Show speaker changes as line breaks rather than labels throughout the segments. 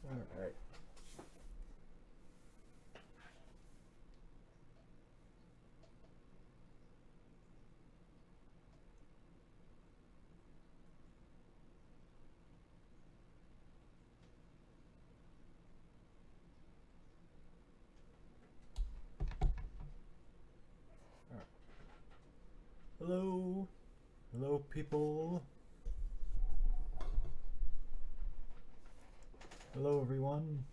Alright. Hello. Hello, people. Hello, everyone.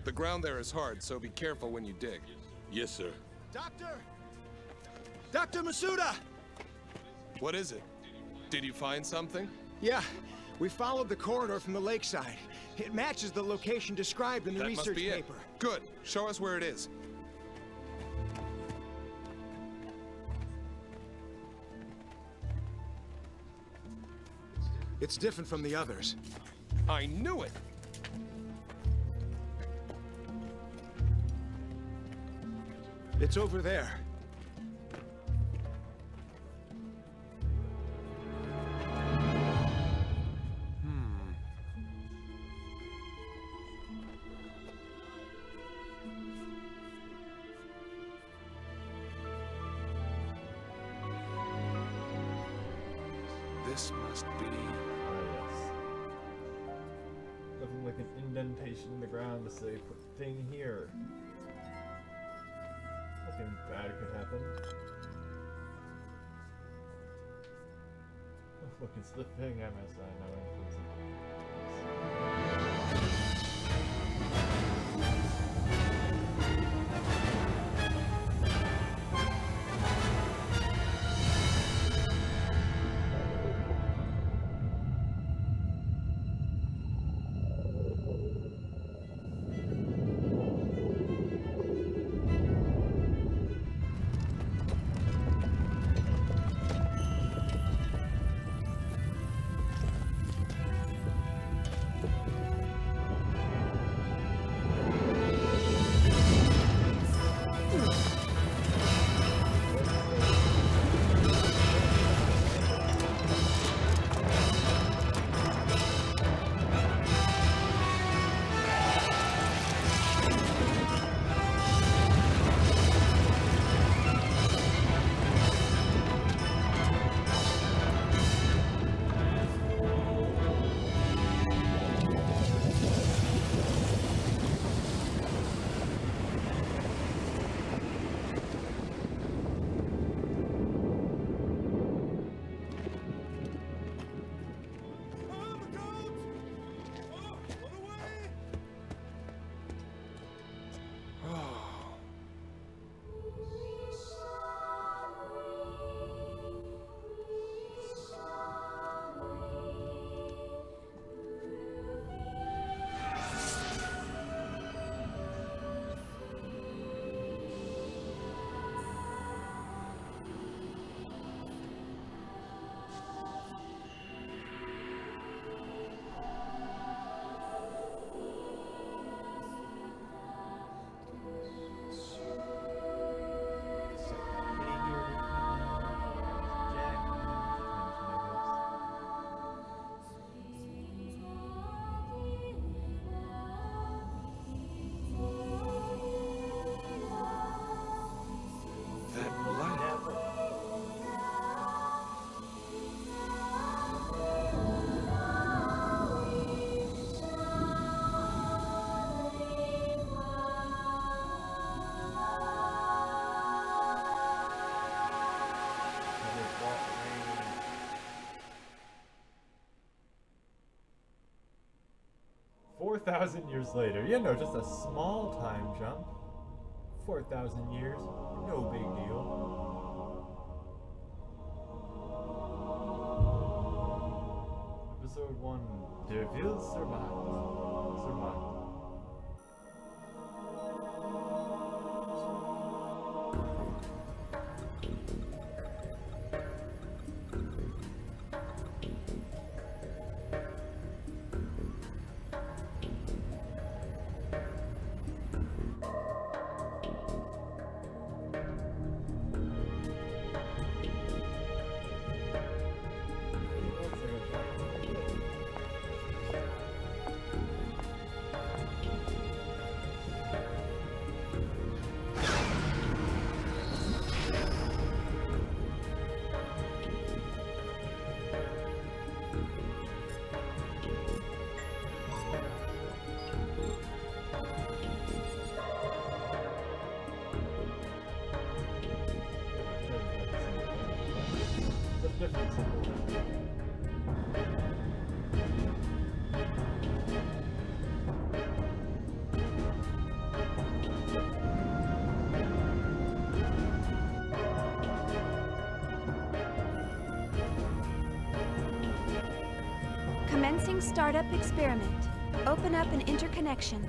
The ground there is hard, so be careful when you dig.
Yes, sir.
Doctor! Dr. Masuda!
What is it? Did you find something?
Yeah, we followed the corridor from the lakeside. It matches the location described in the
That must
research
be
paper.
it. Good. Show us where it is.
It's different from the others.
I knew it!
It's over there.
This must be...
Yes. Nothing like an indentation in the ground to say, put thing here. Nothing bad could happen. Oh, look, it's the thing MSI 4,000 years later. You know, just a small time jump. 4,000 years. No big deal. Episode 1. Deville survived.
Commencing startup experiment. Open up an interconnection.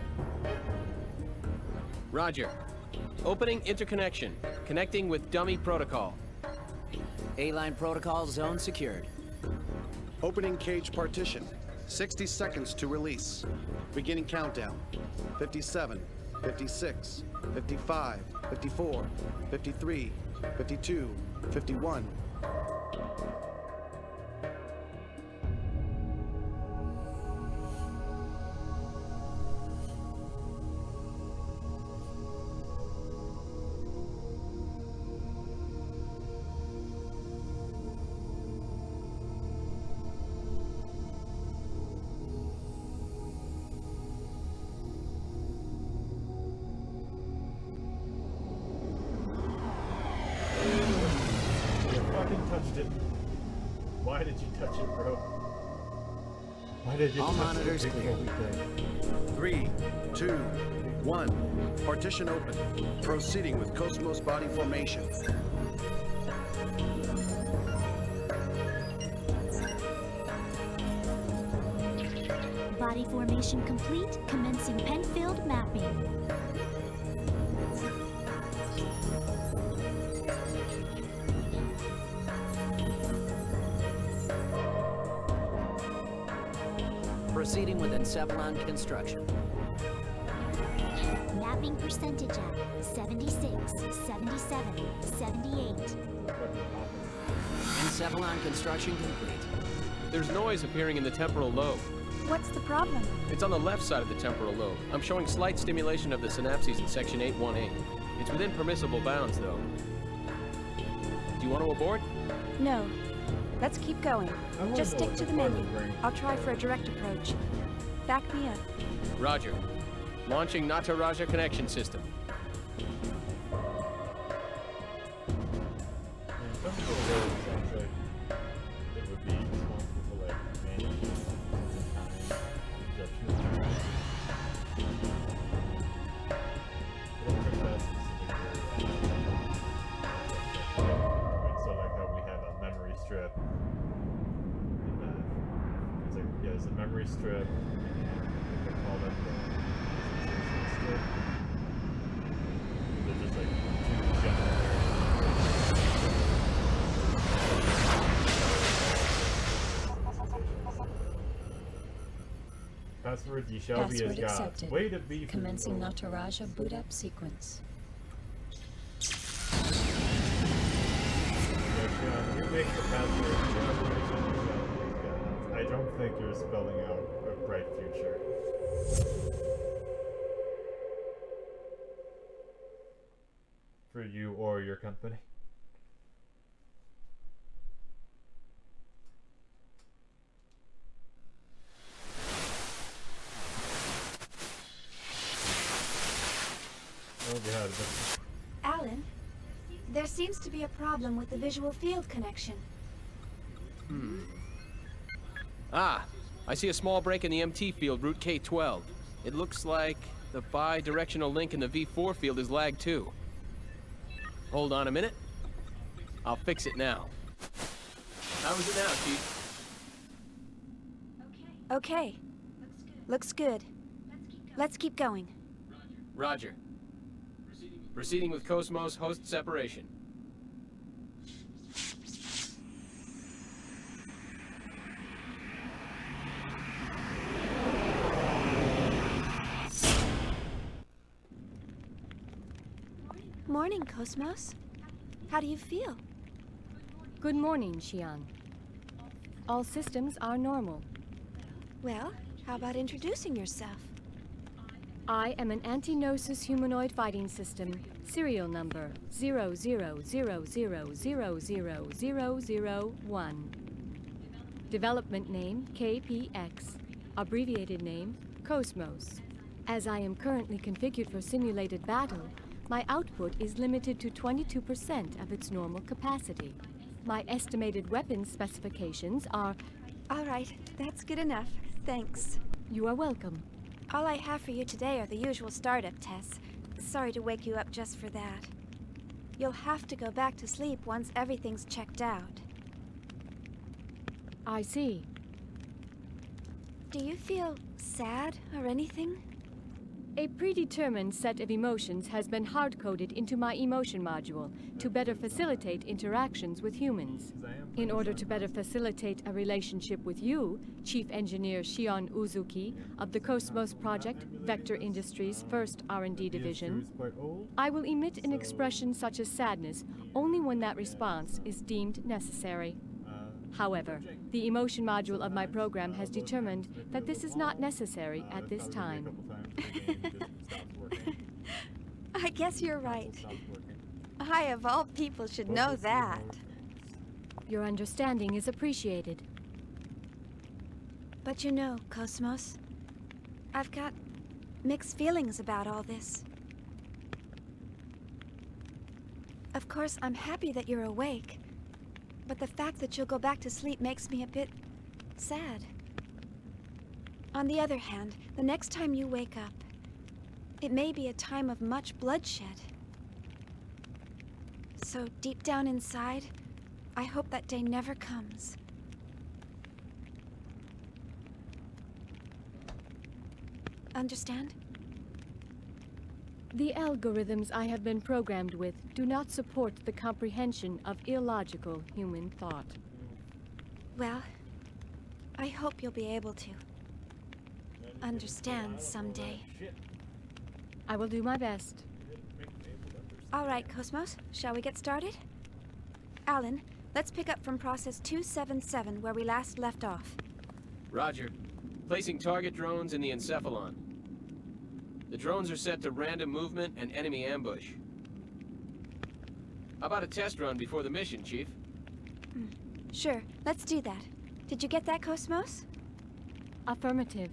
Roger. Opening interconnection. Connecting with dummy protocol.
A-line protocol zone secured.
Opening cage partition. 60 seconds to release. Beginning countdown. 57, 56, 55, 54, 53, 52, 51.
Touched it. Why did you touch it, bro? Why did you
All
touch
monitors
it?
clear.
3, 2, 1. Partition open. Proceeding with Cosmos body formation.
Body formation complete. Commencing Penfield mapping.
Proceeding with encephalon construction.
Mapping percentage at 76, 77, 78.
Encephalon construction complete.
There's noise appearing in the temporal lobe.
What's the problem?
It's on the left side of the temporal lobe. I'm showing slight stimulation of the synapses in section 818. It's within permissible bounds, though. Do you want to abort?
No. Let's keep going.
I wanna
Just
know
stick
what
to
the
the menu.
further brain-
I'll try for a direct approach. Back me up.
Roger. Launching Nataraja connection system.
Some of the road sounds like it would be responsible for like managing the time, injection of time. But it's like that specific area. So like how we have a memory strip. It's like, yeah, there's a memory strip. They call it the strip. They're just like two general areas. Password ye shall be as
Password
gods.
accepted.
Way to be
Commencing
fruitful.
Nataraja boot up sequence.
You make the password generation shall be as gods. I don't think you're spelling out a bright future. For you or your company. Oh god, but
Alan, there seems to be a problem with the visual field connection.
Ah, I see a small break in the MT field, route K12. It looks like the bi-directional link in the V4 field is lagged too. Hold on a minute. I'll fix it now. How is it now, Chief?
Okay. Looks good. Let's keep going.
Roger. Proceeding with Cosmos host separation.
Morning, Cosmos. How do you feel?
Good morning, Xian. All systems are normal.
Well, how about introducing yourself?
I am an anti-Gnosis humanoid fighting system, serial number 0000000001. Development name KPX, abbreviated name Cosmos. As I am currently configured for simulated battle, my output is limited to 22% of its normal capacity. My estimated weapons specifications are...
All right, that's good enough. Thanks.
You are welcome.
All I have for you today are the usual startup tests. Sorry to wake you up just for that. You'll have to go back to sleep once everything's checked out.
I see.
Do you feel sad or anything?
A predetermined set of emotions has been hard-coded into my emotion module to better facilitate interactions with humans. In order to better facilitate a relationship with you, Chief Engineer Shion Uzuki of the Cosmos Project, Vector Industries' first R&D division, I will emit an expression such as sadness only when that response is deemed necessary. However, the emotion module of my program has determined that this is not necessary at this time.
I guess you're right. I, of all people, should know that.
Your understanding is appreciated.
But you know, Cosmos, I've got mixed feelings about all this. Of course, I'm happy that you're awake, but the fact that you'll go back to sleep makes me a bit sad. On the other hand, the next time you wake up, it may be a time of much bloodshed. So deep down inside, I hope that day never comes. Understand?
The algorithms I have been programmed with do not support the comprehension of illogical human thought.
Well, I hope you'll be able to understand someday.
I will do my best.
All right, Cosmos, shall we get started? Alan, let's pick up from process 277 where we last left off.
Roger. Placing target drones in the encephalon. The drones are set to random movement and enemy ambush. How about a test run before the mission, Chief?
Sure, let's do that. Did you get that, Cosmos?
Affirmative.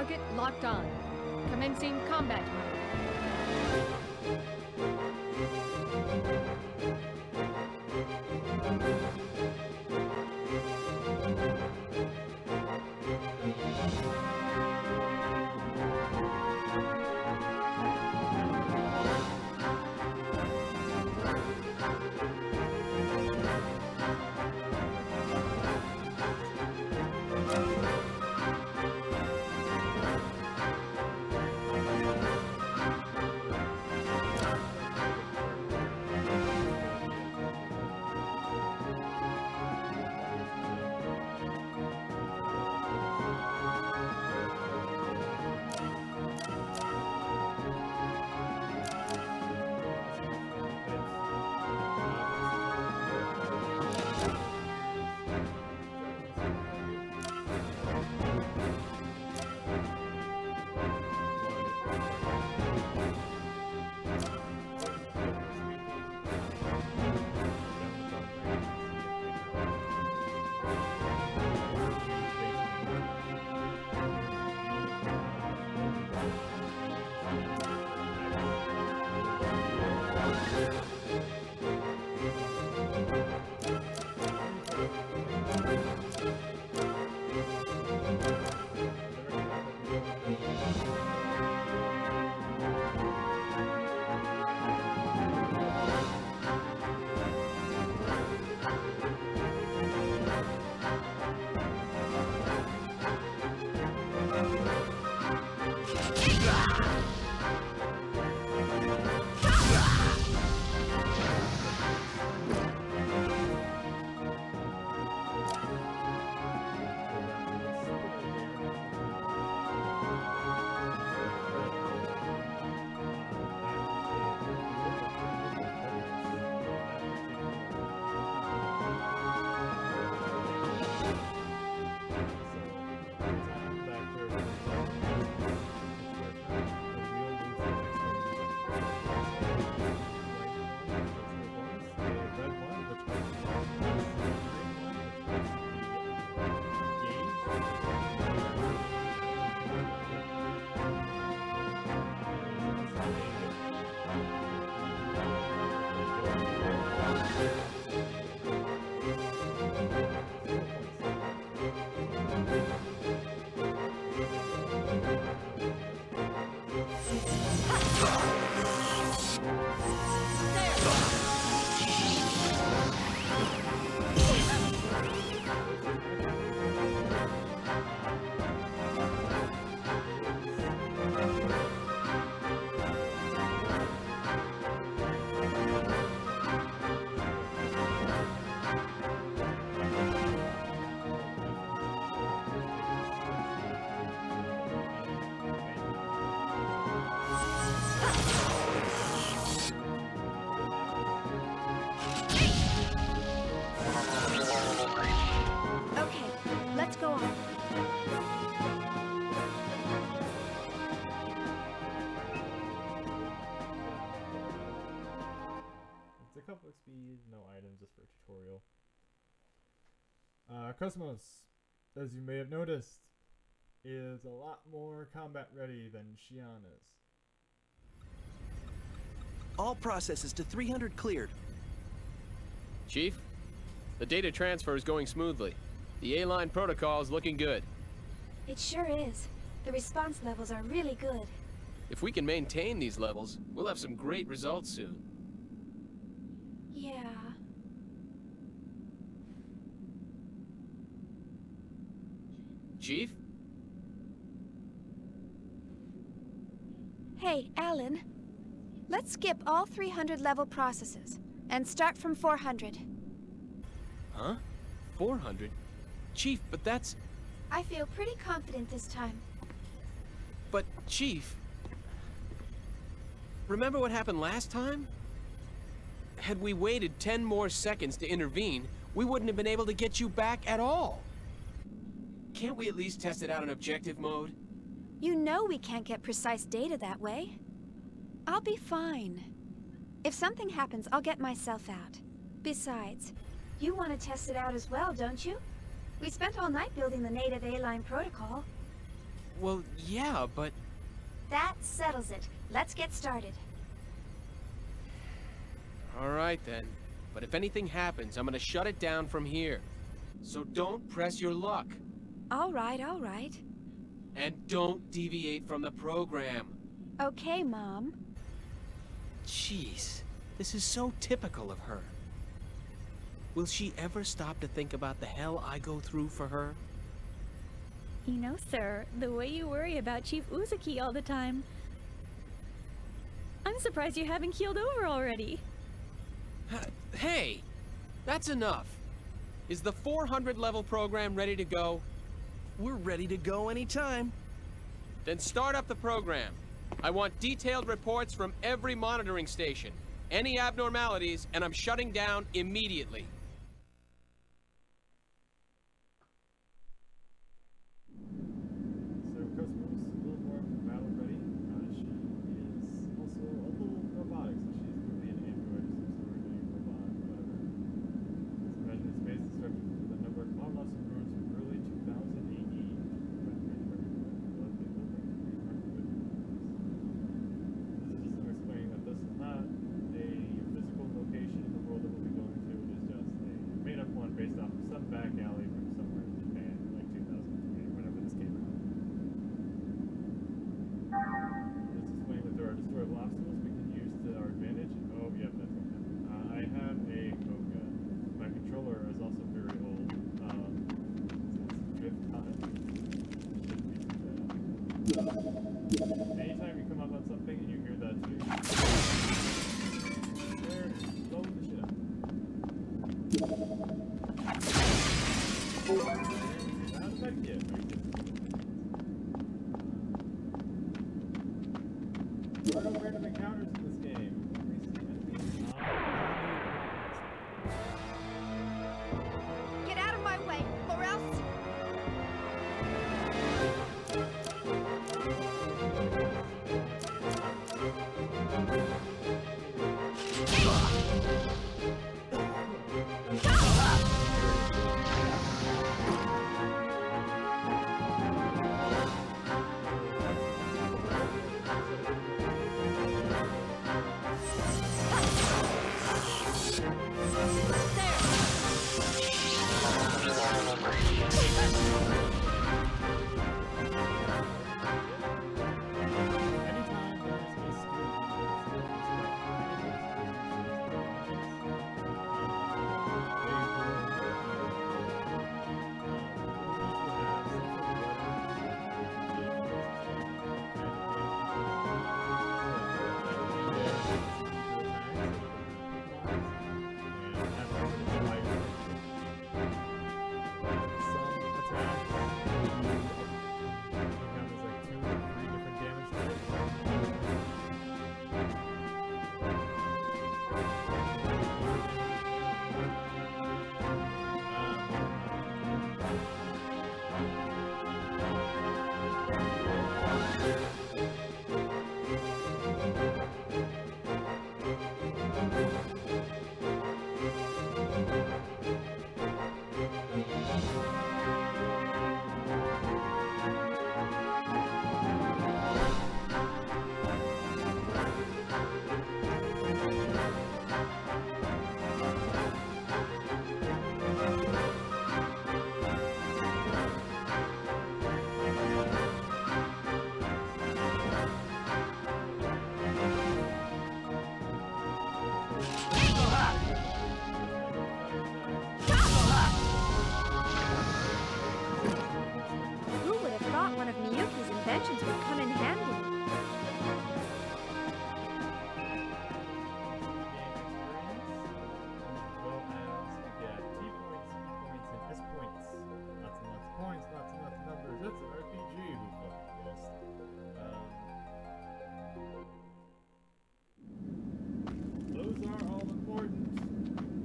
Target locked on. Commencing combat mode.
Public speed, no items, just for a tutorial. Cosmos, as you may have noticed, is a lot more combat ready than Xian is.
All processes to 300 cleared.
Chief, the data transfer is going smoothly. The A-line protocol is looking good.
It sure is. The response levels are really good.
If we can maintain these levels, we'll have some great results soon.
Yeah.
Chief?
Hey, Alan. Let's skip all 300 level processes and start from 400.
Huh? 400? Chief, but that's...
I feel pretty confident this time.
But, Chief... Remember what happened last time? Had we waited 10 more seconds to intervene, we wouldn't have been able to get you back at all. Can't we at least test it out in objective mode?
You know we can't get precise data that way. I'll be fine. If something happens, I'll get myself out. Besides, you want to test it out as well, don't you? We spent all night building the native A-line protocol.
Well, yeah, but...
That settles it. Let's get started.
All right, then. But if anything happens, I'm gonna shut it down from here. So don't press your luck.
All right, all right.
And don't deviate from the program.
Okay, Mom.
Jeez, this is so typical of her. Will she ever stop to think about the hell I go through for her?
You know, sir, the way you worry about Chief Uzuki all the time. I'm surprised you haven't keeled over already.
Hey, that's enough. Is the 400 level program ready to go?
We're ready to go anytime.
Then start up the program. I want detailed reports from every monitoring station. Any abnormalities, and I'm shutting down immediately.
So Cosmo's a little more battle ready. She is also a little robotic, so she's moving an android or some sort of a robot, whatever. Let's imagine a space that started with a number of colonists and ruins from early 2000 AD. This is just them explaining that this is not a physical location in the world that we'll be going to. It is just a made-up one based off of some back alley from somewhere in Japan, like 2003, whenever this came out. Let's explain that there are destroyable obstacles we can use to our advantage. Oh, yep, that's okay. I have a Koga. My controller is also very old. Since drift time. Shouldn't be too bad. Anytime you come up on something and you hear that too, they're blowing the shit up. Not affected yet. There are no random encounters in this game.
Get out of my way, or else...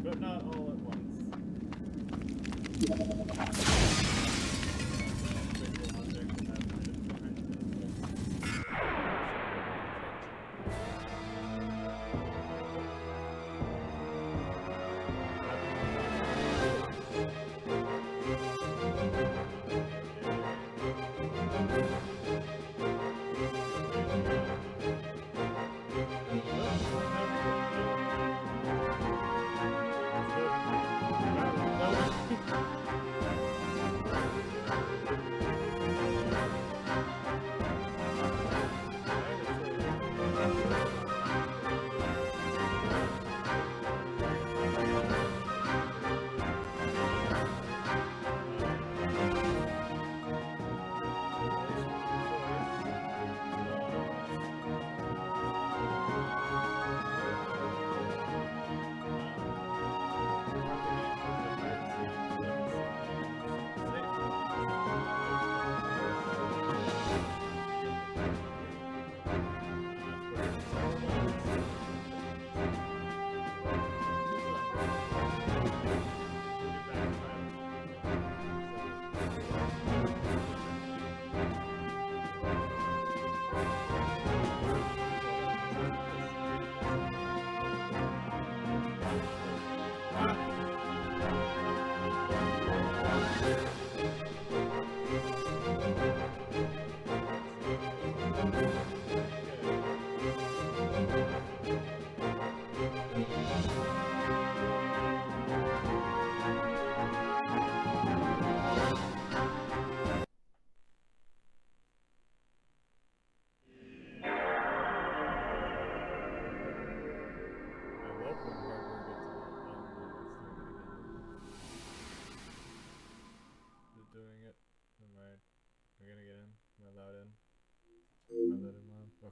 but not all at once.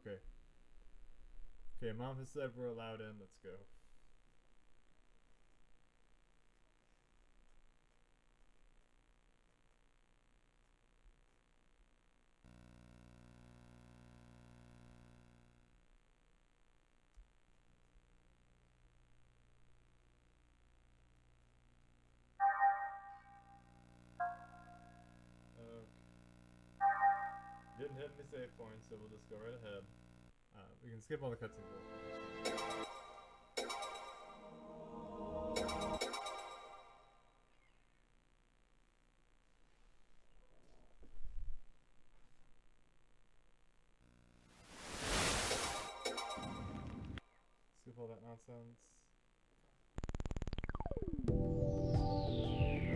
Okay. Okay, Mom has said we're allowed in. Let's go. Didn't hit any save points, so we'll just go right ahead. We can skip all the cutscenes. Skip all that nonsense. I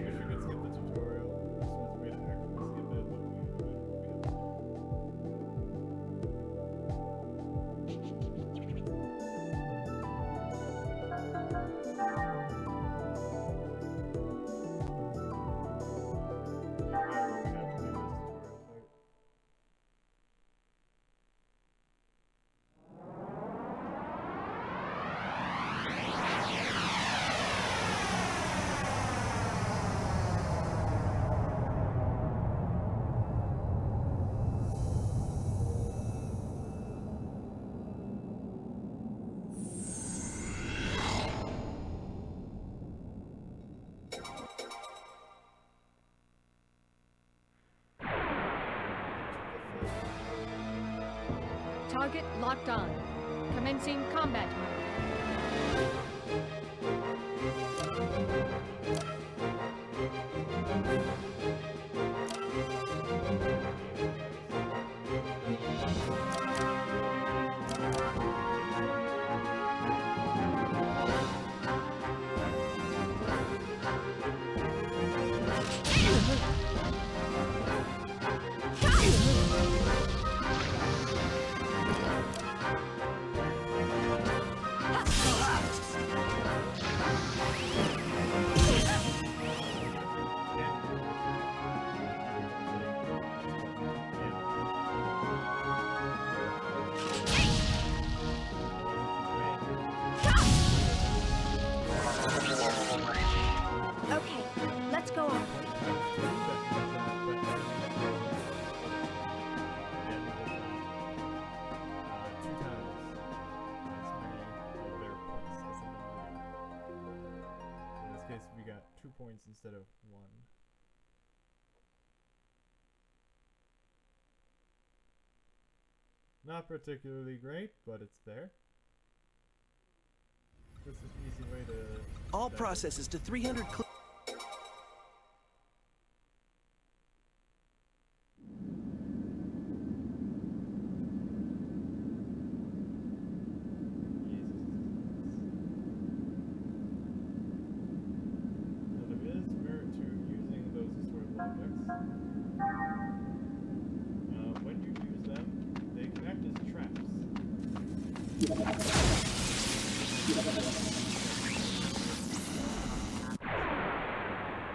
wish we could skip the tutorial. This was way to actually skip it, but we have to.
Target locked on. Commencing combat mode.
Okay, let's go on.
In this case, we got 2 points instead of 1. Not particularly great, but it's there. This is an easy way to...
All processes to 300
When you use them, they can act as traps.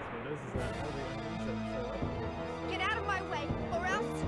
So this is how the enemies that show up.
Get out of my way, or else...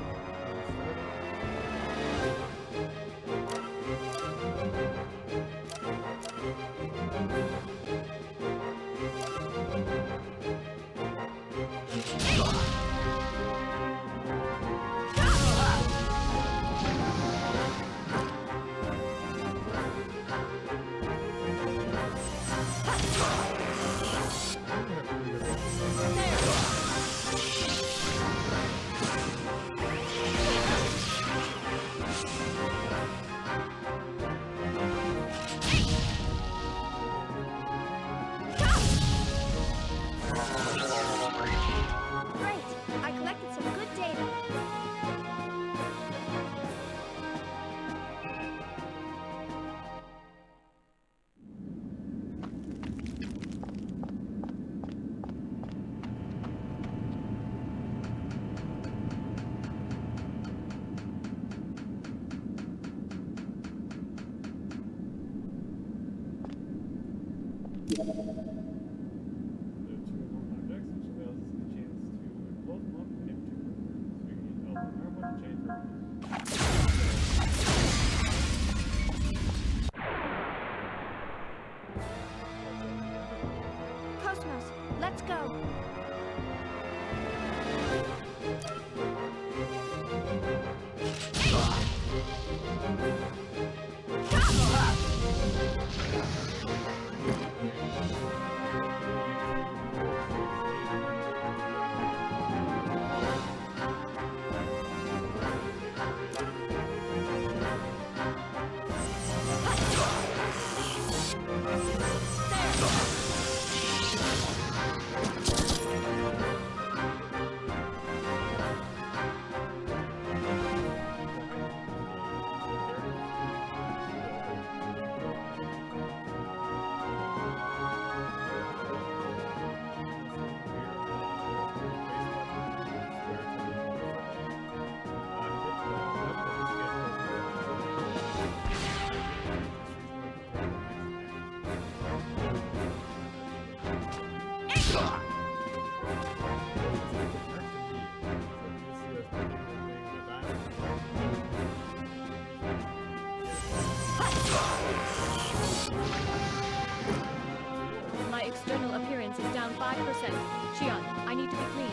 There are 2 more objects, which allows us the chance to blow them up and empty them. So we can use L1 R1 to change them.
Let's go.
My external appearance is down 5%. Xian, I need to be clean.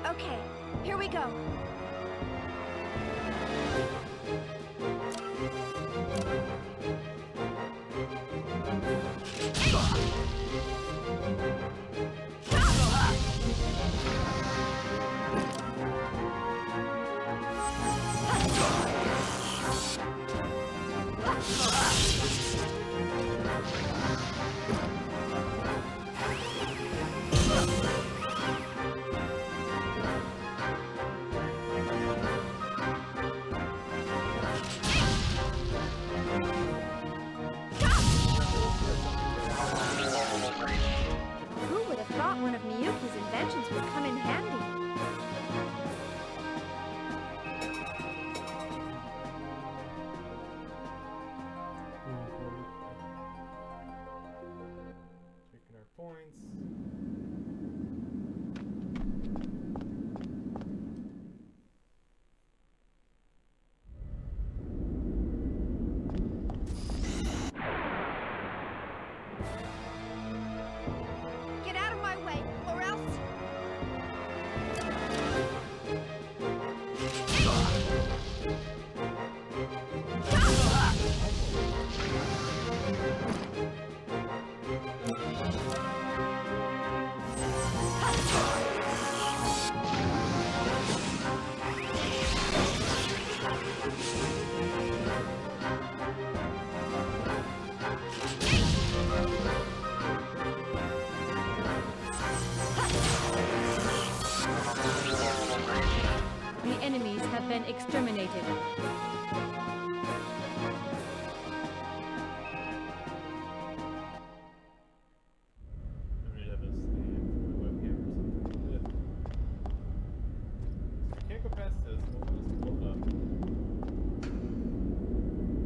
Okay, here we go. Who would have thought one of Miyuki's inventions would come in handy?
Taking our points.
Get out of my way, or else...
The enemies have been exterminated.
I mean, have a stand for my webcam or something. I can't go past this. We'll just pull it up.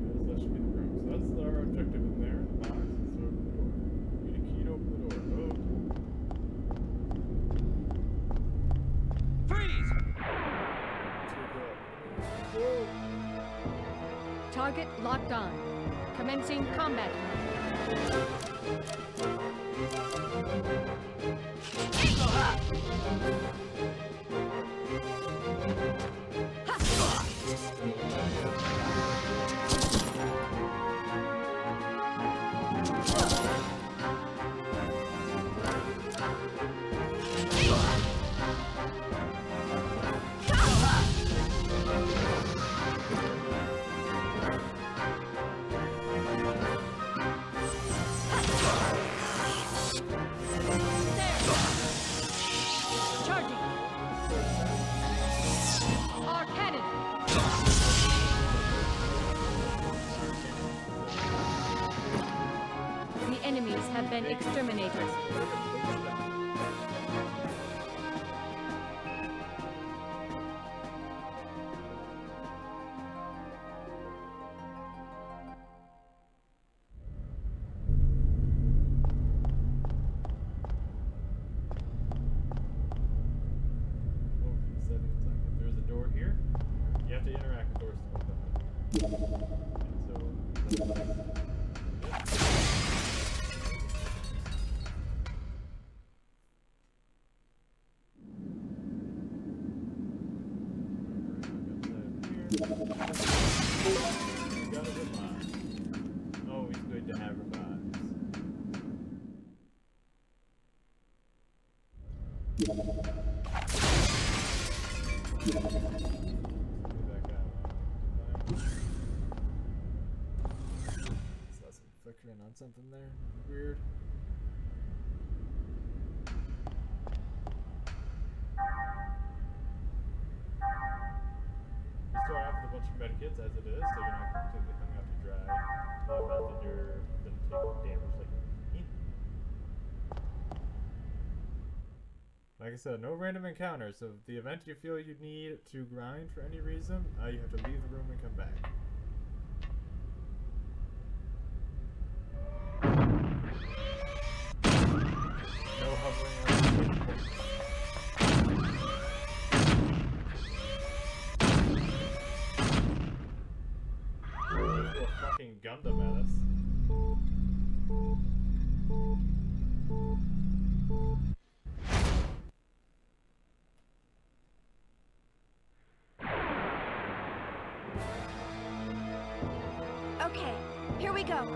Yes, that should be the room. So that's our objective in there. The box is to open the door. We need a key to open the door. Oh.
Freeze!
Whoa.
Target locked on. Commencing combat. exterminators.
There's a door here. You have to interact with doors to open them. Oh, he's good to have revives. Back out. Saw some flickering on something there. Weird. You start off with a bunch of medikits as it is, so you're not completely hung out to dry. The event that you're going to take damage like me. Like I said, no random encounters, so the event you feel you need to grind for any reason, you have to leave the room and come back. No hovering around the point. A fucking Gundam at us.
Okay, here we go.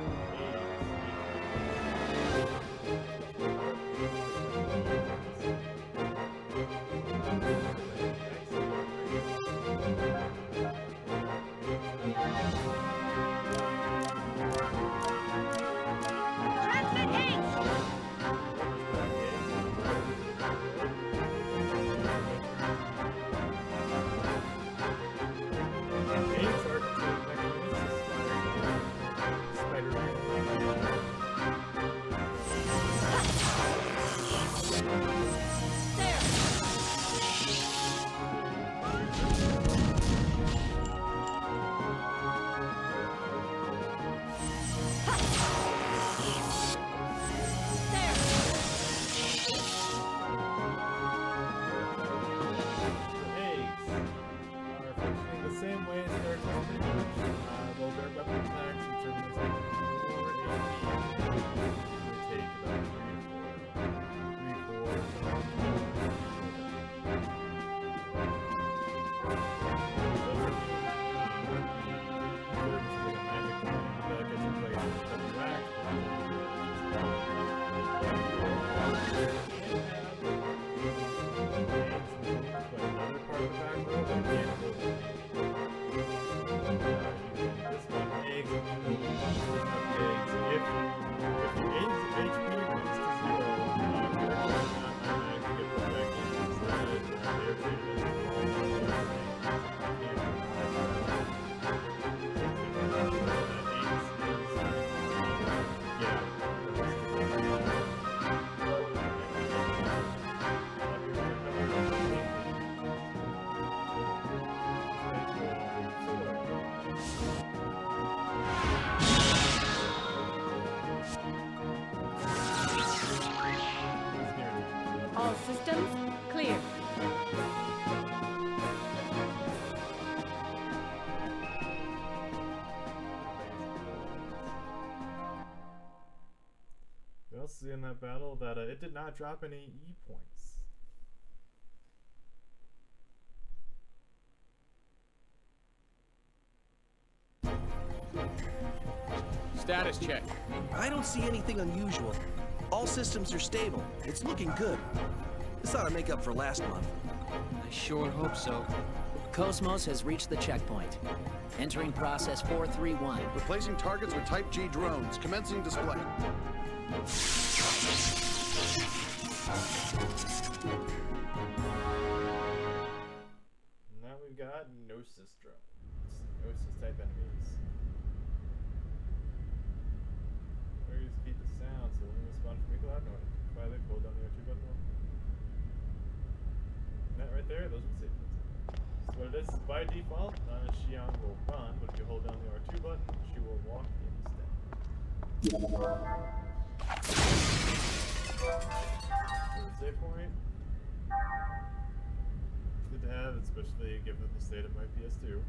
All systems clear.
We also see in that battle that it did not drop any E points.
Status check.
I don't see anything unusual. All systems are stable. It's looking good. This ought to make up for last month.
I sure hope so. Cosmos has reached the checkpoint. Entering process 431.
Replacing targets with Type G drones. Commencing display.
Now we've got Gnosis drones. Gnosis type enemies. We're going to keep the sound so when we respond from This by default, Xiang will run, but if you hold down the R2 button, she will walk instead. Save point. Good to have, especially given the state of my PS2.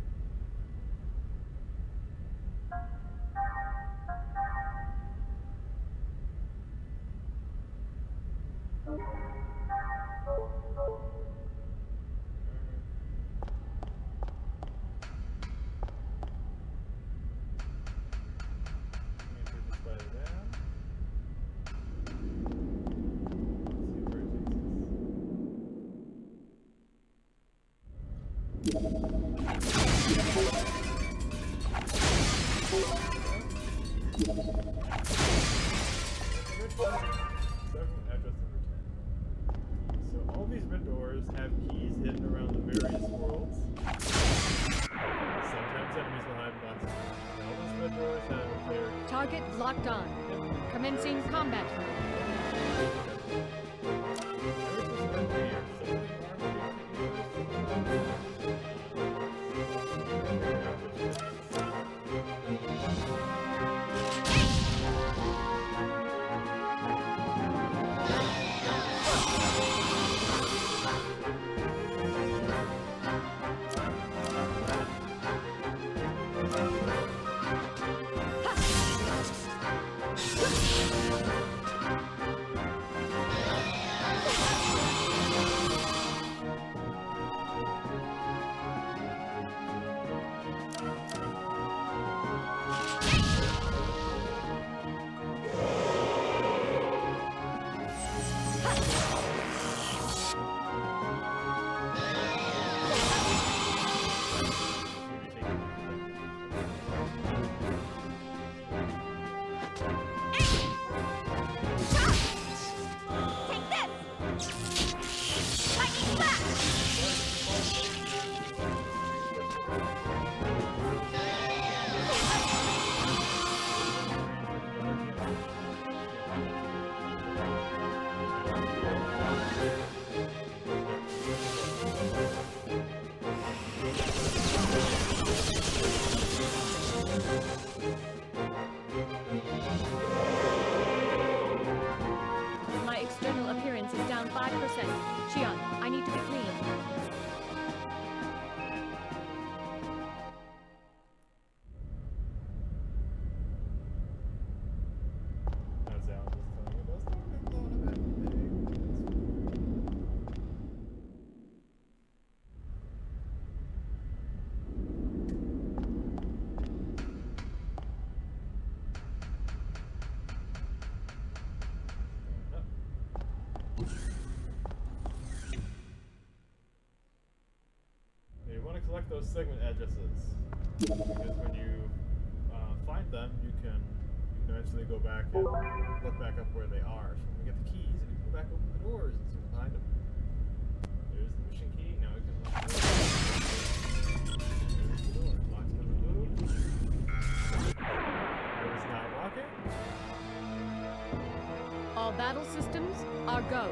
So all these red doors have keys hidden around the various worlds. Sometimes enemies will hide boxes. All those red doors have their
Target locked on. Commencing combat mode. My external appearance is down 5%. Xian, I need to be clean.
That's Alan just telling you, let's not get blown up everything. You want to collect those segment addresses, because when you find them, you can eventually go back and look back up where they are. So when we get the keys, and you can go back open the doors and see what's behind them. There's the mission key. Now we can lock the door. There's the door. Lock's gonna move. It's not locking.
All battle systems are go.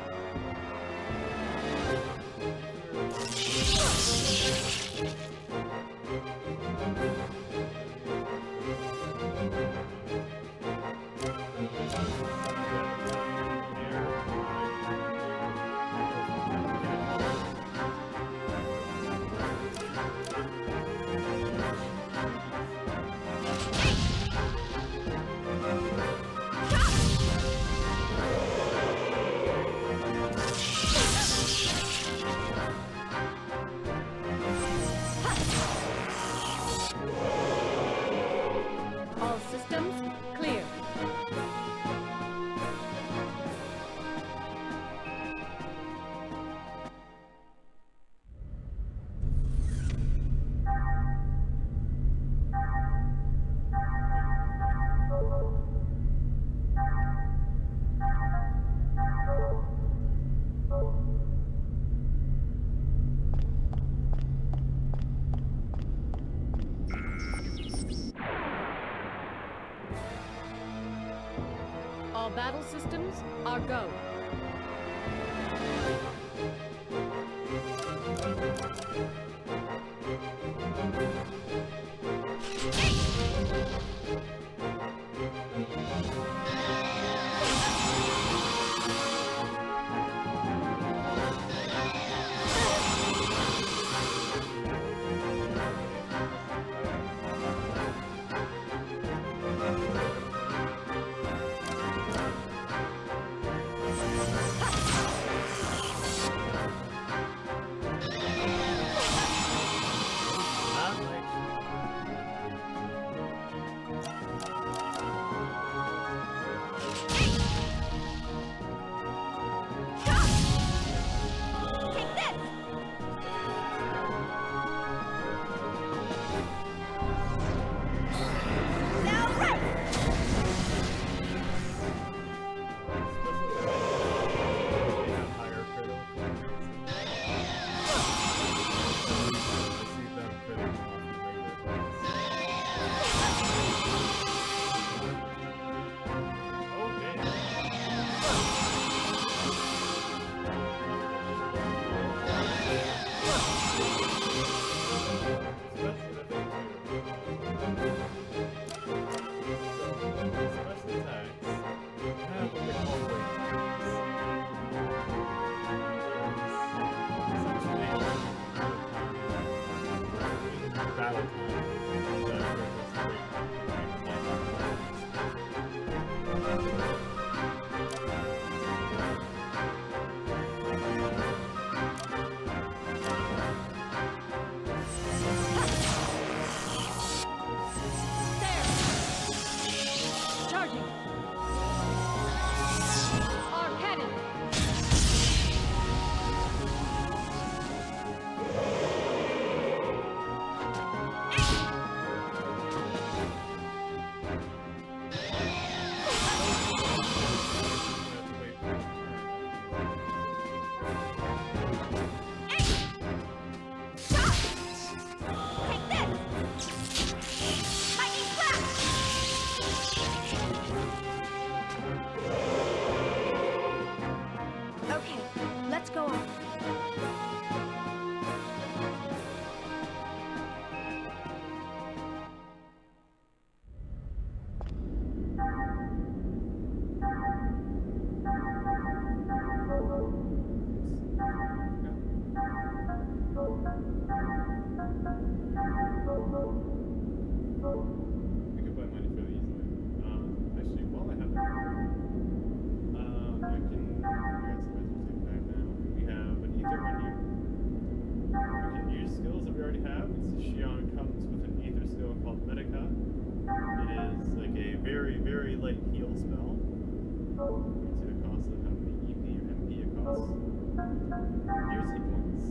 All systems clear. All battle systems are go. Charging! Our cannon!
Okay, let's go on.
We could buy money fairly easily. Actually, while I have it, I guess I might as well take that now. We have an ether menu. We can use skills that we already have. Shion comes with an ether skill called Medica. It is like a very, very light heal spell. You can see the cost of how many EP or MP it costs. Use E points.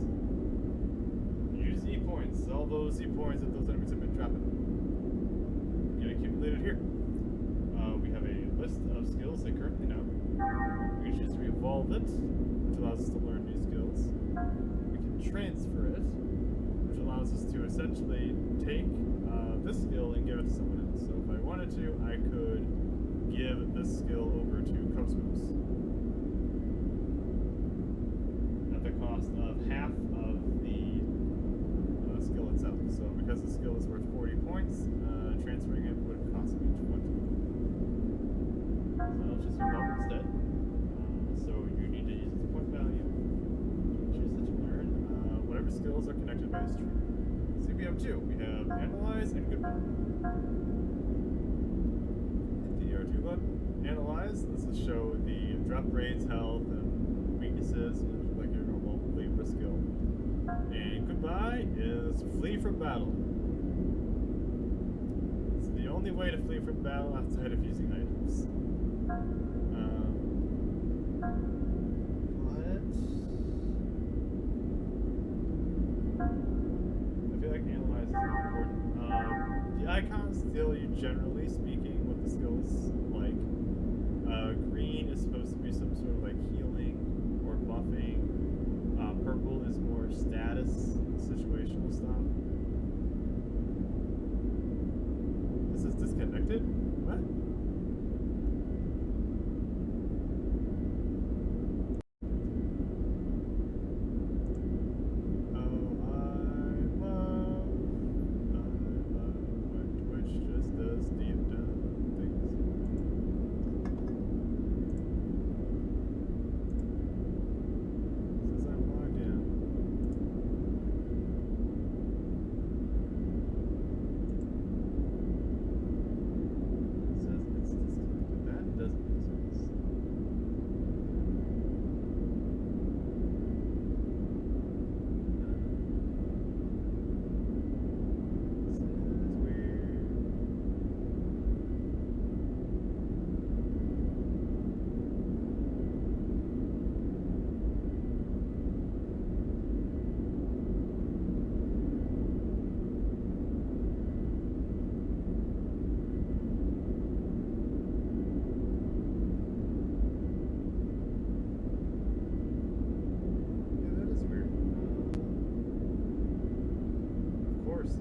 Use E points. All those E points that those enemies have been dropping. Get accumulated here. We have a list of skills they currently know. We can choose to evolve it, which allows us to learn new skills. We can transfer it, which allows us to essentially take this skill and give it to someone else. So if I wanted to, I could give this skill over to Cosmos at the cost of half of the skill itself. So because the skill is worth 40 points, transferring it would cost me 20. So I'll just evolve instead. So you need to use its point value. Choose it to learn whatever skills are connected by this tree. See, we have two. We have Analyze and Goodbye. Hit the R2 button. Analyze. This will show the drop rates, health, and weaknesses, like your normal Libra skill. And Goodbye is Flee from battle. It's the only way to flee from battle outside of using items. I feel like Analyze is important. The icons tell you, generally speaking, what the skill is like. Green is supposed to be some sort of like healing or buffing. Purple is more status, situational stuff. This is disconnected? What?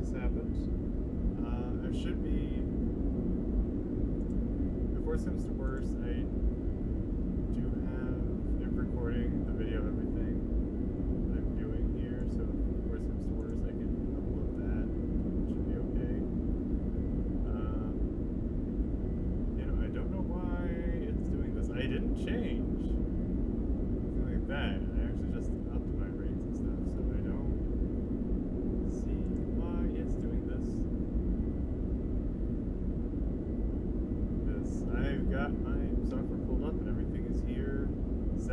This happened. I should be. If worst comes to worst, I do have it recording the video of everything that I'm doing here. So if worst comes to worst, I can upload that. It should be okay. I don't know why it's doing this. I didn't change. Something like that. I actually just upped my rates and stuff, so I don't see why it's doing this.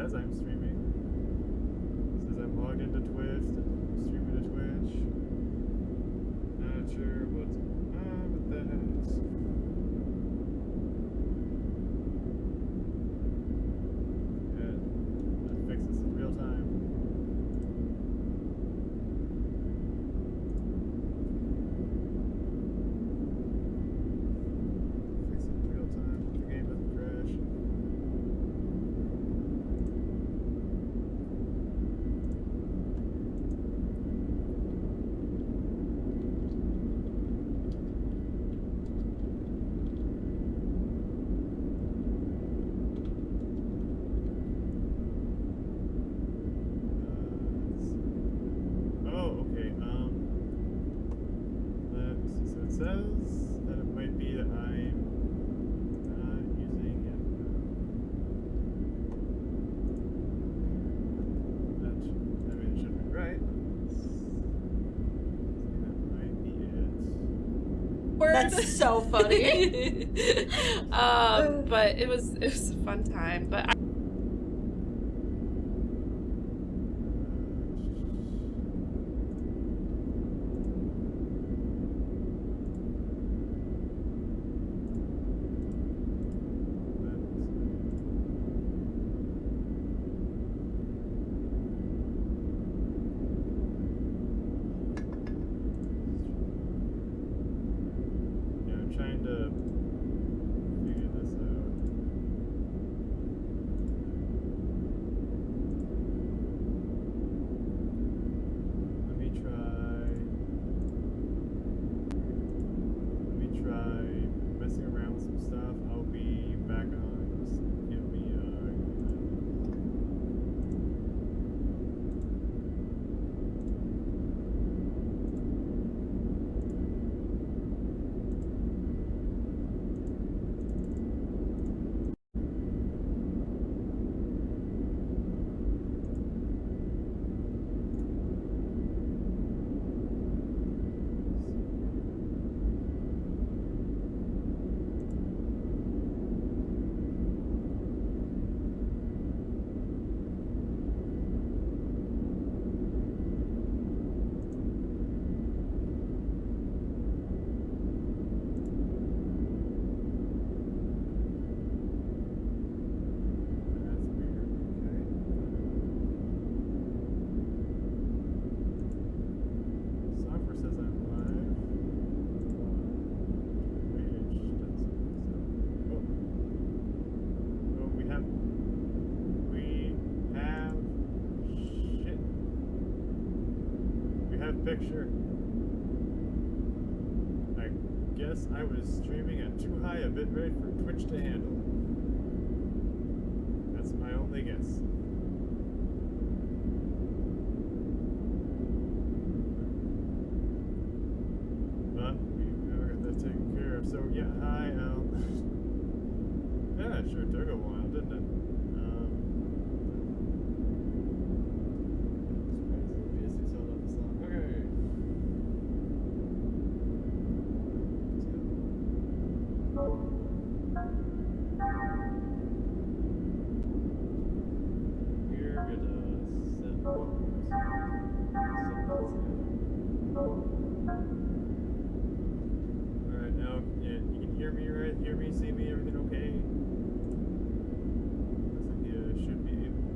says I'm streaming. It says I'm logged into Twitch, streaming to Twitch. Not sure what's going on with that. Yeah, I'll fix this in real time. Fix it in real time. The game doesn't crash. Oh, okay. Let me see. So it says that it might be that I'm not using it. I mean, it should be right. That might be it.
That's so funny. But it was a fun time. But
Yeah, I'm trying to figure this out. Let me try messing around with some stuff. I'll be back on. Just give me that's weird. Okay. Software says I'm live. Wage doesn't. So, oh, we have shit. We have picture. I guess I was streaming at too high a bitrate for Twitch to handle. That's my only guess. But we never got that taken care of. So yeah, hi Al. Yeah, it sure took a while, didn't it? Surprised the PS2 held up this long. Okay. We're gonna send Alright, now yeah, you can hear me, right? Hear me, see me, everything okay? Looks like you should be able to.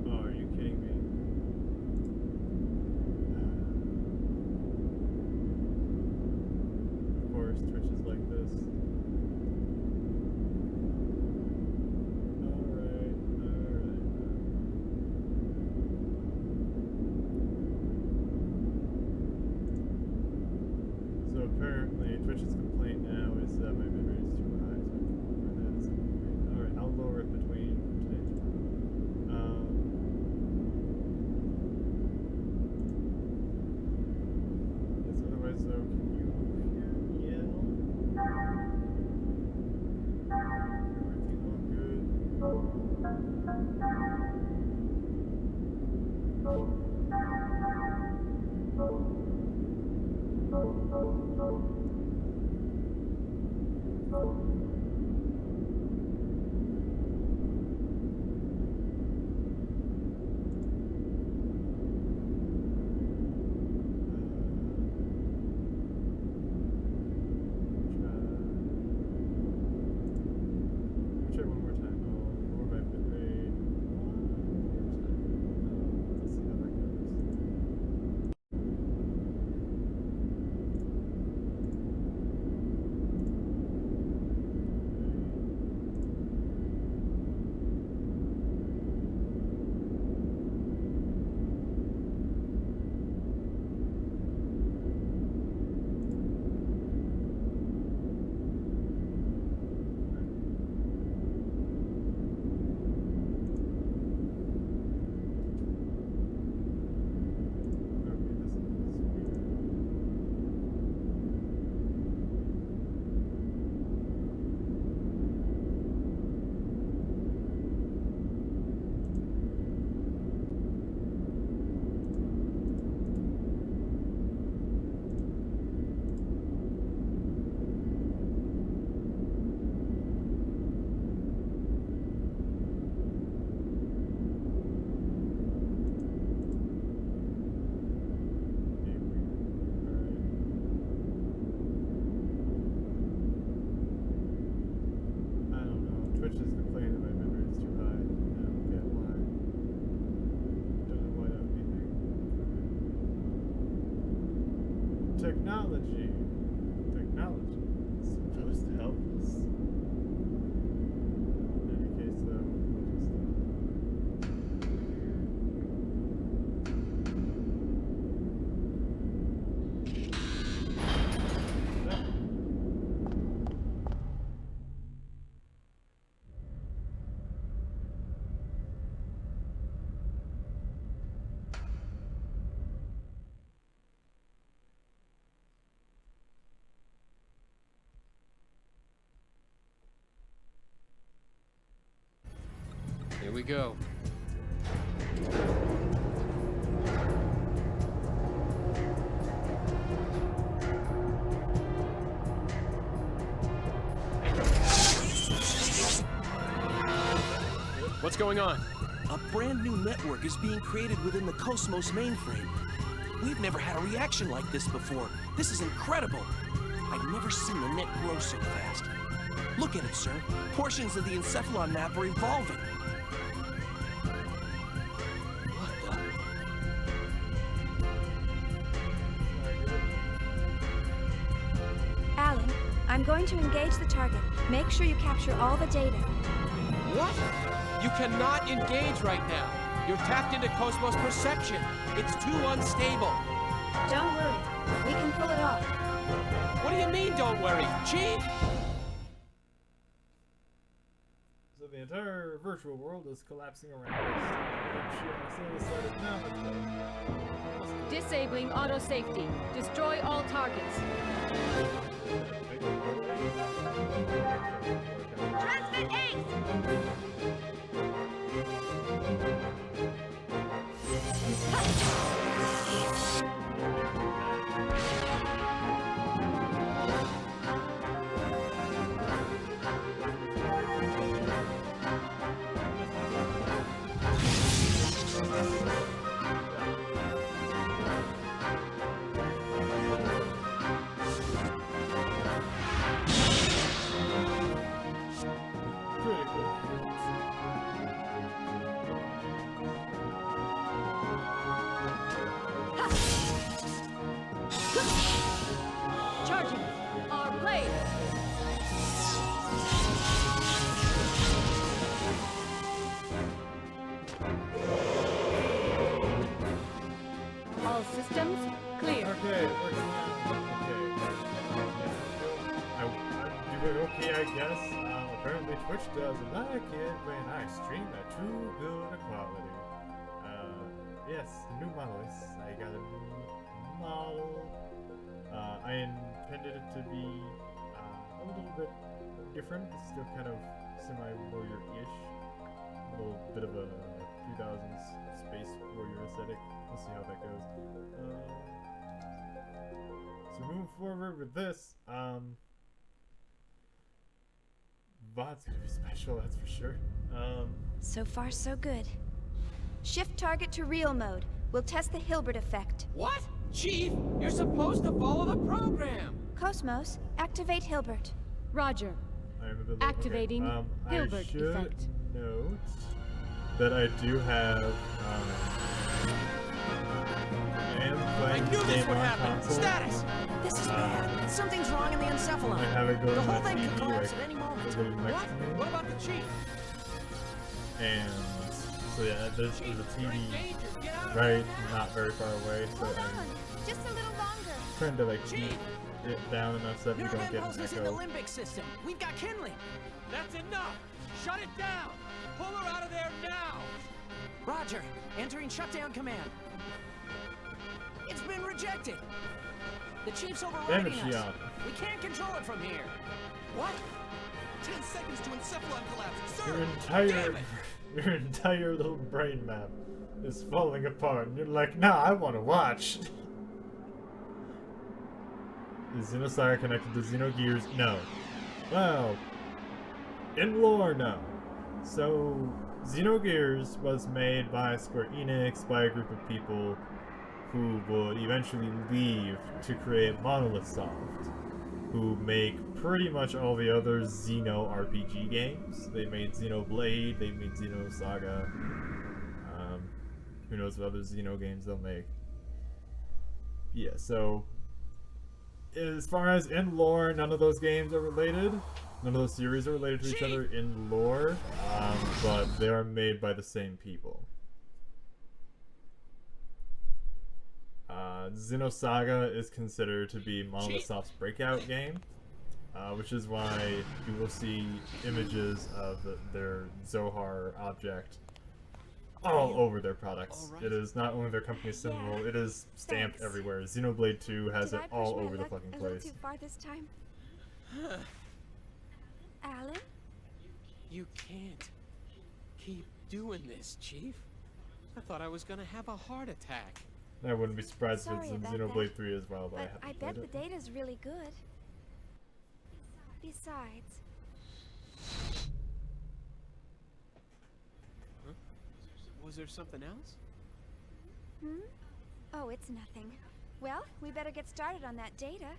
Oh, are you kidding me? Of course, Twitch is like this. Alright. So apparently, Twitch's complaint now is that my bitrate is too high. So that's alright. I'll lower it between today and tomorrow. Yes, otherwise, though, can you hear me yell? Everything all good? Twitch is complaining that my memory is too high. I don't get why. Don't know why that would be a thing. Technology. Technology is supposed to help us. In any case, though, we'll just
Here we go. What's going on?
A brand new network is being created within the Cosmos mainframe. We've never had a reaction like this before. This is incredible. I've never seen the net grow so fast. Look at it, sir. Portions of the encephalon map are evolving. What the?
Alan, I'm going to engage the target. Make sure you capture all the data.
What? You cannot engage right now. You're tapped into Cosmos perception. It's too unstable.
Don't worry. We can pull it off.
What do you mean, don't worry? Chief?
So the entire virtual world is collapsing around us.
Disabling auto safety. Destroy all targets.
Transmit Ace!
Charging. Our blade. All systems clear.
Okay, working now. Okay. I do it okay, I guess. Apparently Twitch doesn't like it when I stream at too good a quality. Yes, new monoliths. I got a new model. I intended it to be a little bit different. It's still kind of semi-warrior-ish. A little bit of a 2000s space warrior aesthetic. We'll see how that goes. So moving forward with this, VOD's gonna be special, that's for sure.
So far, so good. Shift target to real mode. We'll test the Hilbert effect.
What? Chief, you're supposed to follow the program.
Cosmos, activate Hilbert.
Roger.
I am a bit
Activating Hilbert
I should
effect.
note that I do have. I am playing
I knew this
game
would
on
happen.
console.
Status! This is bad. Something's wrong in the encephalon.
I have it going
The
on
whole
my
thing could
TV,
collapse
like,
at any moment.
literally next to me.
What about the chief?
And so yeah, there's a TV
Get out!
right not very far away, so
Hold
I'm
on, just a little longer.
trying to like keep it down enough so that we don't
Neuromed
get
pulse
an
is in the
echo.
limbic system. We've got kindling.
That's enough! Shut it down! Pull her out of there now!
Roger. Entering shutdown command. It's been rejected. The chief's overriding
Damn it,
us.
Shion.
We can't control it from here. What? 10 seconds to encephalon collapse. Sir!
Your entire little brain map is falling apart, and you're like, nah, I want to watch. Is Xenosaga connected to Xenogears? No. Well, in lore, no. So, Xenogears was made by Square Enix by a group of people who would eventually leave to create Monolith Soft. who make pretty much all the other Xeno RPG games. They made Xenoblade, they made Xenosaga. Who knows what other Xeno games they'll make. Yeah, so as far as in lore, none of those games are related. None of those series are related to each other in lore, but they are made by the same people. Xenosaga is considered to be Monolith Soft's breakout game, which is why you will see images of their Zohar object all over their products. It is not only their company symbol, it is stamped everywhere. Xenoblade 2 has it all over the fucking place.
A little too far this time? Alan?
You can't keep doing this, Chief. I thought I was gonna have a heart attack.
I wouldn't be surprised if it's in Xenoblade 3 as well, but
I bet the data's really good. Besides...
Huh? Was there something else?
Hmm? Oh, it's nothing. Well, we better get started on that data.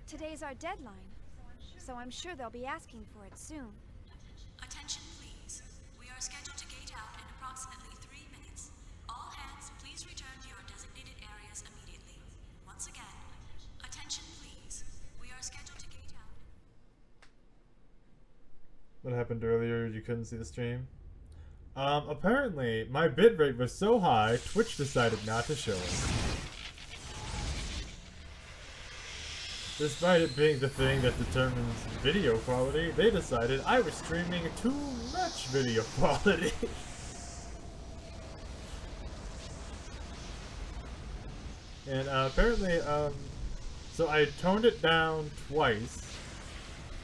Today's our deadline, so I'm sure they'll be asking for it soon.
Attention, please. We are scheduled to gate out in approximately 3 minutes. All hands, please return to your designated areas immediately. Once again, attention, please. We are scheduled to gate out.
What happened earlier? You couldn't see the stream? Apparently, my bitrate was so high, Twitch decided not to show it. Despite it being the thing that determines video quality, they decided I was streaming too much video quality. And apparently, so I toned it down twice.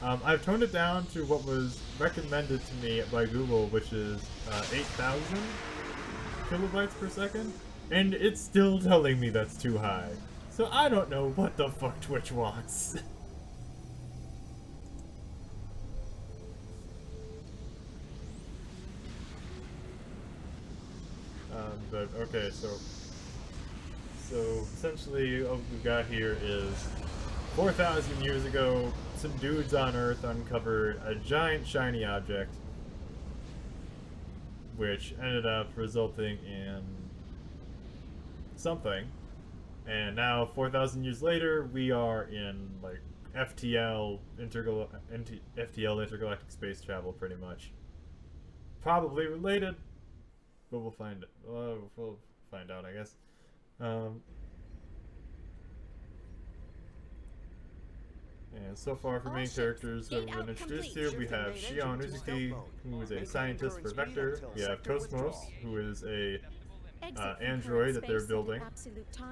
I've toned it down to what was recommended to me by Google, which is 8,000 kilobytes per second, and it's still telling me that's too high. So I don't know what the fuck Twitch wants. But okay, so essentially what we've got here is 4,000 years ago, some dudes on Earth uncovered a giant shiny object, which ended up resulting in something. And now, 4,000 years later, we are in, like, FTL intergalactic space travel, pretty much. Probably related, but we'll find out, I guess. And so far for main characters who have been introduced here, we have Shion Uzuki, who is a scientist for Vector. We have Cosmos, who is a android that they're building,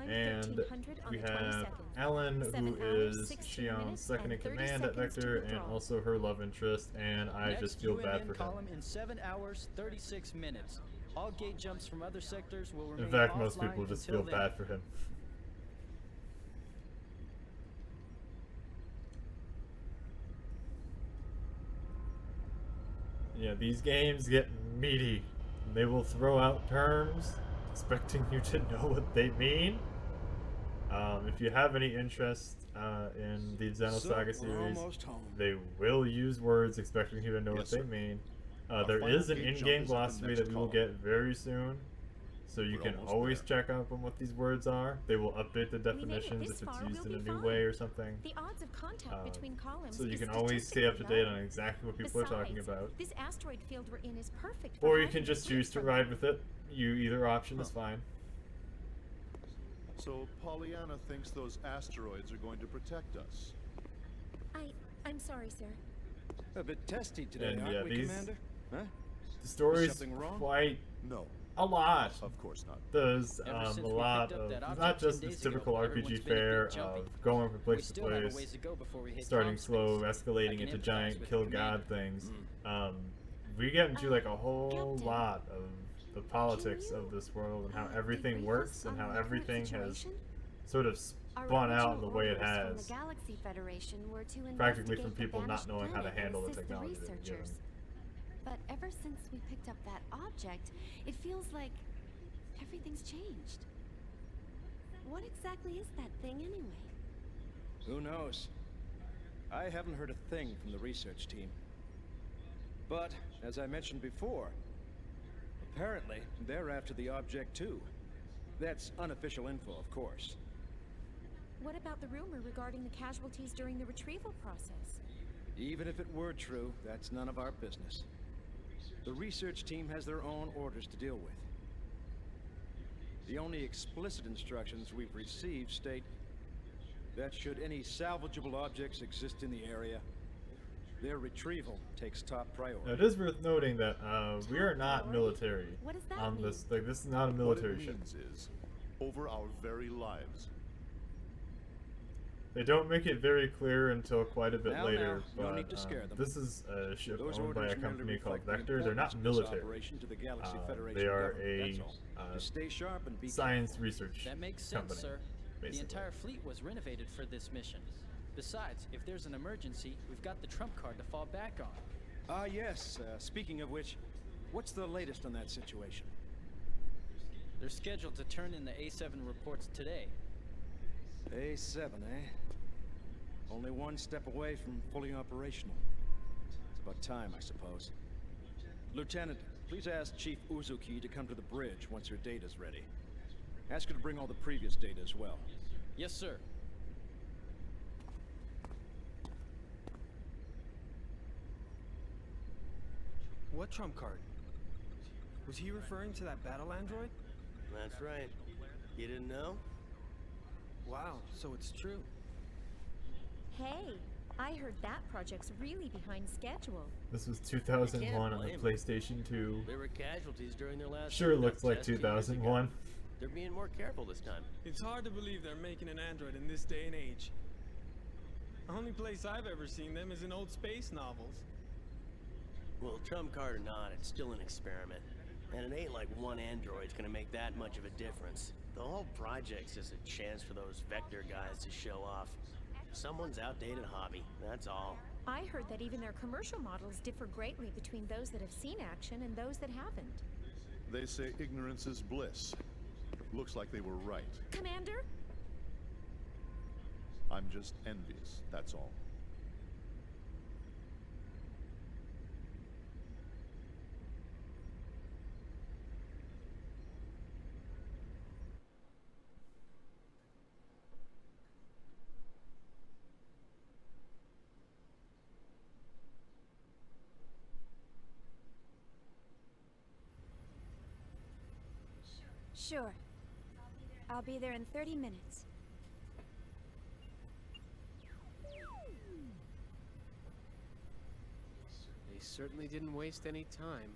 and we have Ellen, who is Shion's second in command at Vector, and also her love interest, and I just feel bad for him.
In 7 hours, 36 minutes. All gate jumps from other sectors will remain
in fact, most people just feel bad for him. Yeah, these games get meaty. They will throw out terms expecting you to know what they mean. If you have any interest in the Xenosaga series, they will use words expecting you to know what they mean. There is an in-game glossary that we will get very soon, so you can always check up on what these words are. They will update the definitions if it's used in a new way or something.
The odds of contact between columns
so you can always stay up to date on exactly what people are talking about.
This asteroid field we're in is perfect.
Or you can just choose to ride with it. Either option is fine.
So Pollyanna thinks those asteroids are going to protect us.
I'm sorry, sir.
A bit testy today,
and
aren't we, Commander? Huh?
The story's quite a lot.
Of course not.
There's a lot of not just this typical RPG fare of going from place to place, starting slow, escalating into giant kill god things. We get into like a whole lot of the politics of this world and how everything works and how everything has sort of spun out in the way it has. Practically from people not knowing how to handle the technology they're given.
But ever since we picked up that object, it feels like everything's changed. What exactly is that thing anyway?
Who knows? I haven't heard a thing from the research team. But, as I mentioned before, apparently they're after the object too. That's unofficial info, of course.
What about the rumor regarding the casualties during the retrieval process?
Even if it were true, that's none of our business. The research team has their own orders to deal with. The only explicit instructions we've received state that should any salvageable objects exist in the area, their retrieval takes top priority.
Now, it is worth noting that we are not military.
What does that
on
mean?
this. Like, this is not a military ship.
What it means is, over our very lives.
They don't make it very clear until quite a bit later,
no
but
need to scare them.
this is a ship
Those
owned by a
orders merely
company called
reflect the
Vector. They're not
importance of this
military.
operation to the Galaxy Federation
They are
government,
a
that's all. Just stay sharp and be
science research
That makes sense,
company,
sir.
basically.
The entire fleet was renovated for this mission. Besides, if there's an emergency, we've got the trump card to fall back on.
Ah, yes. Speaking of which, what's the latest on that situation?
They're scheduled to turn in the A7 reports today.
A7, eh? Only one step away from fully operational. It's about time, I suppose. Lieutenant, please ask Chief Uzuki to come to the bridge once her data's ready. Ask her to bring all the previous data as well.
Yes, sir.
What trump card? Was he referring to that battle android?
That's right. You didn't know?
Wow, so it's true.
Hey, I heard that project's really behind schedule.
This was 2001 on the PlayStation 2.
There were casualties during their last.
Sure looked like 2001.
They're being more careful this time.
It's hard to believe they're making an android in this day and age. The only place I've ever seen them is in old space novels.
Well, trump card or not, it's still an experiment. And it ain't like one android's gonna make that much of a difference. The whole project's just a chance for those Vector guys to show off. Someone's outdated hobby, that's all.
I heard that even their commercial models differ greatly between those that have seen action and those that haven't.
They say ignorance is bliss. Looks like they were right.
Commander?
I'm just envious, that's all.
Sure. I'll be there in 30 minutes.
They certainly didn't waste any time.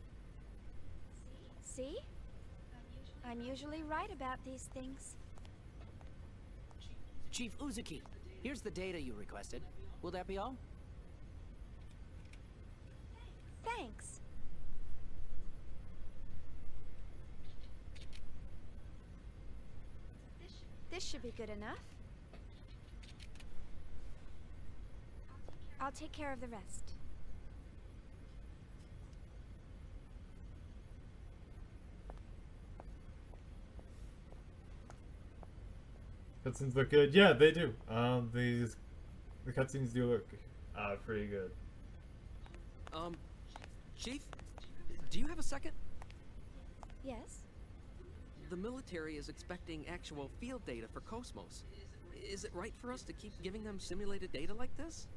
See? I'm usually right about these things.
Chief Uzuki, here's the data you requested. Will that be all?
Thanks. This should be good enough. I'll take care of the rest.
Cutscenes look good. Yeah, they do. The cutscenes do look pretty good.
Chief, do you have a second?
Yes?
The military is expecting actual field data for Cosmos. Is it right for us to keep giving them simulated data like this?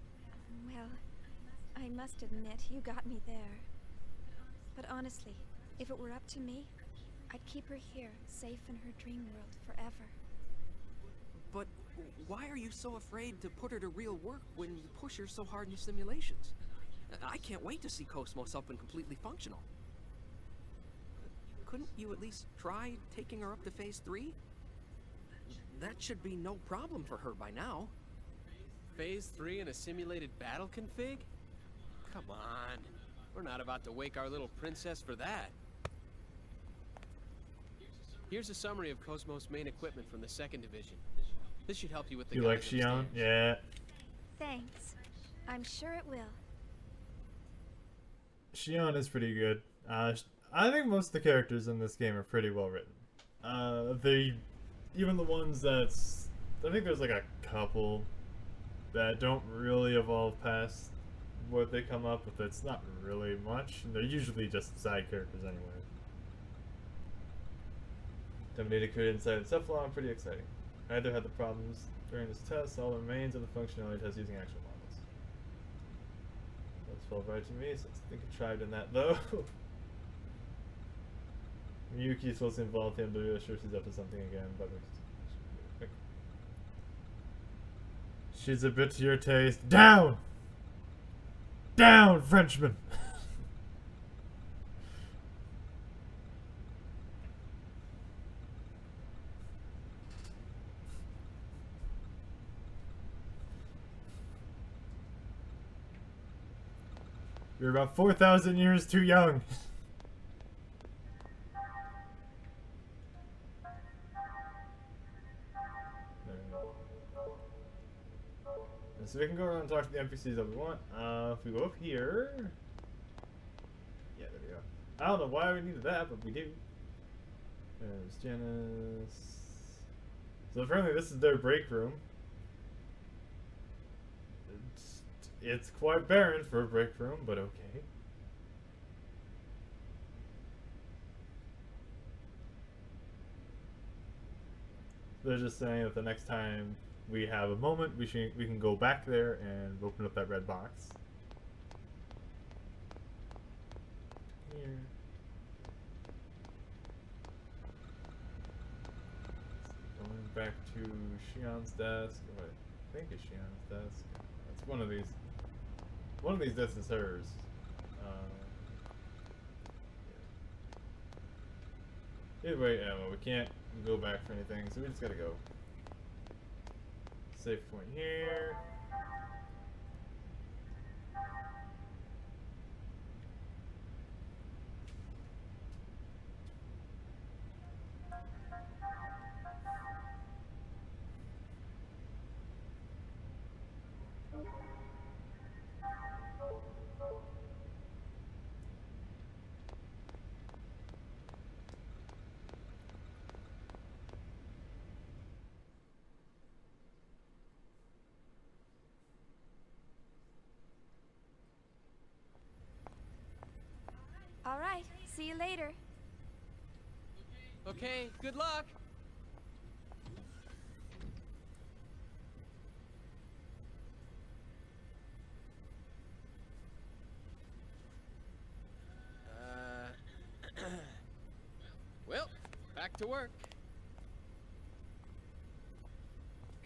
Well, I must admit, you got me there. But honestly, if it were up to me, I'd keep her here, safe in her dream world forever.
But why are you so afraid to put her to real work when you push her so hard in the simulations? I can't wait to see Cosmos up and completely functional. Couldn't you at least try taking her up to Phase 3? That should be no problem for her by now.
Phase 3 in a simulated battle config? Come on. We're not about to wake our little princess for that. Here's a summary of Cosmos main equipment from the 2nd Division. This should help you with the
You like
guys
Xion?
upstairs.
Yeah.
Thanks. I'm sure it will.
Xion is pretty good. I think most of the characters in this game are pretty well written. Even the ones that's... I think there's like a couple that don't really evolve past what they come up with. It's not really much, and they're usually just side characters anyway. Dominated created inside Cephalon, pretty exciting. Neither had the problems during this test. All the remains of the functionality test using actual models. That's felt right to me, so I think I tried in that though. Miyuki's supposed to involve him, but I'm sure she's up to something again. But she's a bit to your taste. Down! Down, Frenchman! You're about 4,000 years too young. So we can go around and talk to the NPCs that we want. If we go up here... Yeah, there we go. I don't know why we needed that, but we do. There's Janice. So apparently this is their break room. It's quite barren for a break room, but okay. They're just saying that the next time we have a moment, we can go back there and open up that red box. Here. Going back to Shion's desk. What I think is Shion's desk. It's one of these. One of these desks is hers. Yeah. Either way, well, we can't go back for anything, so we just gotta go. Save point here.
All right, see you later.
Okay, good luck. Well, back to work.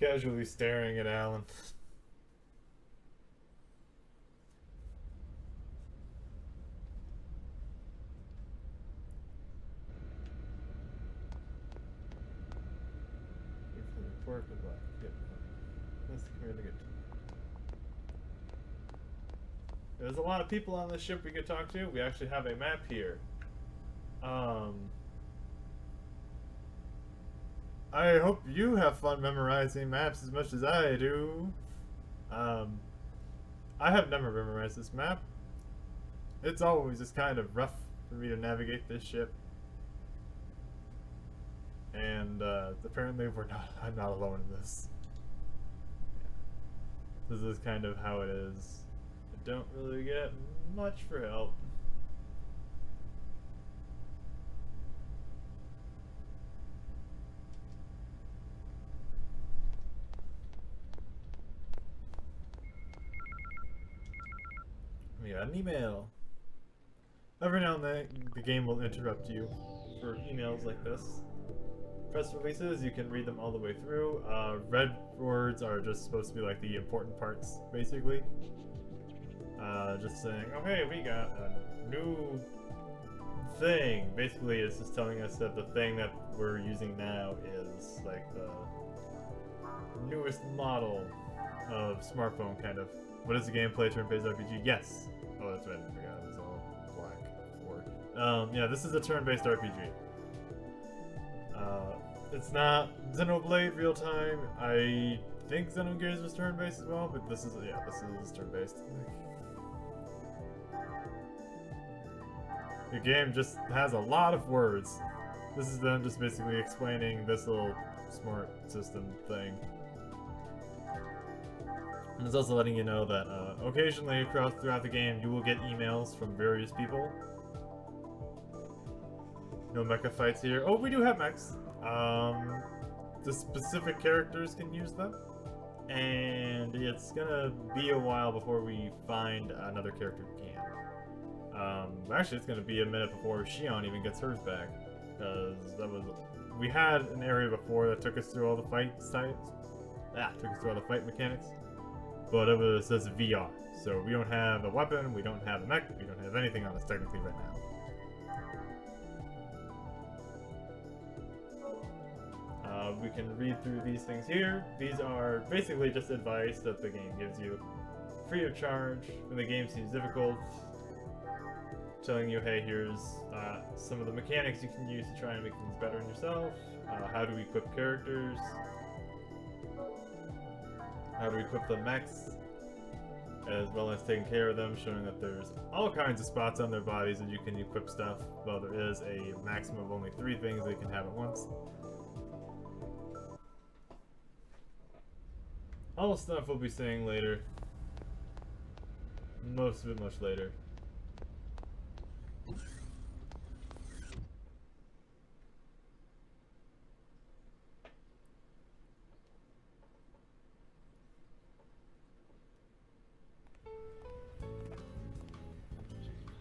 Casually staring at Alan. Work with what? Yep. That's the community. There's a lot of people on this ship we could talk to. We actually have a map here. I hope you have fun memorizing maps as much as I do. I have never memorized this map. It's always just kind of rough for me to navigate this ship. And apparently I'm not alone in this. This is kind of how it is. I don't really get much for help. We got an email. Every now and then the game will interrupt you for emails like this. Press releases, you can read them all the way through. Red words are just supposed to be like the important parts, basically. Just saying, oh hey, we got a new thing. Basically, it's just telling us that the thing that we're using now is like the newest model of smartphone, kind of. What is the gameplay? Turn-based RPG? Yes. Oh, that's right. I forgot. It's all black before. Yeah, this is a turn-based RPG. It's not Xenoblade real time. I think Xenogears was turn-based as well, but this is turn-based. The game just has a lot of words. This is them just basically explaining this little smart system thing. And it's also letting you know that occasionally throughout the game you will get emails from various people. No mecha fights here. Oh, we do have mechs. The specific characters can use them. And it's gonna be a while before we find another character who can. Actually, it's gonna be a minute before Shion even gets hers back. Because we had an area before that took us through all the fight sites. Took us through all the fight mechanics. But it says VR. So we don't have a weapon, we don't have a mech, we don't have anything on us technically right now. We can read through these things here. These are basically just advice that the game gives you, free of charge, when the game seems difficult, telling you, hey, here's some of the mechanics you can use to try and make things better in yourself, how to equip characters, how to equip the mechs, as well as taking care of them, showing that there's all kinds of spots on their bodies that you can equip stuff. Well, there is a maximum of only 3 things they can have at once. All stuff we'll be saying later. Most of it much later.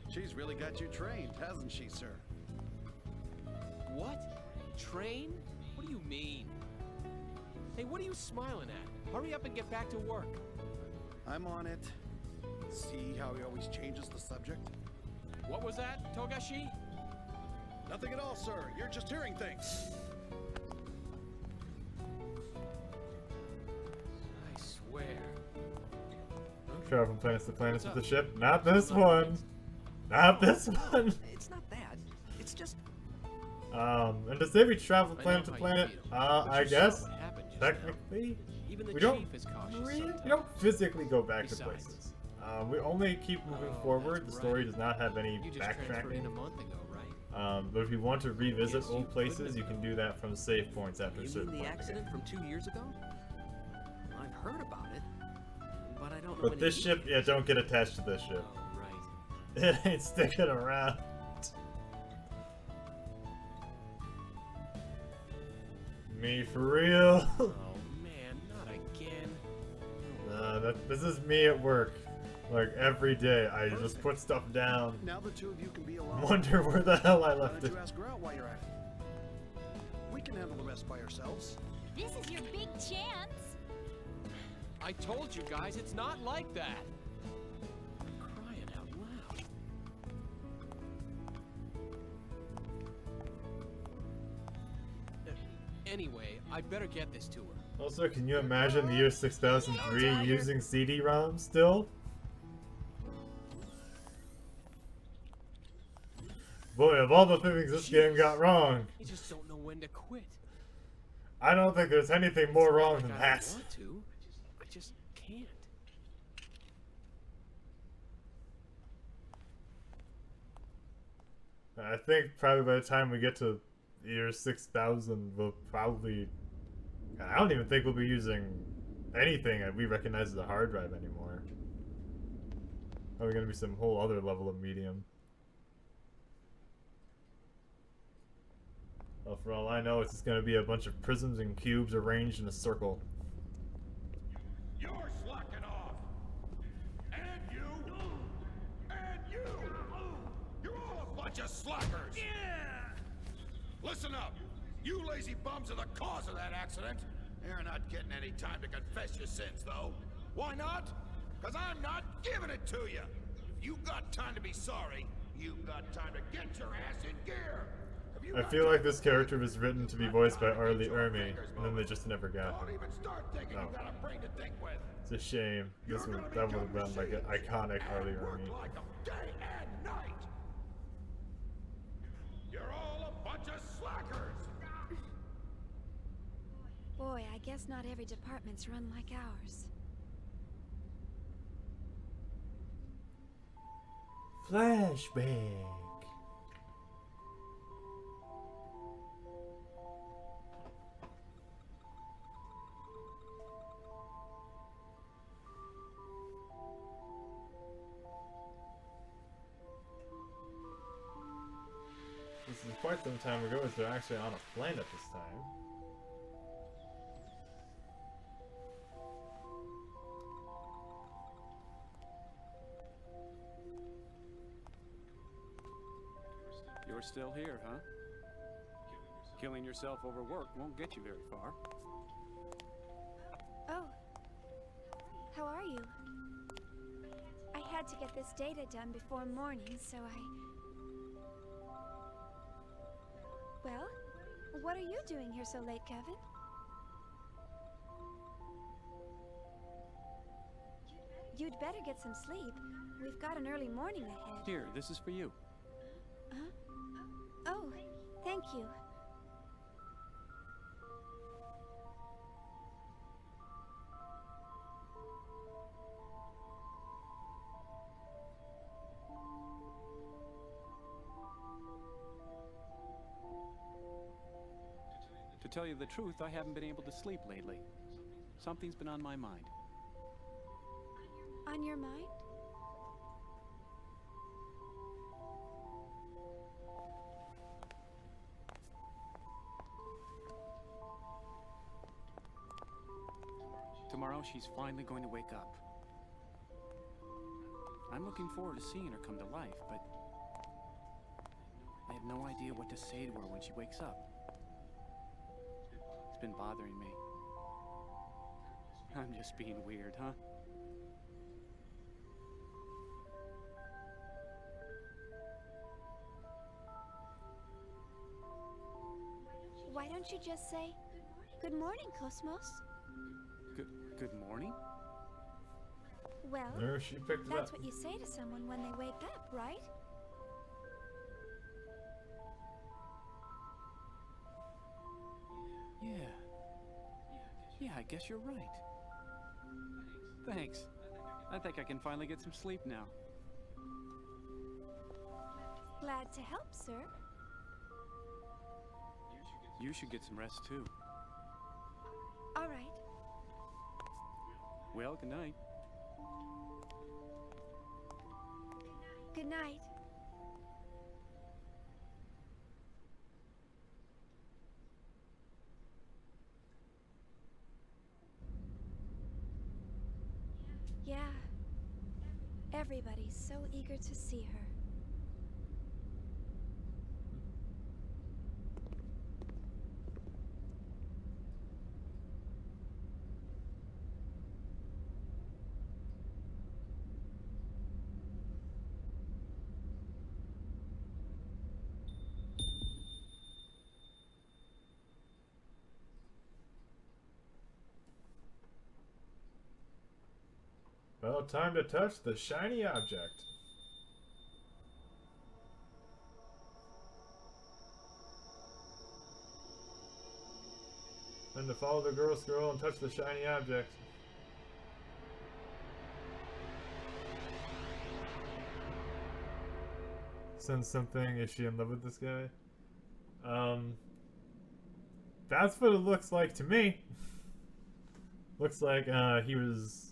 She's really got you trained, hasn't she, sir?
What? Train? What do you mean? Hey, what are you smiling at? Hurry up and get back to work.
I'm on it. See how he always changes the subject?
What was that, Togashi?
Nothing at all, sir. You're just hearing things.
I swear.
Travel from planets to planets with the ship. Not this one. Not this one.
It's not that. It's just...
And to say we travel planet to planet, I guess, technically, we don't physically go back to places. We only keep moving forward. The story does not have any backtracking. But if you want to revisit old places, you can do that from save points after a certain point.
The accident from 2 years ago? I've heard about it, but I don't know.
But this ship, yeah, don't get attached to this ship. It ain't sticking around. Me for real?
Oh man, not again.
This is me at work. Like every day, I just put stuff down.
Now the two of you can be alone.
Wonder where the hell I left
Why
it.
don't you ask her out while you're at it? We can handle the rest by ourselves.
This is your big chance.
I told you guys, it's not like that. Crying out loud. Anyway, I better get this to her.
Also, can you imagine the year 6003 using CD-ROM still? Boy, of all the things this game got wrong,
You just don't know when to quit.
I don't think there's anything more wrong than
I
that.
want to. I just can't.
I think probably by the time we get to the year 6000, we'll probably... I don't even think we'll be using anything that we recognize as a hard drive anymore. Probably gonna be some whole other level of medium. Well, for all I know, it's just gonna be a bunch of prisms and cubes arranged in a circle.
You're slacking off! And you! And you! You're all a bunch of slackers! Yeah! Listen up! You lazy bums are the cause of that accident! You're not getting any time to confess your sins, though. Why not? Because I'm not giving it to you! If you got time to be sorry, you've got time to get your ass in gear!
I feel like this character was written to be voiced by Arlie Ermy, and then they just never got him. No. It's a shame. That would have been like an iconic Arlie Ermy.
You're all a bunch of slackers!
Boy, I guess not every department's run like ours.
Flashback. quite some time ago, is they're actually on a planet this time.
You're still here, huh? Killing yourself over work won't get you very far.
Oh. How are you? I had to get this data done before morning, so Well, what are you doing here so late, Kevin? You'd better get some sleep. We've got an early morning ahead.
Here, this is for you.
Huh? Oh, thank you.
To tell you the truth, I haven't been able to sleep lately. Something's been on my mind.
On your mind?
Tomorrow, she's finally going to wake up. I'm looking forward to seeing her come to life, but I have no idea what to say to her when she wakes up. It's been bothering me. I'm just being weird, huh?
Why don't you just say, "Good morning, Cosmos"?
Good morning?
Well,
There, she picked it
that's
up.
what you say to someone when they wake up, right?
Yeah, I guess you're right. Thanks. I think I can finally get some sleep now.
Glad to help, sir.
You should get some rest too.
All right.
Well, good night.
Good night. Yeah. Everybody's so eager to see her.
Well, time to touch the shiny object. And to follow the girl scroll and touch the shiny object. Send something. Is she in love with this guy? That's what it looks like to me. Looks like he was.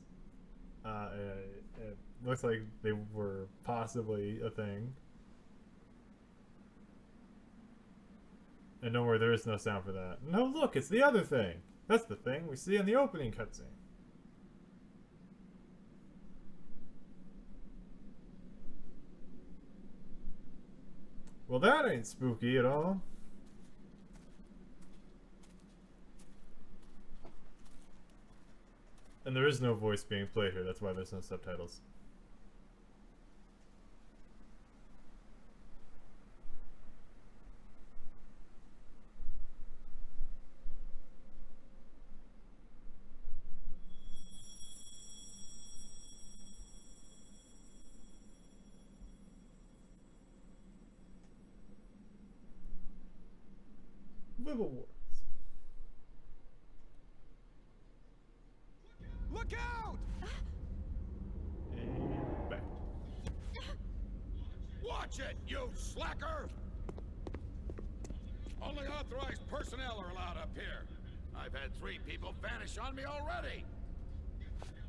It looks like they were possibly a thing. And nowhere there is no sound for that. No, look, it's the other thing. That's the thing we see in the opening cutscene. Well, that ain't spooky at all. And there is no voice being played here, that's why there's no subtitles. Liverwort.
Look out!
And back.
Watch it, you slacker! Only authorized personnel are allowed up here. I've had 3 people vanish on me already.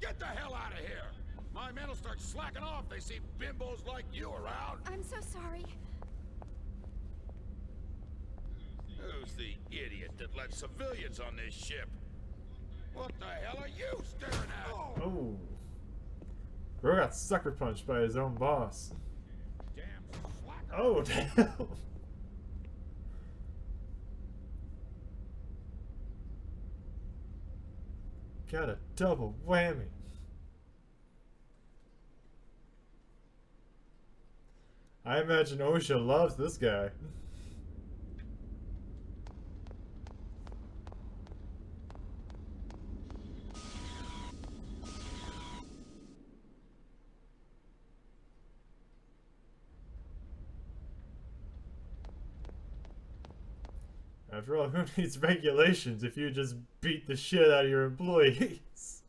Get the hell out of here! My men will start slacking off. They see bimbos like you around.
I'm so sorry.
Who's the idiot that let civilians on this ship? What the hell are you staring at?
Oh. Bro got sucker punched by his own boss. Oh, damn. Got a double whammy. I imagine OSHA loves this guy. After all, who needs regulations if you just beat the shit out of your employees?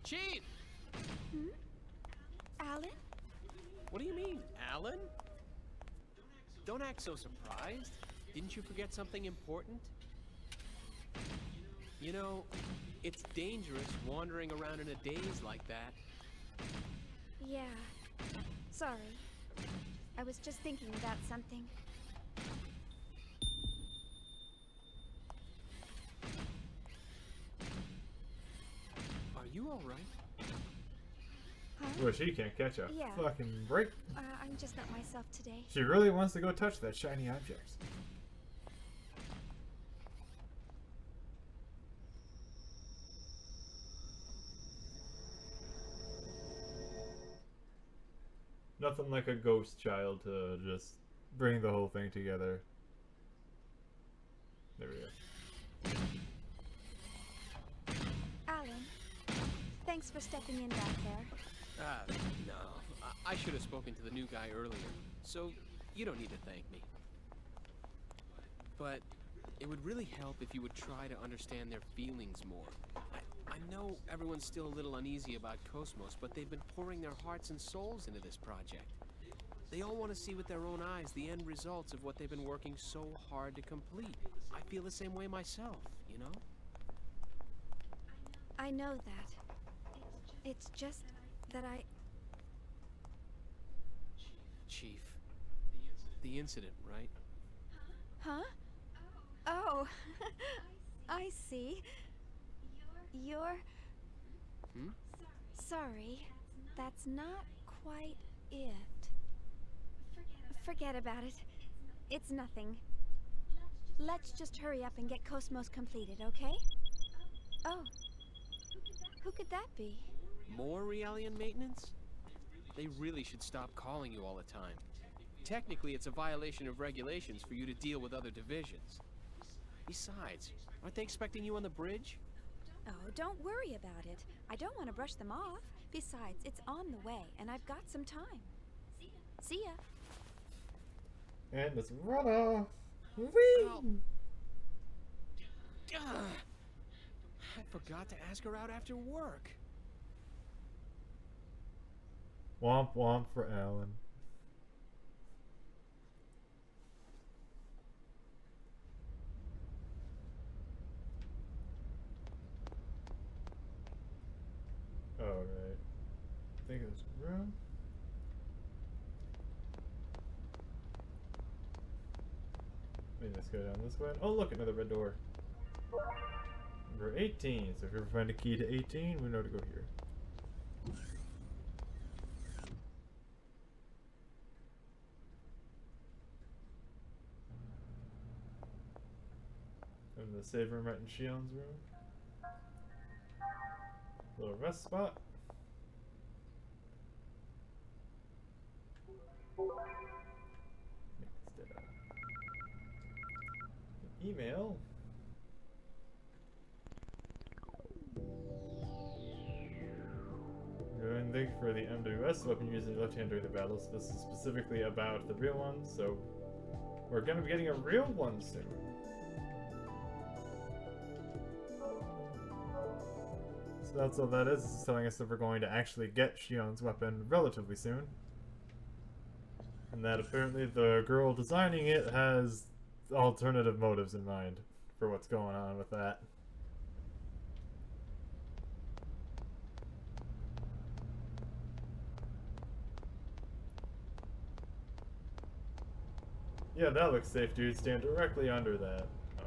Chief!
Hmm? Alan?
What do you mean, Alan? Don't act so surprised. Didn't you forget something important? You know, it's dangerous wandering around in a daze like that.
Yeah. Sorry. I was just thinking about something.
Are you alright?
Huh?
Well, she can't catch a
Yeah.
fucking break.
I'm just not myself today.
She really wants to go touch that shiny object. Nothing like a ghost child to just bring the whole thing together. There we go.
Alan, thanks for stepping in back there.
No. I should have spoken to the new guy earlier, so you don't need to thank me. But it would really help if you would try to understand their feelings more. I know everyone's still a little uneasy about Cosmos, but they've been pouring their hearts and souls into this project. They all want to see with their own eyes the end results of what they've been working so hard to complete. I feel the same way myself, you know?
I know that. It's just that
Chief, the incident, right?
Huh? Oh, I see. You're...
Hmm?
Sorry. That's not quite it. Forget about it. It's nothing. Let's just hurry up and get Cosmos completed, okay? Oh. Who could that be?
More Realian maintenance? They really should stop calling you all the time. Technically, it's a violation of regulations for you to deal with other divisions. Besides, aren't they expecting you on the bridge?
Oh, don't worry about it. I don't want to brush them off. Besides, it's on the way, and I've got some time. See ya.
And let's run off. Whee!
Oh. I forgot to ask her out after work.
Womp womp for Alan. Alright. I think there's room. Maybe let's go down this way. Oh look, another red door. Number 18. So if you ever find a key to 18, we know to go here. And the save room right in Shion's room. Little rest spot. Next, an email. And thank you for the MWS weapon using left hand during the battles. This is specifically about the real one, so we're going to be getting a real one soon. So that's all that is. It's telling us that we're going to actually get Shion's weapon relatively soon. And that apparently the girl designing it has alternative motives in mind for what's going on with that. Yeah, that looks safe, dude. Stand directly under that. Oh.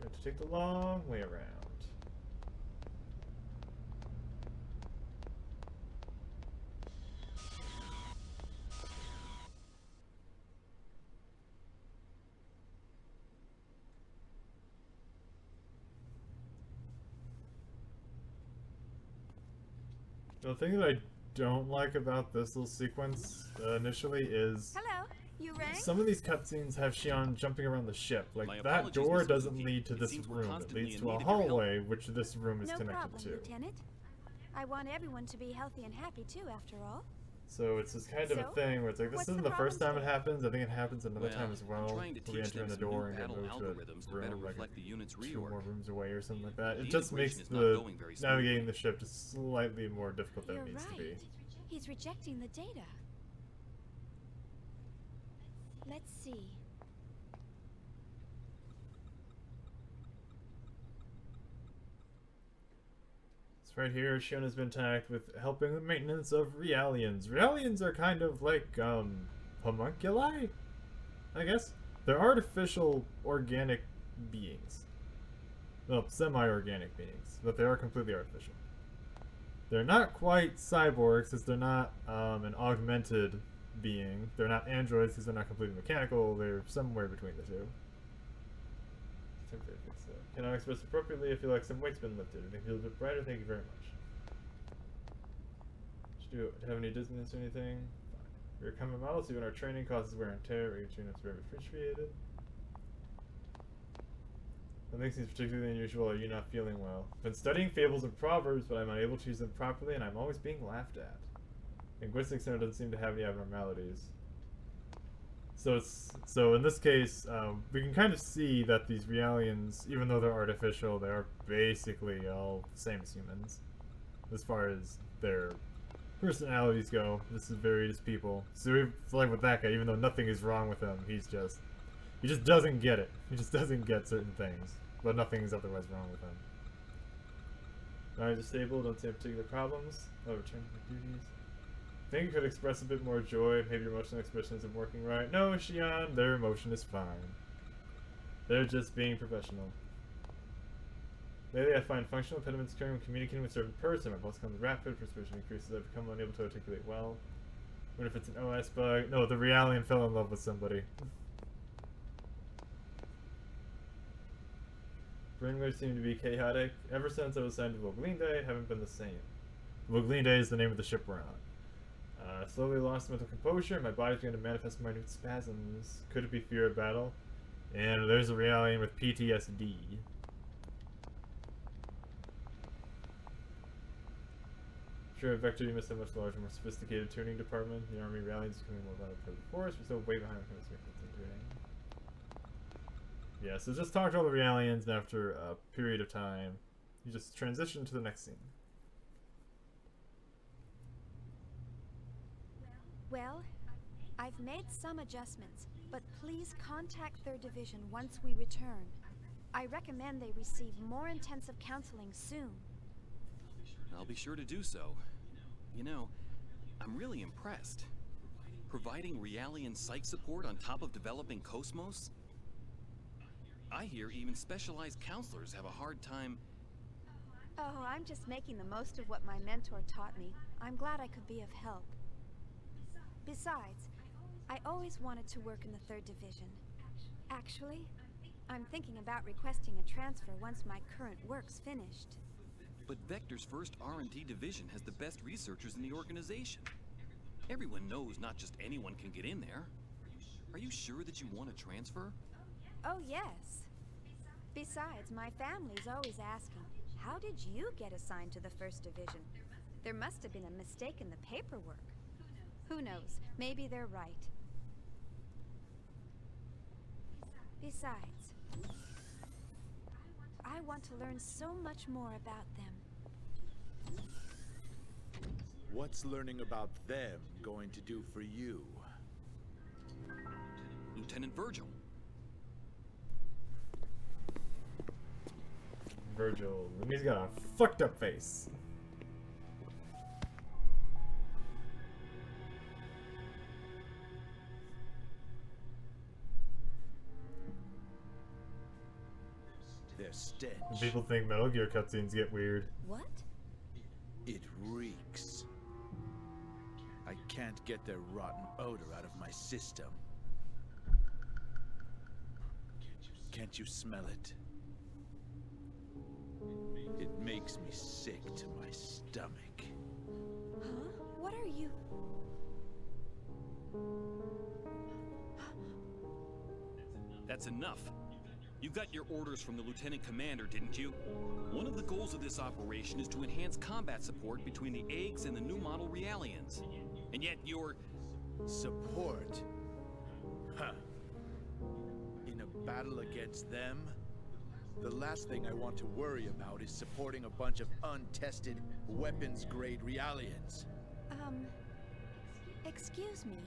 We have to take the long way around. The thing that I don't like about this little sequence initially is
Hello, you rang?
some of these cutscenes have Shion jumping around the ship. Like,
My
that
apologies,
door
Miss
doesn't
Suzuki.
lead to
It
this
seems we're
room. It
constantly
leads
in
to a
need of your help.
hallway, which this room is
No
connected
problem,
to.
Lieutenant. I want everyone to be healthy and happy too, after all.
So it's this kind of a
So,
thing where it's like, this
what's
isn't
the
the first time
problem
it happens. I think it happens another time as well.
I'm trying to
where we
teach
enter in
them
the
some new
door and get
battle
moved to
algorithms
a
to better
room, like
reflect the unit's
2 more
reorg.
rooms away or something like that.
The
It just
integration
makes
is not
the
going very smoothly.
navigating the ship just slightly more difficult than
You're
it needs to be.
right. He's rejecting the data. Let's see.
So right here, Shion has been tasked with helping the maintenance of Realians. Realians are kind of like, homunculi? I guess? They're artificial organic beings. Well, semi-organic beings, but they are completely artificial. They're not quite cyborgs, because they're not an augmented being. They're not androids, because they're not completely mechanical. They're somewhere between the two. Temporary fix that. Cannot express appropriately. I feel like some weight's been lifted. It feels a bit brighter. Thank you very much. Should you have any dizziness or anything? Fine. We're common models, even our training causes wear and tear. Each unit's very appreciated. What makes these particularly unusual? Are you not feeling well? I've been studying fables and proverbs, but I'm unable to use them properly, and I'm always being laughed at. Linguistics center doesn't seem to have any abnormalities. So in this case, we can kind of see that these Realians, even though they're artificial, they are basically all the same as humans, as far as their personalities go. This is very just people. So like with that guy, even though nothing is wrong with him, he just doesn't get it. He just doesn't get certain things, but nothing is otherwise wrong with him. Alright, disabled. Don't see any particular problems. Oh, return to my duties. I think you could express a bit more joy. Maybe your emotional expression isn't working right. No, Shion, their emotion is fine. They're just being professional. Lately, I find functional impediments occurring when communicating with a certain person. My pulse becomes rapid, perspiration increases, I become unable to articulate well. What if it's an OS bug? No, the Realian fell in love with somebody. Brainwaves seem to be chaotic. Ever since I was assigned to Voglinde, I haven't been the same. Voglinde is the name of the ship we're on. Slowly lost mental composure, my body's began to manifest minute spasms. Could it be fear of battle? And there's a Realian with PTSD. Sure, Vector, you must have much larger, more sophisticated tuning department. The Army Realians is becoming more violent for the force. We're still way behind when it comes to tuning. Yeah, so just talk to all the Realians, and after a period of time, you just transition to the next scene.
Well, I've made some adjustments, but please contact 3rd Division once we return. I recommend they receive more intensive counseling soon.
I'll be sure to do so. You know, I'm really impressed. Providing Realian psych support on top of developing Cosmos? I hear even specialized counselors have a hard time.
Oh, I'm just making the most of what my mentor taught me. I'm glad I could be of help. Besides, I always wanted to work in the 3rd Division. Actually, I'm thinking about requesting a transfer once my current work's finished.
But Vector's first R&D division has the best researchers in the organization. Everyone knows not just anyone can get in there. Are you sure that you want to transfer?
Oh, yes. Besides, my family's always asking, how did you get assigned to the 1st Division? There must have been a mistake in the paperwork. Who knows? Maybe they're right. Besides, I want to learn so much more about them.
What's learning about them going to do for you?
Lieutenant Virgil.
Virgil. He's got a fucked up face.
Their stench.
People think Metal Gear cutscenes get weird.
What?
It reeks. I can't get their rotten odor out of my system. Can't you smell it? It makes me sick to my stomach.
Huh? What are you?
That's enough. You got your orders from the Lieutenant Commander, didn't you? One of the goals of this operation is to enhance combat support between the eggs and the new model Realians. And yet you're...
Support? Huh. In a battle against them? The last thing I want to worry about is supporting a bunch of untested, weapons-grade Realians.
Excuse me,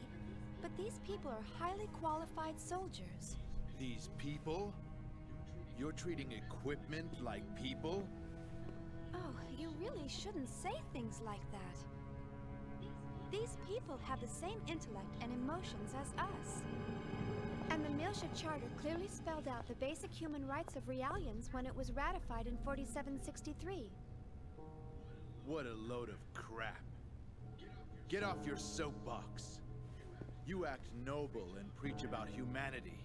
but these people are highly qualified soldiers.
These people? You're treating equipment like people?
Oh, you really shouldn't say things like that. These people have the same intellect and emotions as us. And the Miltia Charter clearly spelled out the basic human rights of Realians when it was ratified in 4763.
What a load of crap. Get off your soapbox. You act noble and preach about humanity,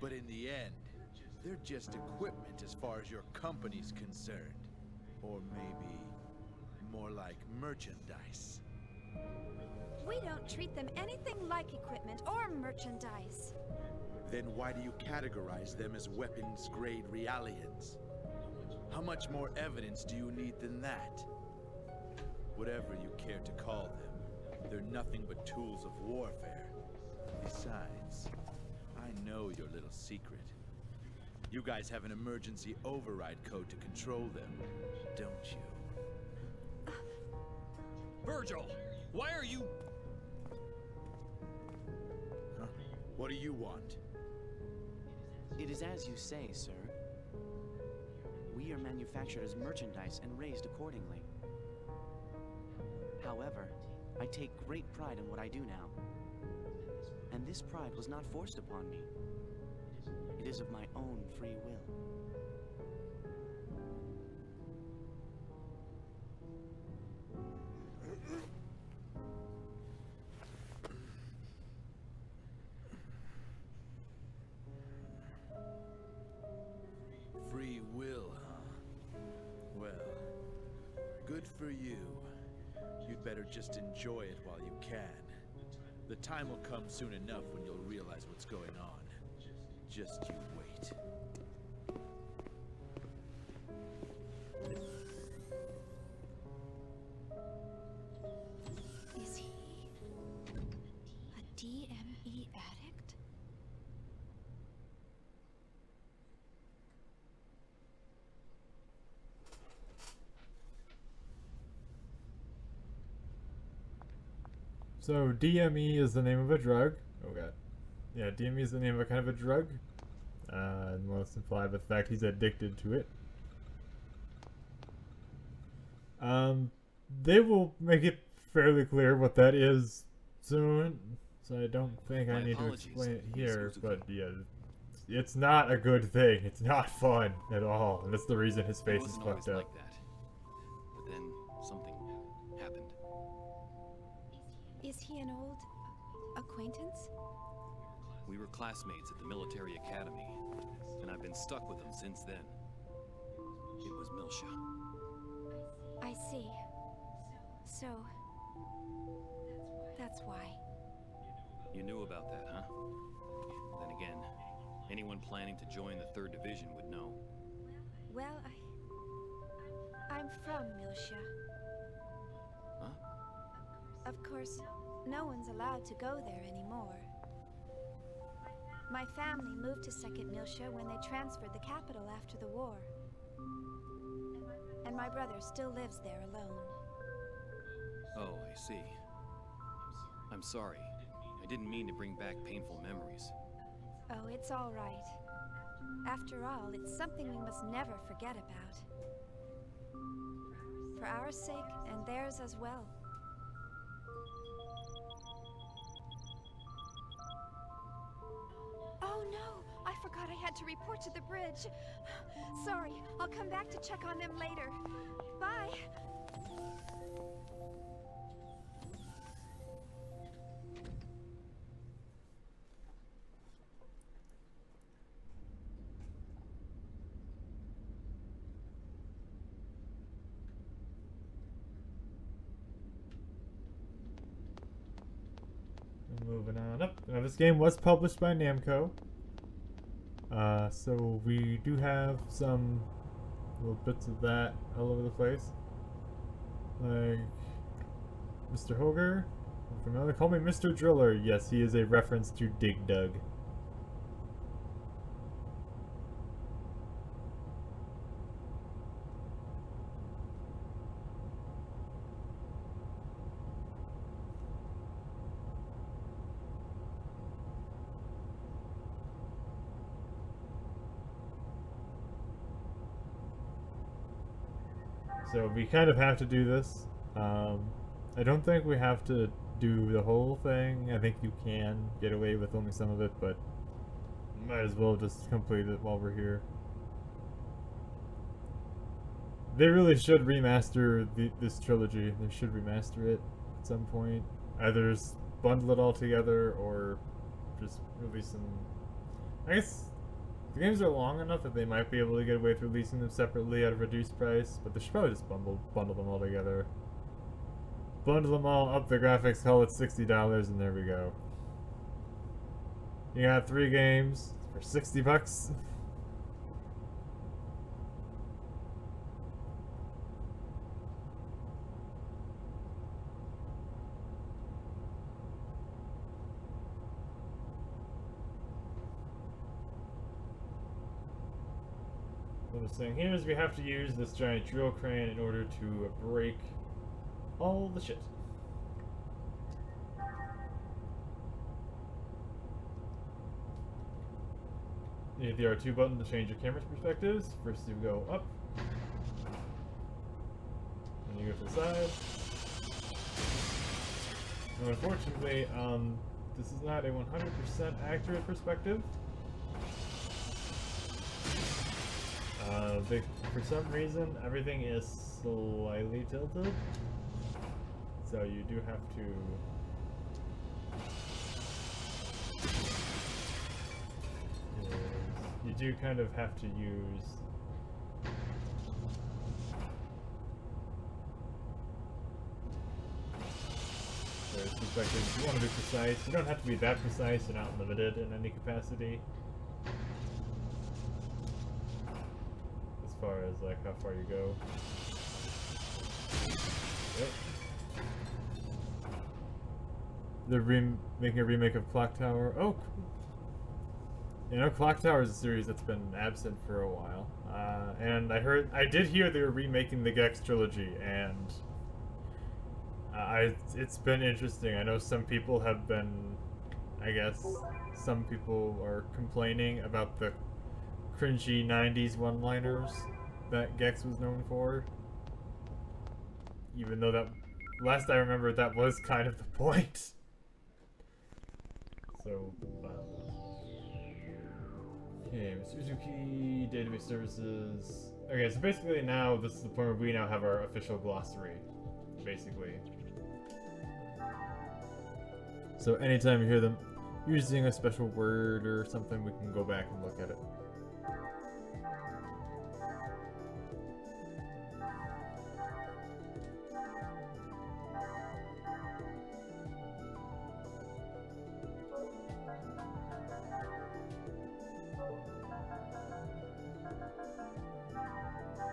but in the end, they're just equipment as far as your company's concerned. Or maybe more like merchandise.
We don't treat them anything like equipment or merchandise.
Then why do you categorize them as weapons-grade Realians? How much more evidence do you need than that? Whatever you care to call them, they're nothing but tools of warfare. Besides, I know your little secret. You guys have an emergency override code to control them, don't you?
Virgil! Why are you...
Huh? What do you want?
It is as you say, sir. We are manufactured as merchandise and raised accordingly. However, I take great pride in what I do now. And this pride was not forced upon me. It is of my own free will.
Free will, huh? Well, good for you. You'd better just enjoy it while you can. The time will come soon enough when you'll realize what's going on. Just you wait.
Is he a DME addict?
So DME is the name of a drug. Oh god. Yeah, DME is the name of a kind of a drug. Most implied by the fact he's addicted to it. They will make it fairly clear what that is soon, so I don't think I need to explain it here, but yeah, it's not a good thing. It's not fun at all, and that's the reason his face is fucked up.
Like that. But then something happened.
Is he an old acquaintance?
We were classmates at the military academy, and I've been stuck with him since then. It was Miltia.
I see. So, that's why.
You knew about that, huh? Then again, anyone planning to join the 3rd Division would know.
Well, I'm from Miltia.
Huh?
Of course, no one's allowed to go there anymore. My family moved to Second Miltia when they transferred the capital after the war. And my brother still lives there alone.
Oh, I see. I'm sorry. I didn't mean to bring back painful memories.
Oh, it's all right. After all, it's something we must never forget about. For our sake and theirs as well. Oh no! I forgot I had to report to the bridge. Sorry, I'll come back to check on them later. Bye!
Moving on up. Now this game was published by Namco. So we do have some little bits of that all over the place. Like Mr. Hoger. Familiar? Call me Mr. Driller. Yes, he is a reference to Dig Dug. So we kind of have to do this. I don't think we have to do the whole thing. I think you can get away with only some of it, but might as well just complete it while we're here. They really should remaster this trilogy. They should remaster it at some point. Either just bundle it all together or just release some... I guess the games are long enough that they might be able to get away with releasing them separately at a reduced price, but they should probably just bundle them all together. Bundle them all, up the graphics, call it $60, and there we go. You got 3 games for $60. What I'm saying here is we have to use this giant drill crane in order to break all the shit. You hit the R2 button to change your camera's perspectives. First you go up, and you go to the side. Now, unfortunately, this is not a 100% accurate perspective. For some reason, everything is slightly tilted, so you do have to... You do kind of have to use... perspectives. You want to be precise. You don't have to be that precise. You're not limited in any capacity. As far as like how far you go. Yep. They're making a remake of Clock Tower. Oh, cool. You know, Clock Tower is a series that's been absent for a while. And I did hear they were remaking the Gex trilogy, and it's been interesting. I know some people have been, I guess, some people are complaining about the cringy 90s one-liners that Gex was known for. Even though that, last I remember, that was kind of the point. So, okay, Suzuki, database services. Okay, so basically now, this is the point where we now have our official glossary, basically. So anytime you hear them using a special word or something, we can go back and look at it.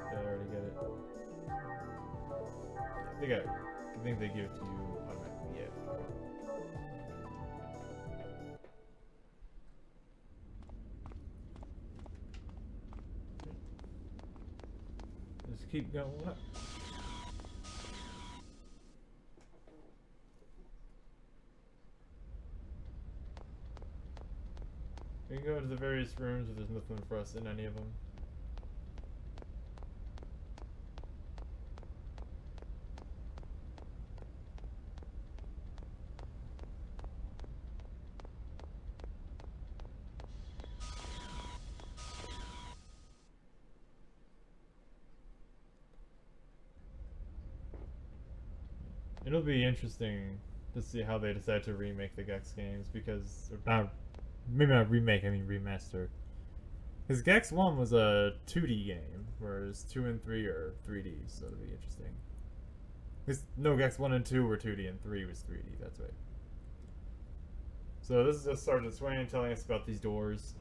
Did I already get it? I think they give it to you automatically, yeah. keep going up. We can go into the various rooms, but there's nothing for us in any of them. It'll be interesting to see how they decide to remake the Gex games, because maybe not remake, I mean remaster. Because Gex 1 was a 2D game, whereas 2 and 3 are 3D, so it'll be interesting. No, Gex 1 and 2 were 2D and 3 was 3D, that's right. So this is just Sergeant Swain telling us about these doors.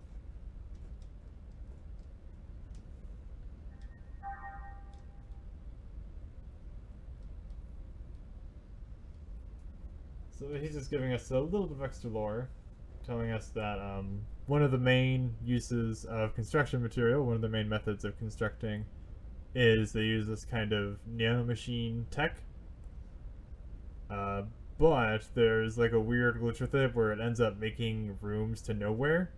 So he's just giving us a little bit of extra lore, telling us that one of the main uses of construction material, one of the main methods of constructing, is they use this kind of nanomachine tech. But there's like a weird glitch with it where it ends up making rooms to nowhere.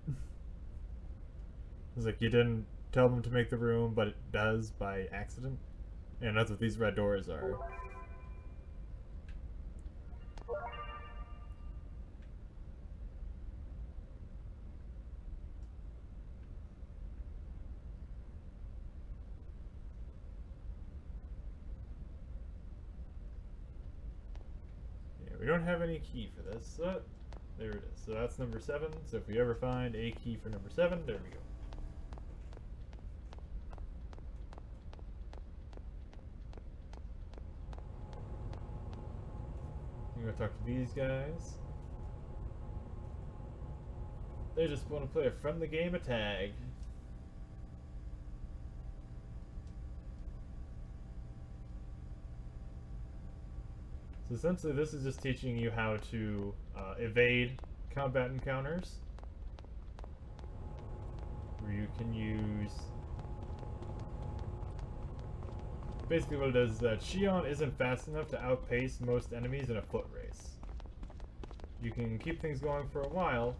It's like you didn't tell them to make the room, but it does by accident. And that's what these red doors are. We don't have any key for this, so there it is. So that's number 7. So if we ever find a key for number 7, there we go. I'm gonna talk to these guys. They just want to play a friendly game of tag. So essentially this is just teaching you how to evade combat encounters. Where you can use... Basically what it does is that Shion isn't fast enough to outpace most enemies in a foot race. You can keep things going for a while,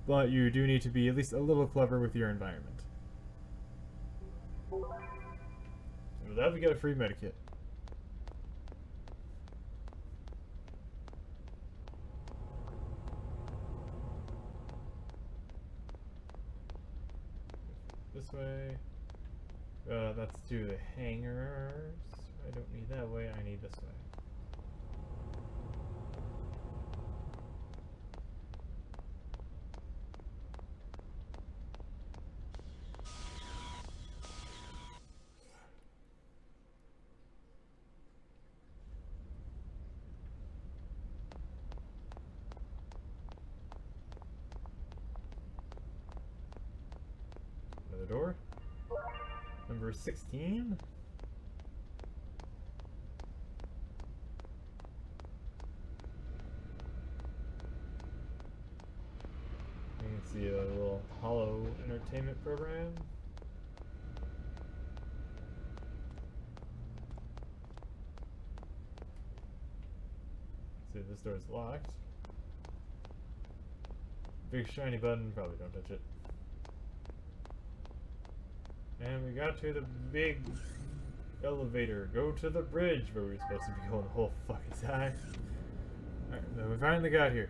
but you do need to be at least a little clever with your environment. With that, we get a free medikit. This way. That's to the hangars. I don't need that way, I need this way. Another door. Number 16. You can see a little hollow entertainment program. See, this door's locked. Big shiny button, probably don't touch it. And we got to the big elevator. Go to the bridge where we were supposed to be going the whole fucking time. Alright, so we finally got here.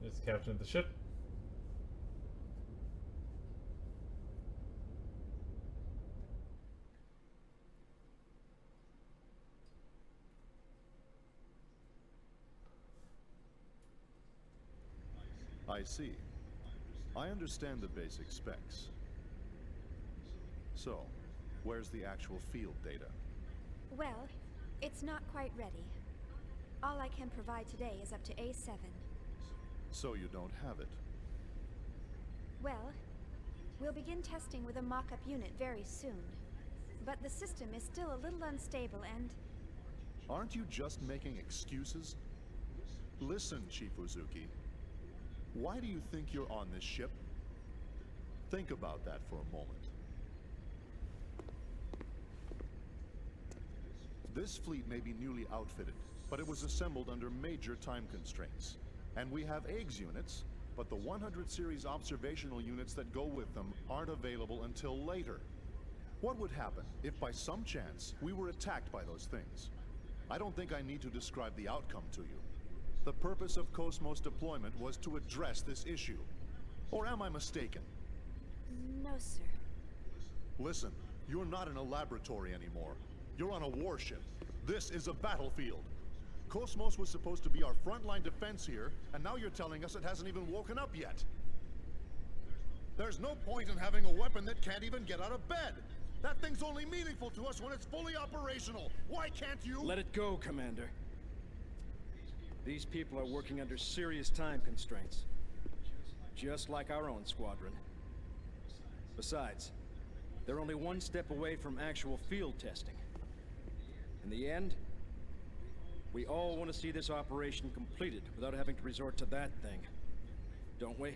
This is the captain of the ship.
I see. I understand the basic specs. So, where's the actual field data?
Well, it's not quite ready. All I can provide today is up to A7.
So you don't have it?
Well, We'll begin testing with a mock-up unit very soon. But the system is still a little unstable and...
Aren't you just making excuses? Listen, Chief Uzuki. Why do you think you're on this ship? Think about that for a moment. This fleet may be newly outfitted, but it was assembled under major time constraints. And we have eggs units, but the 100 series observational units that go with them aren't available until later. What would happen if by some chance we were attacked by those things? I don't think I need to describe the outcome to you. The purpose of Cosmos deployment was to address this issue. Or am I mistaken?
No, sir.
Listen, you're not in a laboratory anymore. You're on a warship. This is a battlefield. Cosmos was supposed to be our frontline defense here, and now you're telling us it hasn't even woken up yet. There's no point in having a weapon that can't even get out of bed. That thing's only meaningful to us when it's fully operational. Why can't you—
Let it go, Commander. These people are working under serious time constraints. Just like our own squadron. Besides, they're only one step away from actual field testing. In the end, we all want to see this operation completed without having to resort to that thing. Don't we?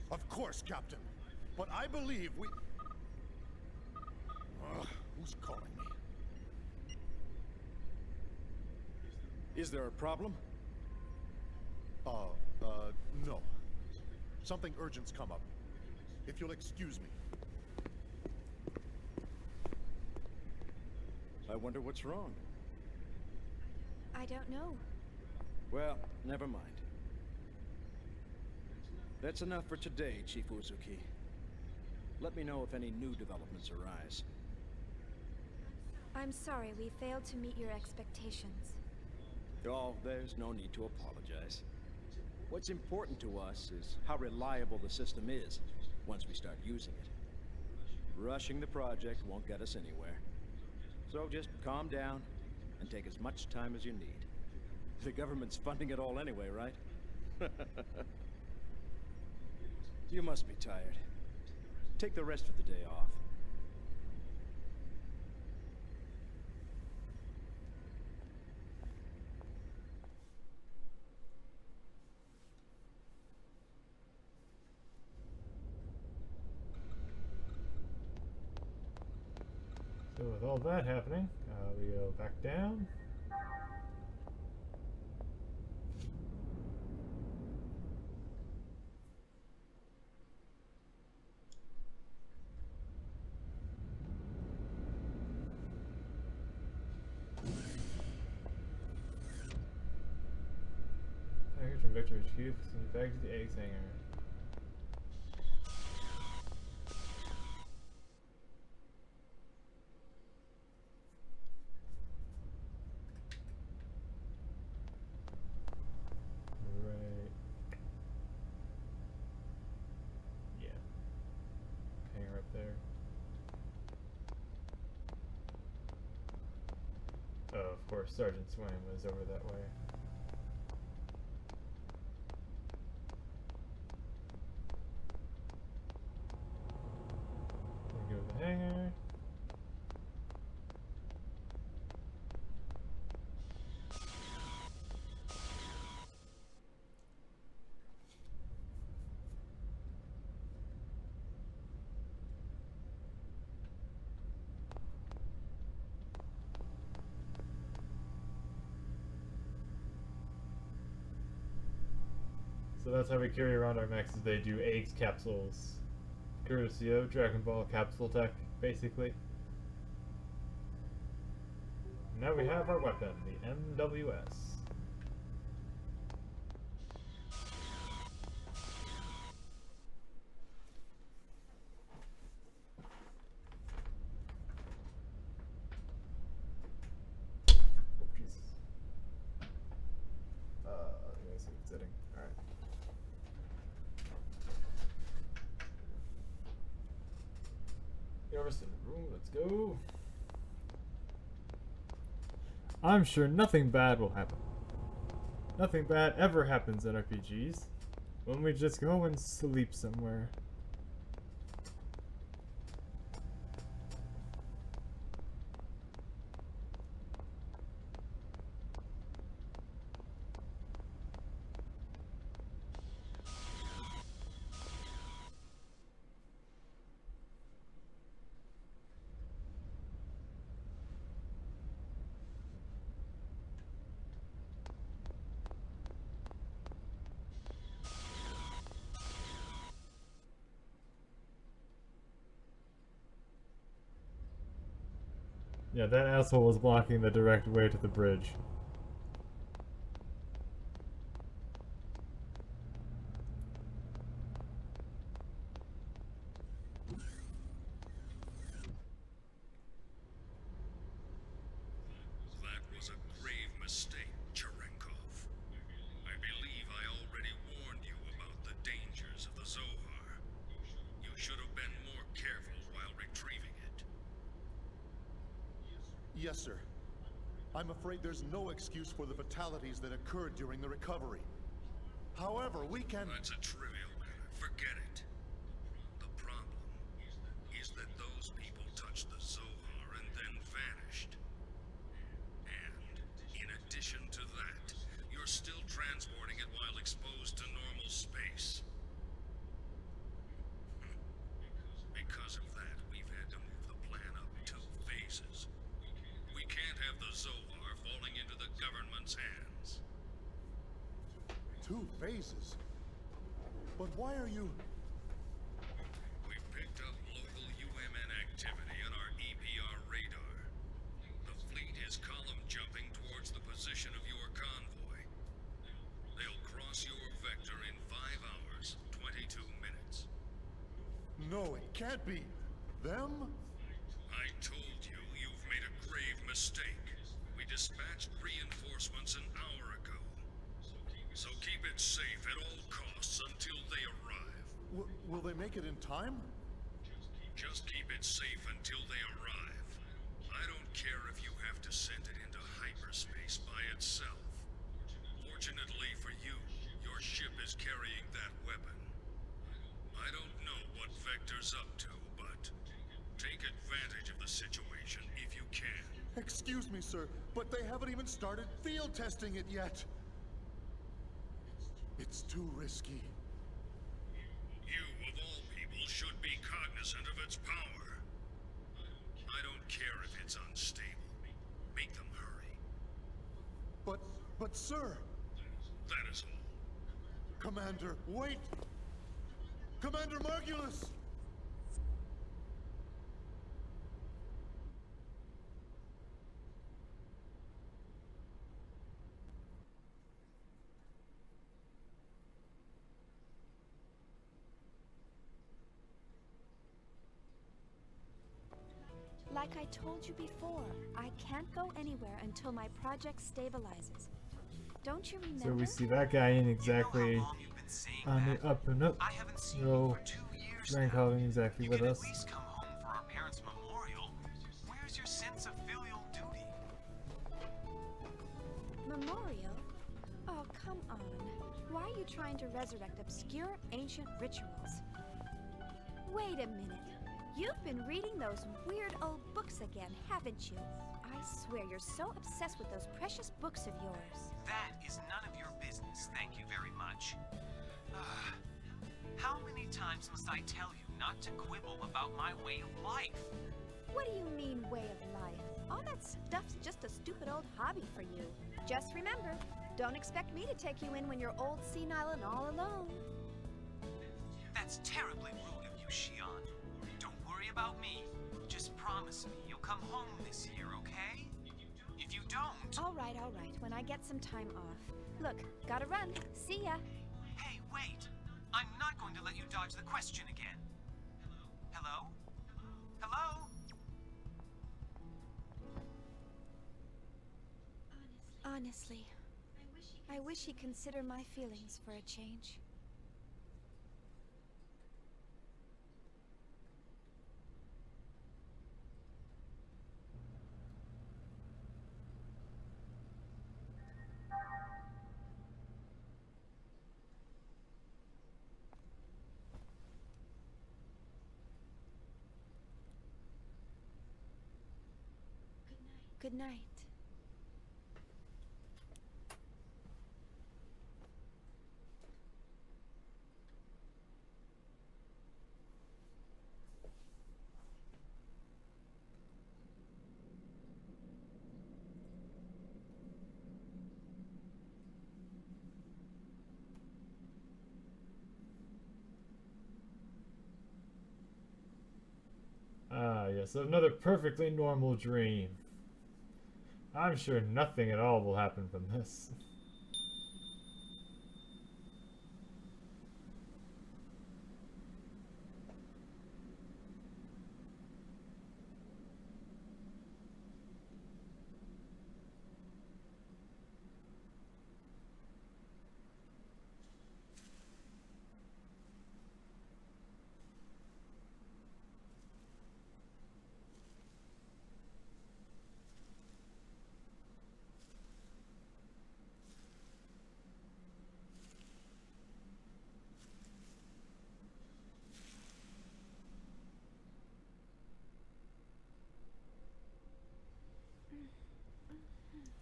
Of course, Captain. But I believe we— who's calling me?
Is there a problem?
No. Something urgent's come up. If you'll excuse me.
I wonder what's wrong.
I don't know.
Well, never mind. That's enough for today, Chief Uzuki. Let me know if any new developments arise.
I'm sorry we failed to meet your expectations.
Oh, there's no need to apologize. What's important to us is how reliable the system is once we start using it. Rushing the project won't get us anywhere. So just calm down and take as much time as you need. The government's funding it all anyway, right? You must be tired. Take the rest of the day off.
So with all that happening, we go back down. Package from Victor HQ, send back to the eggs hangar. There. Oh, of course, Sergeant Swain was over that way. We go to the hangar. So that's how we carry around our mechs, is they do eggs capsules. Courtesy of Dragon Ball capsule tech, basically. Now we have our weapon, the MWS. Let's go. I'm sure nothing bad will happen. Nothing bad ever happens in RPGs when we just go and sleep somewhere. Yeah, that asshole was blocking the direct way to the bridge.
That was a grave mistake, Cherenkov. I believe I already warned you about the dangers of the Zohar. You should have been more careful while retrieving it.
Yes, sir. I'm afraid there's no excuse for the fatalities that occurred during the recovery. However, we can...
That's a trivial matter. Forget it. The problem is that those people touched the Zohar and then vanished. And, in addition to that, you're still transporting it while exposed to normal space. Because of that, we've had to move the plan up 2 phases. We can't have the Zohar falling into the government's hands.
2 phases? But why are you...
We've picked up local UMN activity on our EPR radar. The fleet is column jumping towards the position of your convoy. They'll cross your vector in 5 hours, 22 minutes.
No, it can't be. Them?
I told you, you've made a grave mistake. We dispatched reinforcements an hour ago. So keep it safe at all costs until they arrive.
Will they make it in time?
Just keep it safe until they arrive. I don't care if you have to send it into hyperspace by itself. Fortunately for you, your ship is carrying that weapon. I don't know what Vector's up to, but take advantage of the situation if you can.
Excuse me, sir, but they haven't even started field testing it yet. It's too risky.
You, of all people, should be cognizant of its power. I don't care if it's unstable. Make them hurry.
But sir...
That is all.
Commander, wait! Commander Margulis!
Like I told you before, I can't go anywhere until my project stabilizes. Don't you remember?
So we see that guy ain't exactly on the up and up. No, Cherenkov ain't exactly with us.
Come home for our parents' memorial. Where's your sense of filial duty?
Memorial? Oh, come on. Why are you trying to resurrect obscure ancient rituals? Wait a minute. You've been reading those weird old books again, haven't you? I swear you're so obsessed with those precious books of yours.
That is none of your business, thank you very much. How many times must I tell you not to quibble about my way of life?
What do you mean, way of life? All that stuff's just a stupid old hobby for you. Just remember, don't expect me to take you in when you're old, senile, and all alone.
That's terribly rude of you, Shion. Don't worry about me. Just promise me you'll come home this year, okay? If you don't...
All right, when I get some time off. Look, gotta run. See ya.
Hey, wait! I'm not going to let you dodge the question again. Hello? Hello?
Honestly, I wish he'd consider my feelings for a change. Good night.
Ah, yes, another perfectly normal dream. I'm sure nothing at all will happen from this.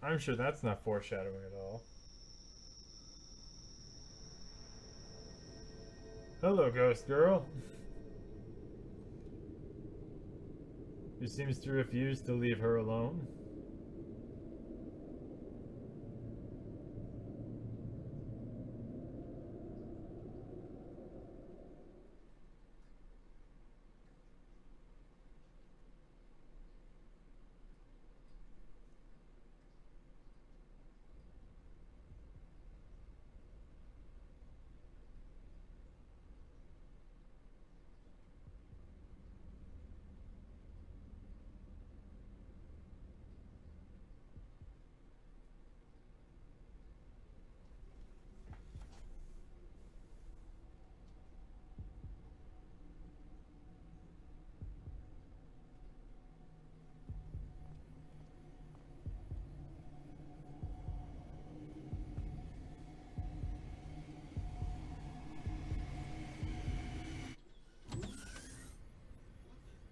I'm sure that's not foreshadowing at all. Hello, ghost girl. Who seems to refuse to leave her alone.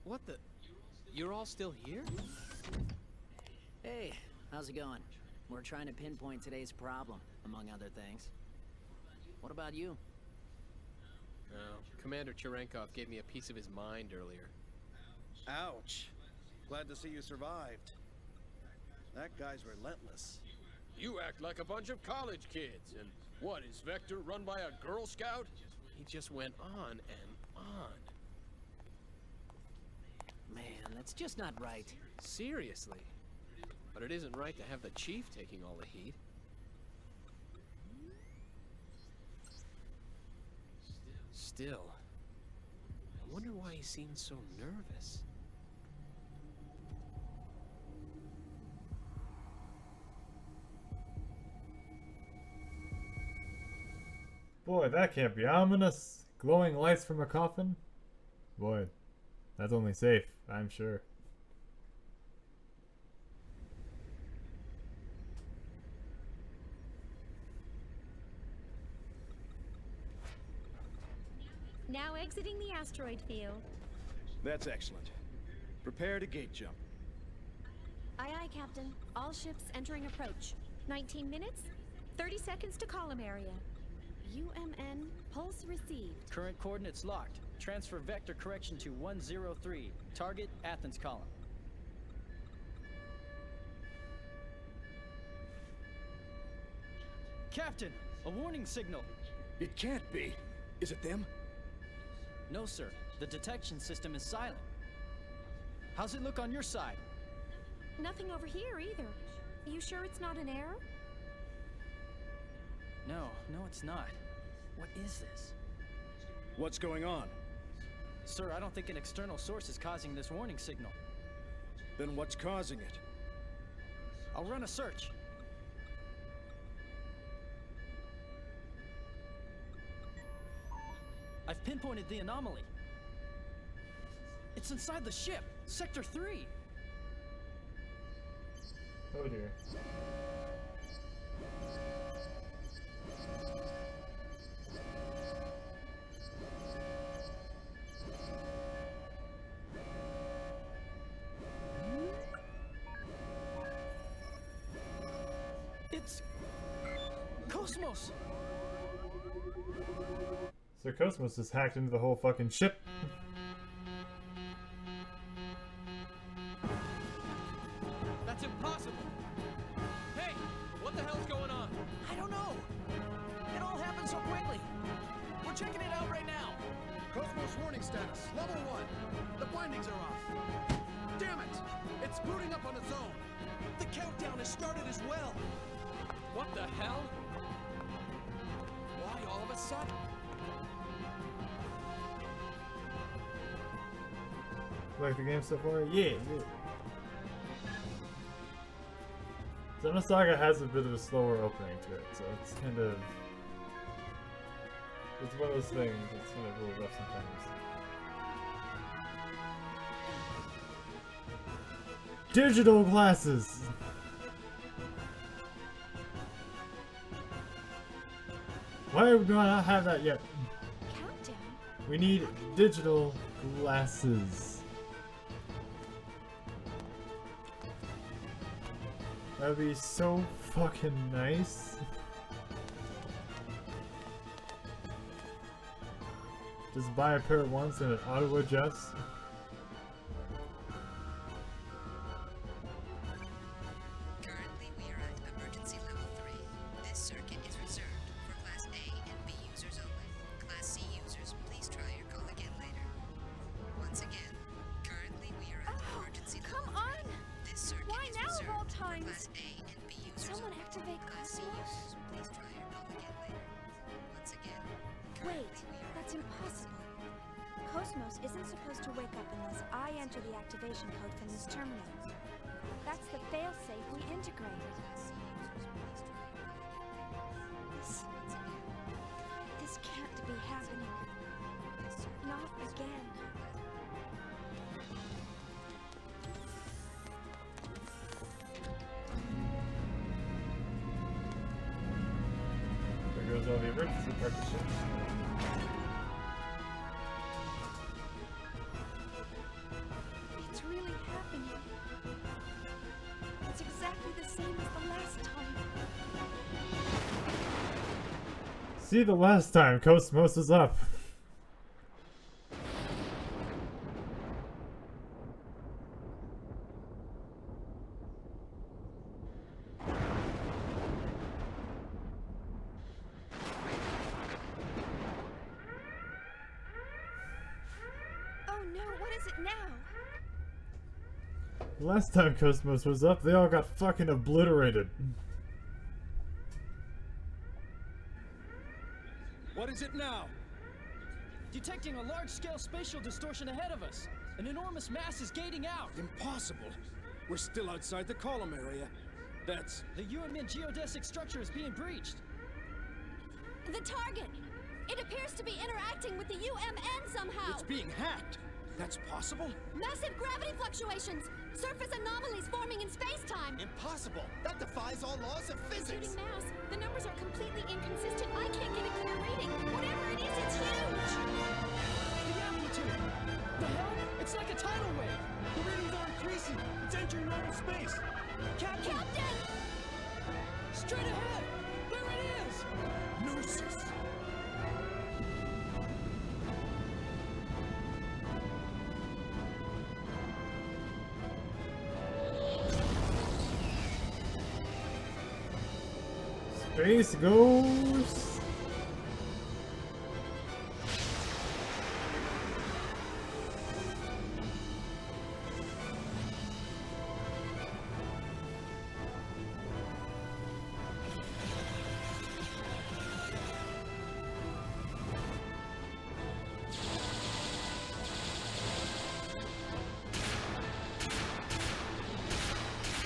What the? You're all still here?
Hey, how's it going? We're trying to pinpoint today's problem, among other things. What about you?
Oh, Commander Cherenkov gave me a piece of his mind earlier.
Ouch. Glad to see you survived. That guy's relentless.
You act like a bunch of college kids. And what, is Vector run by a Girl Scout? He just went on and on.
Man, that's just not right.
Seriously. But it isn't right to have the chief taking all the heat. Still, I wonder why he seemed so nervous.
Boy, that can't be ominous. Glowing lights from a coffin? Boy, that's only safe, I'm sure.
Now exiting the asteroid field.
That's excellent. Prepare to gate jump.
Aye, aye, Captain. All ships entering approach. 19 minutes, 30 seconds to column area. UMN, pulse received.
Current coordinates locked. Transfer vector correction to 103. Target, Athens column. Captain, a warning signal.
It can't be. Is it them?
No, sir. The detection system is silent. How's it look on your side?
Nothing over here either. You sure it's not an error?
No, it's not. What is this?
What's going on?
Sir, I don't think an external source is causing this warning signal.
Then what's causing it?
I'll run a search. I've pinpointed the anomaly. It's inside the ship, Sector 3.
Oh dear.
It's Cosmos.
So Cosmos has hacked into the whole fucking ship.
That's impossible. Hey, what the hell's going on?
I don't know. It all happened so quickly. We're checking it out right now.
Cosmos warning status, level 1. The bindings are off. Damn it! It's booting up on its own.
The countdown
What the hell? Why all of a sudden?
Like the game so far? Yeah. Xenosaga has a bit of a slower opening to it, so it's kind of... It's one of those things that's kind of a little rough sometimes. Digital glasses! Why do I not have that yet?
Countdown?
We need digital glasses. That'd be so fucking nice. Just buy a pair once and it auto adjusts.
Currently, we are at emergency level 3. This circuit is reserved for Class A and B users only. Class C users, please try your call again later. Once again, currently we are at emergency level 3.
Come on!
This circuit
Why
is
now of
reserved
all
for
times?
Class A and B users
Someone
only.
activate
Class C
Cosmos?
users, please try your call again later. Once again,
Wait, that's impossible. Cosmos isn't supposed to wake up unless I enter the activation code from this terminal. That's the failsafe we integrated. This can't be happening. Not again.
There goes all the emergency partitions.
It's really happening. It's exactly the same as the last time.
See, the last time Cosmos was up.
Oh no, what is it now?
Last time Cosmos was up, they all got fucking obliterated.
What is it now? Detecting a large-scale spatial distortion ahead of us. An enormous mass is gating out.
Impossible. We're still outside the column area. That's...
The UMN geodesic structure is being breached.
The target! It appears to be interacting with the UMN somehow!
It's being hacked. That's possible?
Massive gravity fluctuations! Surface anomalies forming in space-time!
Impossible! That defies all laws of physics!
Shooting mouse, the numbers are completely inconsistent. I can't get a clear reading. Whatever it is, it's huge!
The amplitude! The hell? It's like a tidal wave! The readings are increasing! It's entering outer space! Captain! Straight ahead! There it is!
Gnosis!
Space Ghost!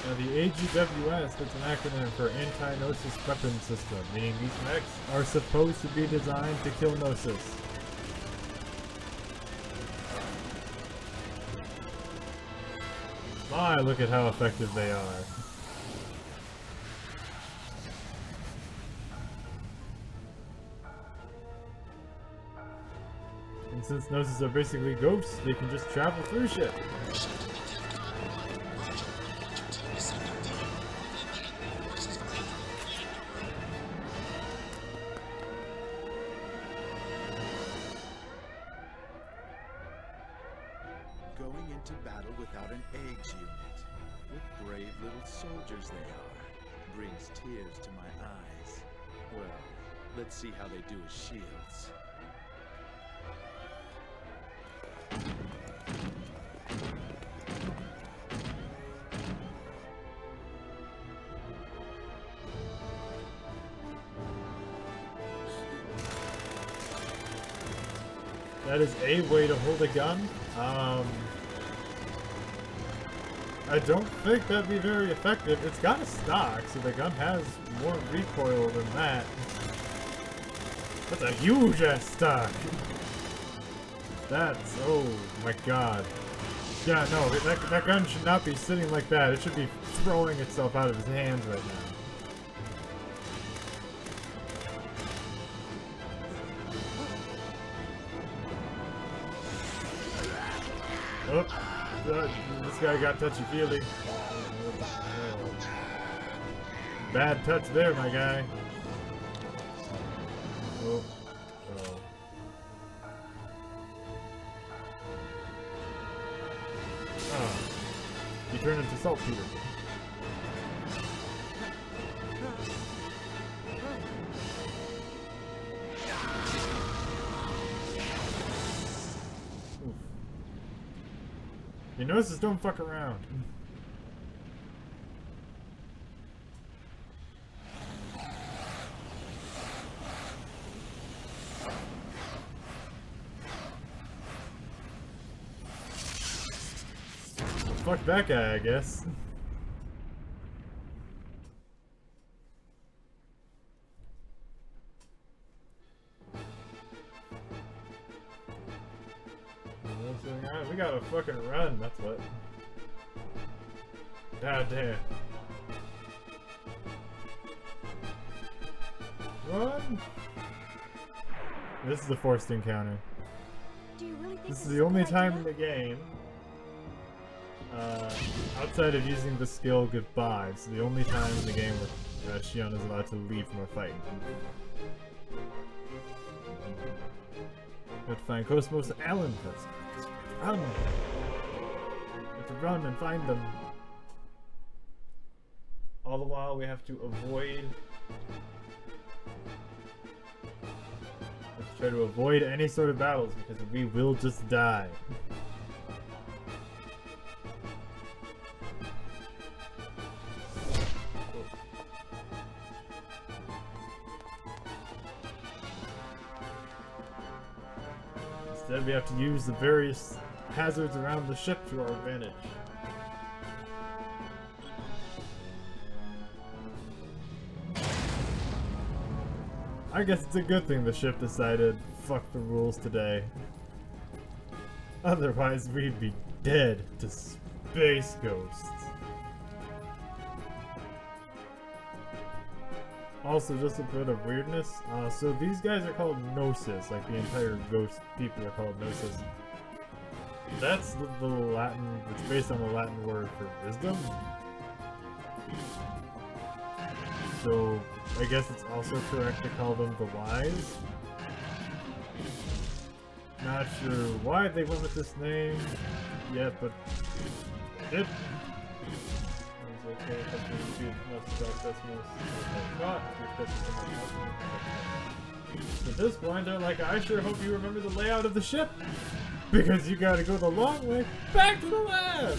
Now the AGWS, that's an acronym for Anti-Gnosis Weapon System, meaning these mechs are supposed to be designed to kill Gnosis. My, look at how effective they are. And since Gnosis are basically ghosts, they can just travel through shit.
Going into battle without an eggs unit. What brave little soldiers they are. Brings tears to my eyes. Well, let's see how they do as shields.
That is a way to hold a gun. I don't think that'd be very effective. It's got a stock, so the gun has more recoil than that. That's a huge ass stock. That's, oh my god. Yeah, no, that gun should not be sitting like that. It should be throwing itself out of his hands right now. Oh, this guy got touchy-feely. Bad touch there, my guy. Oh. Oh. Oh. He turned into saltpeter. Oof. You notice this, don't fuck around. Fuck that guy, I guess. Alright, we gotta fucking run, that's what. God damn. Run! This is the forced encounter.
Do you really think
this is the only time in the game, outside of using the skill goodbye, it's the only time in the game where Shion is allowed to leave from a fight. We have to find Cosmos and Alan first. Run! We have to run and find them. All the while we have to avoid... Let's try to avoid any sort of battles because we will just die. Instead, we have to use the various hazards around the ship to our advantage. I guess it's a good thing the ship decided, fuck the rules today. Otherwise, we'd be dead to space ghosts. Also, just a bit of weirdness. So these guys are called Gnosis, like the entire ghost people are called Gnosis. That's the Latin, it's based on the Latin word for wisdom. So, I guess it's also correct to call them the Wise. Not sure why they went with this name yet, but they did. At this point, they're like, I sure hope you remember the layout of the ship, because you gotta go the long way back to the lab!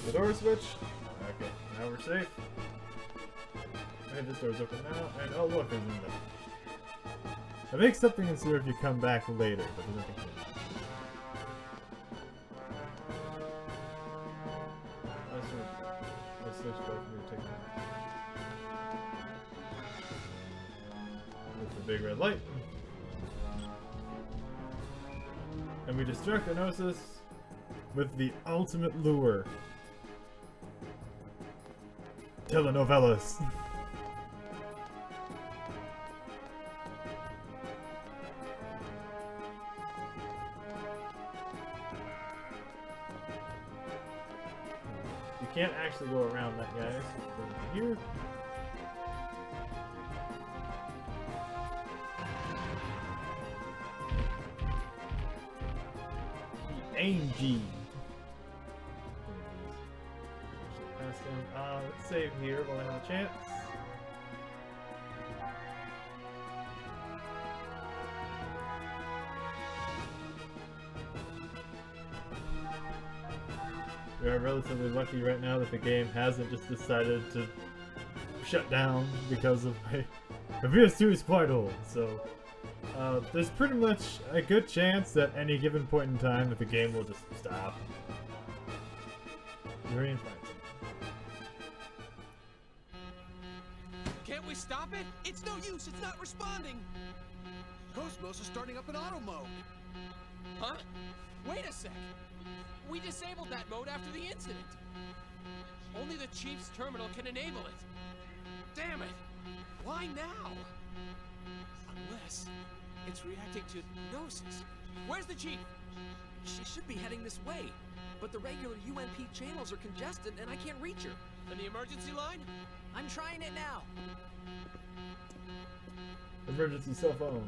The door switch. Okay, now we're safe. And this door's open now, and oh look, there's another. I think something is here if you come back later, but there's nothing here. Let's switch both of you to take that. There's the big red light. And we distract the Gnosis with the ultimate lure. Telenovelas. You can't actually go around that, guys. Go here. Angie. Let's save here while I have a chance. We are relatively lucky right now that the game hasn't just decided to shut down because of my PS2 is quite old, so there's pretty much a good chance at any given point in time that the game will just stop. You're in fight.
Can't we stop it? It's no use, it's not responding!
Cosmos is starting up in auto mode.
Huh? Wait a sec! We disabled that mode after the incident. Only the Chief's terminal can enable it. Damn it! Why now? Unless it's reacting to Gnosis. Where's the Chief?
She should be heading this way, but the regular UMP channels are congested and I can't reach her.
And the emergency line?
I'm trying it now.
Emergency cell phone.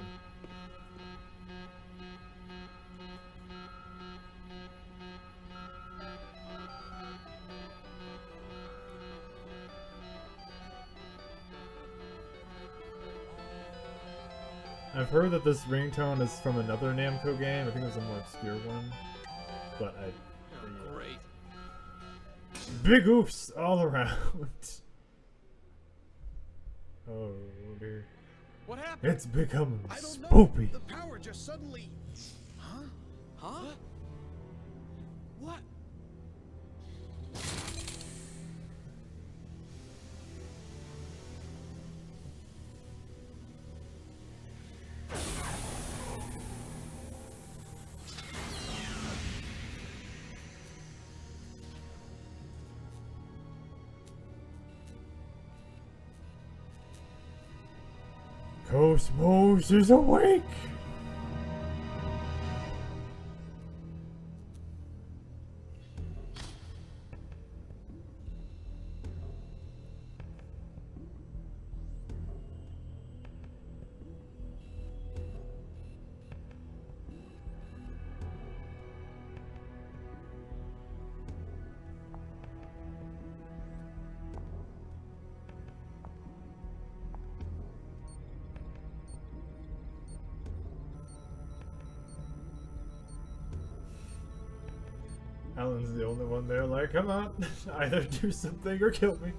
I've heard that this ringtone is from another Namco game. I think it was a more obscure one. But
Great.
Big oofs all around. Oh dear.
What happened?
It's becoming
I don't know.
spoopy.
The power just suddenly... Huh?
Huh? What?
Cosmos is awake! Alan's the only one there like, come on, either do something or kill me.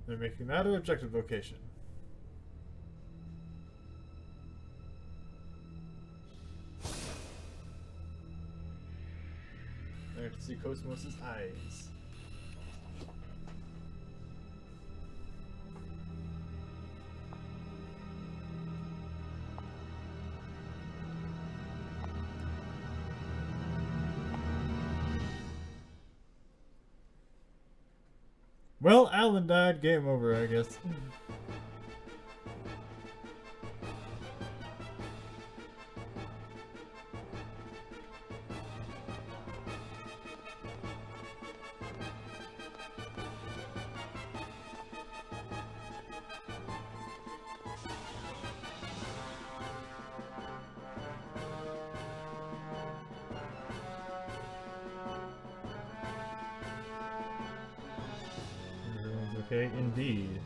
They're making that an objective location. I have to see Cosmos' eyes. Well, Alan died. Game over, I guess. Okay, indeed.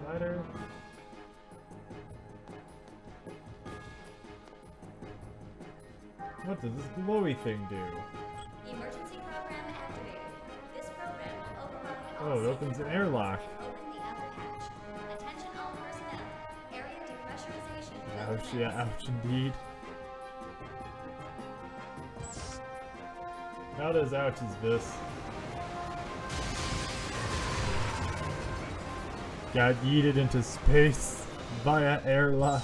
Slider. What does this glowy thing do?
Emergency program activated. This program will override all
Oh, it opens an airlock.
open the upper hatch. Attention all personnel. Area depressurization.
Ouch, yeah, ouch indeed. Not as ouch as this. Got yeeted into space via airlock.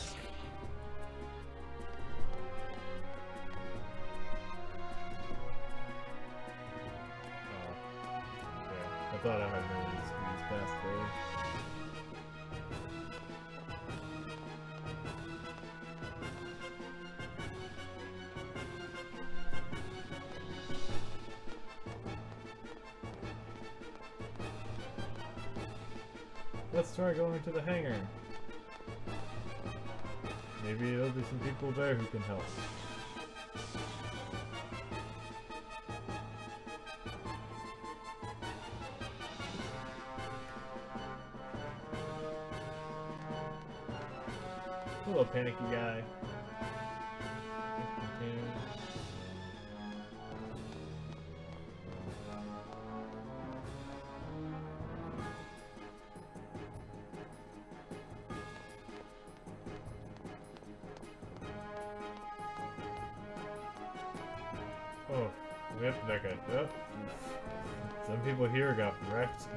I thought I might have been able to squeeze past there. Let's try going to the hangar. Maybe there'll be some people there who can help. Hello, panicky guy. Oh, yep, that guy. Yep. Some people here got wrecked.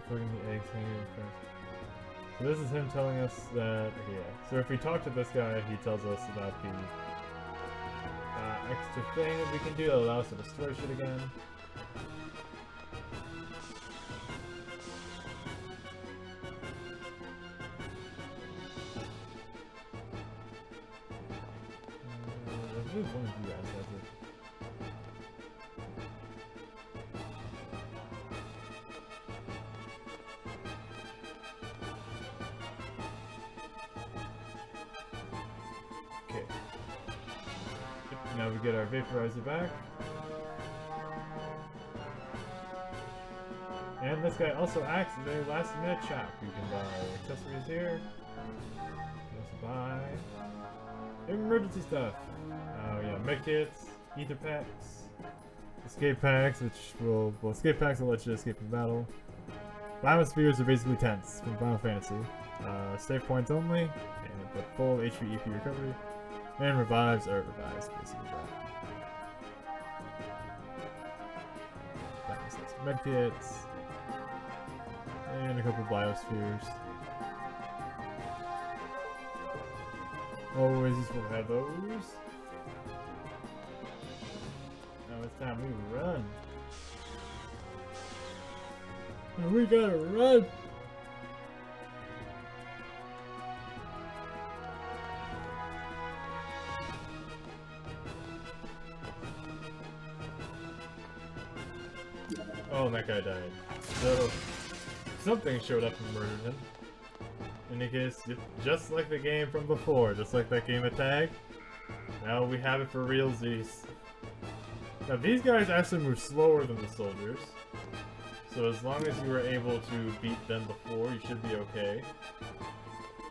Putting the eggs hanging first. So this is him telling us that, okay, yeah. So if we talk to this guy, he tells us about the extra thing that we can do that allows us to destroy shit again. I believe one of you guys has it. Now we get our vaporizer back. And this guy also acts as a last minute shop. You can buy accessories here. You can also buy emergency stuff. Oh yeah, medkits, ether packs, escape packs, which will, well, escape packs will let you escape from battle. Biospheres are basically tents from Final Fantasy. Save points only, and but full HP EP recovery. And revives are revives, basically that. Medkits. And a couple biospheres. Always useful to have those. Now it's time we run. And we gotta run! Oh, and that guy died. So, something showed up and murdered him. In any case, just like the game from before, just like that game of tag, now we have it for realsies. Now these guys actually move slower than the soldiers, so as long as you were able to beat them before, you should be okay.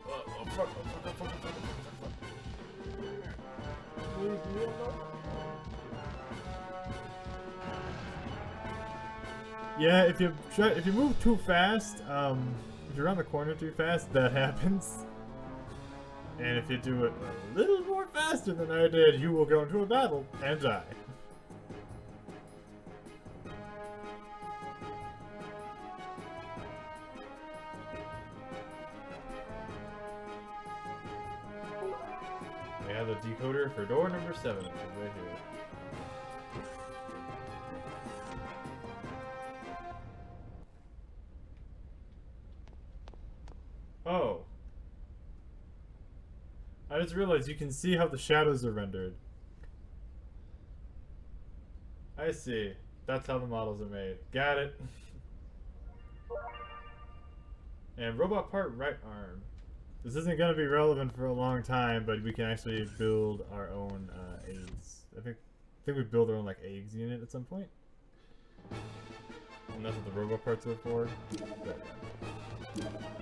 Oh fuck, oh fuck, oh fuck, oh fuck, oh fuck, oh fuck. Leave me alone. Yeah, if you move too fast, if you run the corner too fast, that happens. And if you do it a little more faster than I did, you will go into a battle and die. We have the decoder for door number 7, which is right here. Oh. I just realized you can see how the shadows are rendered. I see. That's how the models are made. Got it. And robot part right arm. This isn't going to be relevant for a long time, but we can actually build our own AIDS. I think we build our own like AIDS unit at some point. And that's what the robot parts are for. But,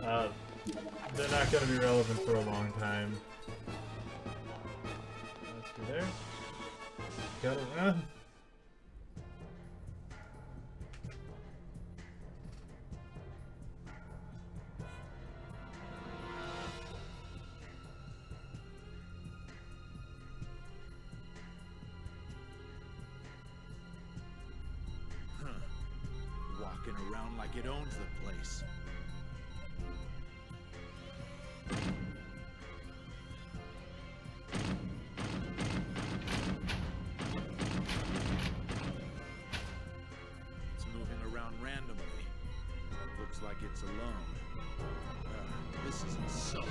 yeah. They're not going to be relevant for a long time. Let's go there. Gotta run.
Walking around like it owns the place. around randomly. Looks like it's alone. This isn't so.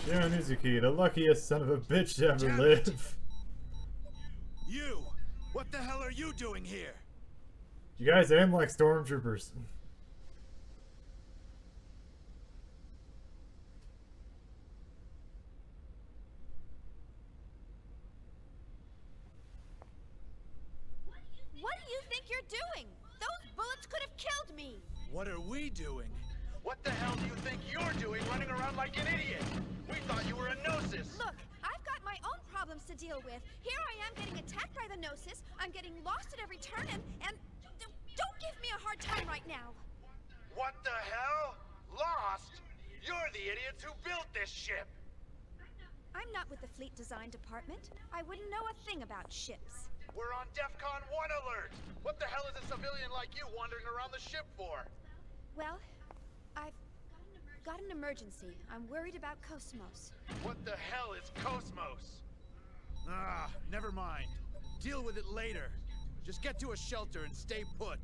Shimonizuki, the luckiest son of a bitch to ever live.
You! What the hell are you doing here?
You guys aim like stormtroopers.
What do you think you're doing? Those bullets could have killed me.
What are we doing? What the hell do you think you're doing running around like an idiot? We thought you were a Gnosis.
Look, I've got my own problems to deal with. Here I am getting attacked by the Gnosis. I'm getting lost at every turn and don't give me a hard time right now.
What the hell? Lost? You're the idiots who built this ship.
I'm not with the fleet design department. I wouldn't know a thing about ships.
We're on DEFCON 1 alert. What the hell is a civilian like you wandering around the ship for?
Well, I've got an emergency. I'm worried about Cosmos.
What the hell is Cosmos?
Ah, never mind. Deal with it later. Just get to a shelter and stay put.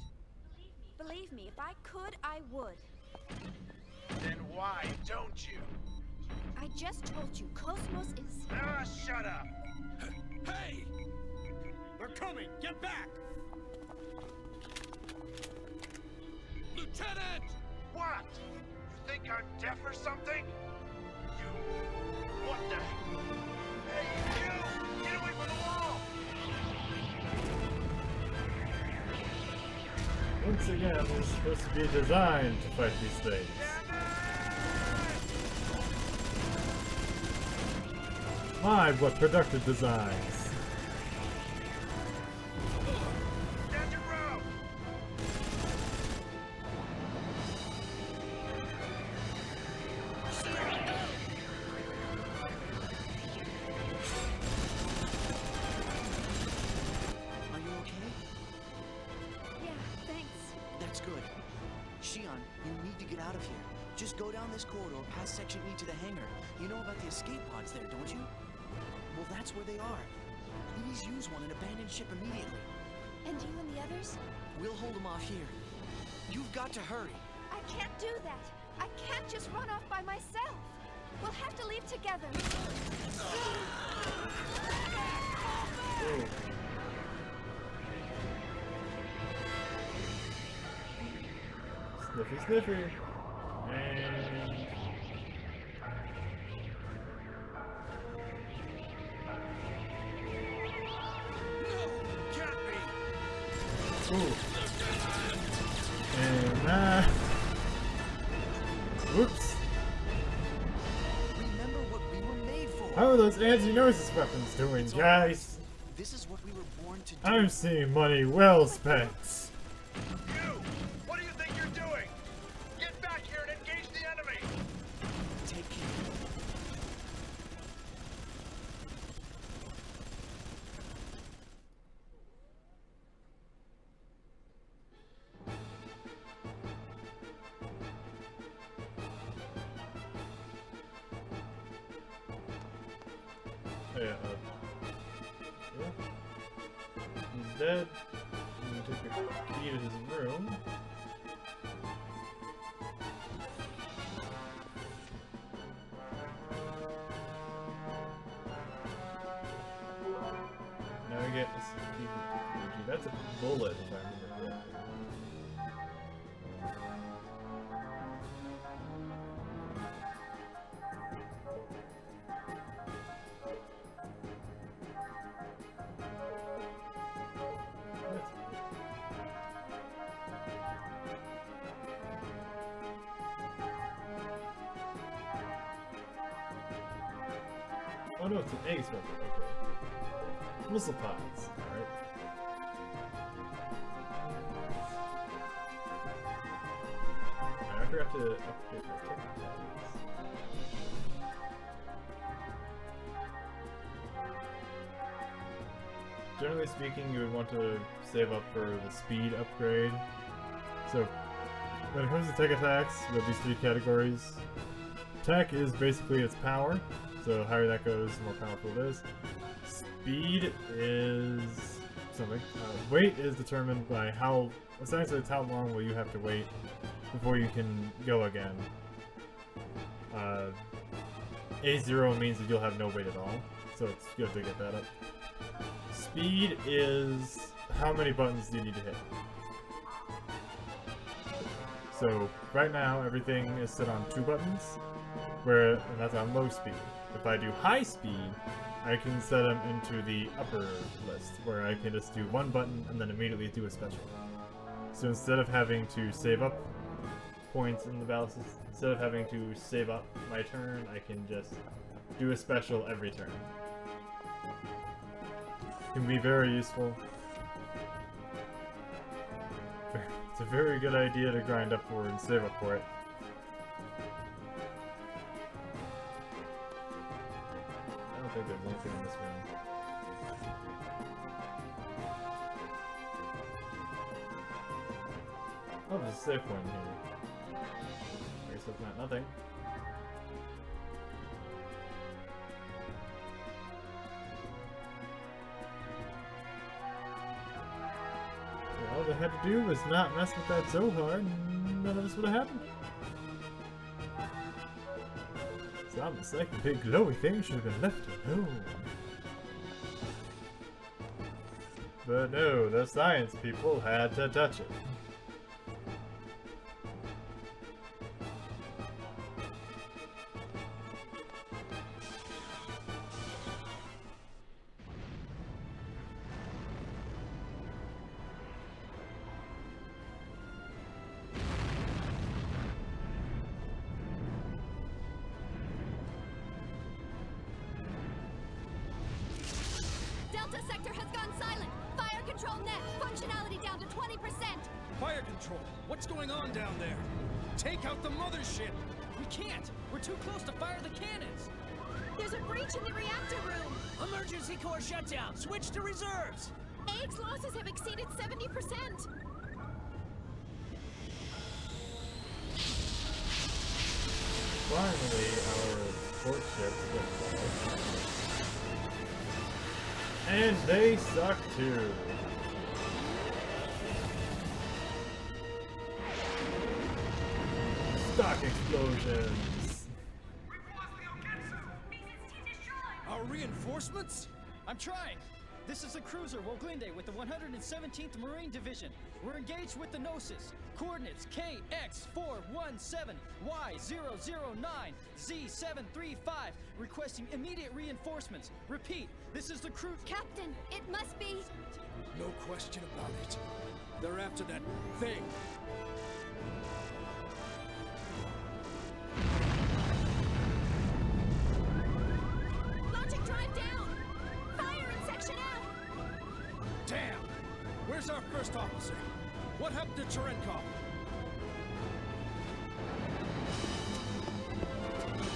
Believe me, if I could, I would.
Then why don't you?
I just told you, Cosmos is...
Ah, shut up!
Hey! They're coming! Get back!
Lieutenant! What? You think I'm deaf or something? You... What the... Hey, you! Get away from the wall!
Once again, we're supposed to be designed to fight these things. My, what productive designs!
Section E to the hangar. You know about the escape pods there, don't you? Well, that's where they are. Please use one and abandon ship immediately.
And you and the others?
We'll hold them off here. You've got to hurry.
I can't do that. I can't just run off by myself. We'll have to leave together.
Sniffy, sniffy. And... Ooh. And whoops.
Remember what we were made for.
How are those anti-gnosis weapons doing, guys?
This is what we were born to do.
I'm seeing money well spent.
You! What do you think you're doing? Get back here and engage the enemy!
Take care.
Yeah. He's dead. I'm gonna take the key to his room. Now we get this key. That's a bullet, if I remember correctly. Oh no, it's an egg smoker. Okay. Missile pods. Alright. I forgot to update my technical generally speaking, you would want to save up for the speed upgrade. So, when it comes to tech attacks, we have these three categories. Tech is basically its power, so the higher that goes, the more powerful it is. Speed is something. Weight is determined by how, essentially it's how long will you have to wait before you can go again. A0 means that you'll have no weight at all, so it's good to get that up. Speed is how many buttons do you need to hit. So right now everything is set on 2 buttons, and that's on low speed. If I do high speed, I can set them into the upper list, where I can just do 1 button and then immediately do a special. So instead of having to save up points in the battle system, instead of having to save up my turn, I can just do a special every turn. Can be very useful. It's a very good idea to grind up for and save up for it. I don't think there's anything in this room. Oh, there's a save point in here. I guess that's not nothing. All they had to do was not mess with that Zohar, and none of this would have happened. So the second big glowy thing should have been left alone. But no, the science people had to touch it.
Delta sector has gone silent. Fire control net. Functionality down to 20%.
Fire control! What's going on down there? Take out the mothership! We can't! We're too close to fire the cannons!
There's a breach in the reactor room!
Emergency core shutdown! Switch to reserves!
AX losses have exceeded 70%!
Finally, our port ship gets lost. And they suck too. Stock explosions.
Our reinforcements? I'm trying! This is the cruiser Woglinde with the 117th Marine Division. We're engaged with the Gnosis. Coordinates KX417, Y009, Z735. Requesting immediate reinforcements. Repeat, this is the crew.
Captain, it must be.
No question about it. They're after that thing.
Launching drive down. Fire in section F.
Damn! Where's our first officer? What happened to Cherenkov?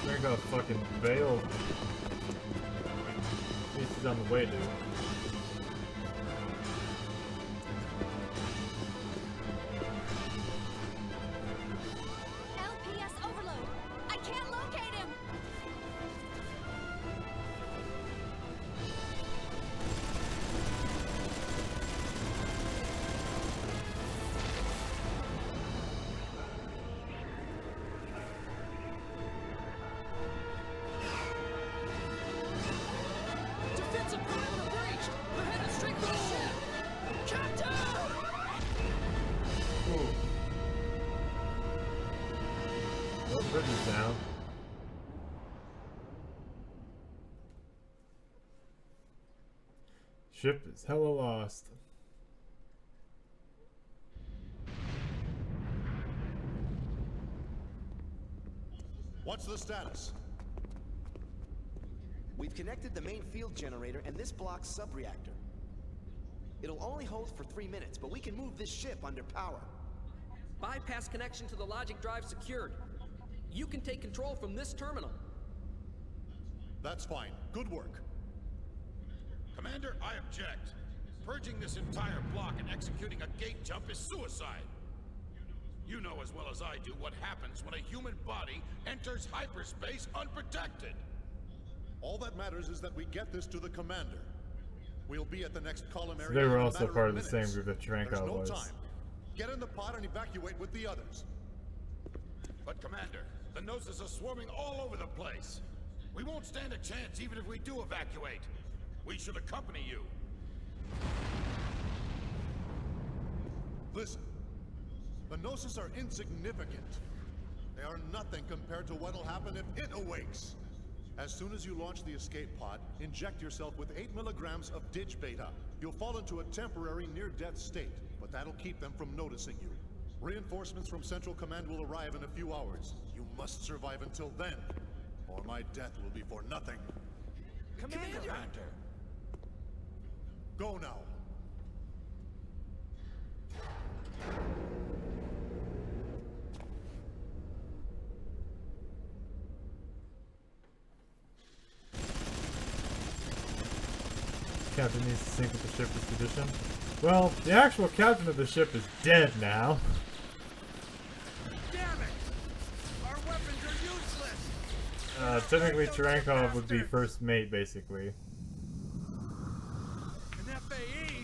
Cherenkov fucking bailed. At least he's on the way, dude.
LPS overload. I can't locate him.
Defensive perimeter breached! They're headed straight for the ship! Captain!
Ooh. Well, bridge is down. Ship is hella lost.
What's the status?
We've connected the main field generator and this block's sub-reactor. It'll only hold for 3 minutes, but we can move this ship under power.
Bypass connection to the logic drive secured. You can take control from this terminal.
That's fine. Good work.
Commander, I object. Purging this entire block and executing a gate jump is suicide. You know as well as I do what happens when a human body enters hyperspace unprotected.
All that matters is that we get this to the commander. We'll be at the next column area.
So they were
in a
also
matter
part of the
minutes.
same group that
There's
Trankov
no
was.
time. Get in the pod and evacuate with the others.
But Commander, the Gnosis are swarming all over the place. We won't stand a chance even if we do evacuate. We should accompany you.
Listen, the Gnosis are insignificant. They are nothing compared to what'll happen if it awakes. As soon as you launch the escape pod, inject yourself with 8 milligrams of ditch beta. You'll fall into a temporary near-death state, but that'll keep them from noticing you. Reinforcements from Central Command will arrive in a few hours. You must survive until then, or my death will be for nothing.
Commander!
Go now.
Captain needs to sink with the ship this edition. Well, the actual captain of the ship is dead now.
Damn it! Our weapons are useless!
Technically Trankov would be first mate, basically.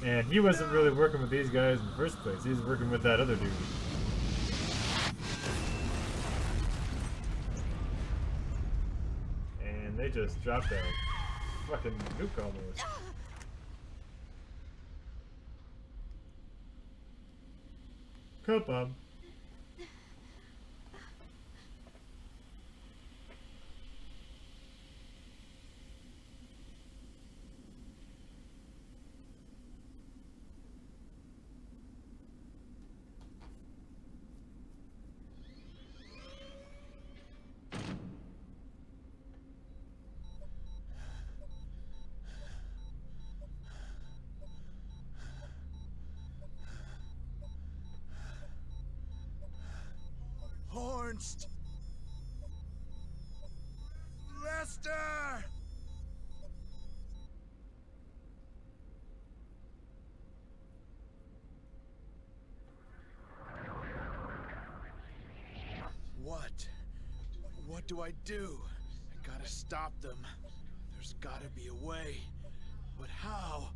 And he wasn't really working with these guys in the first place. He was working with that other dude. And they just dropped a fucking nuke almost. Cool, Bob.
Hornst! Lester! What do I do? I gotta stop them. There's gotta be a way. But how?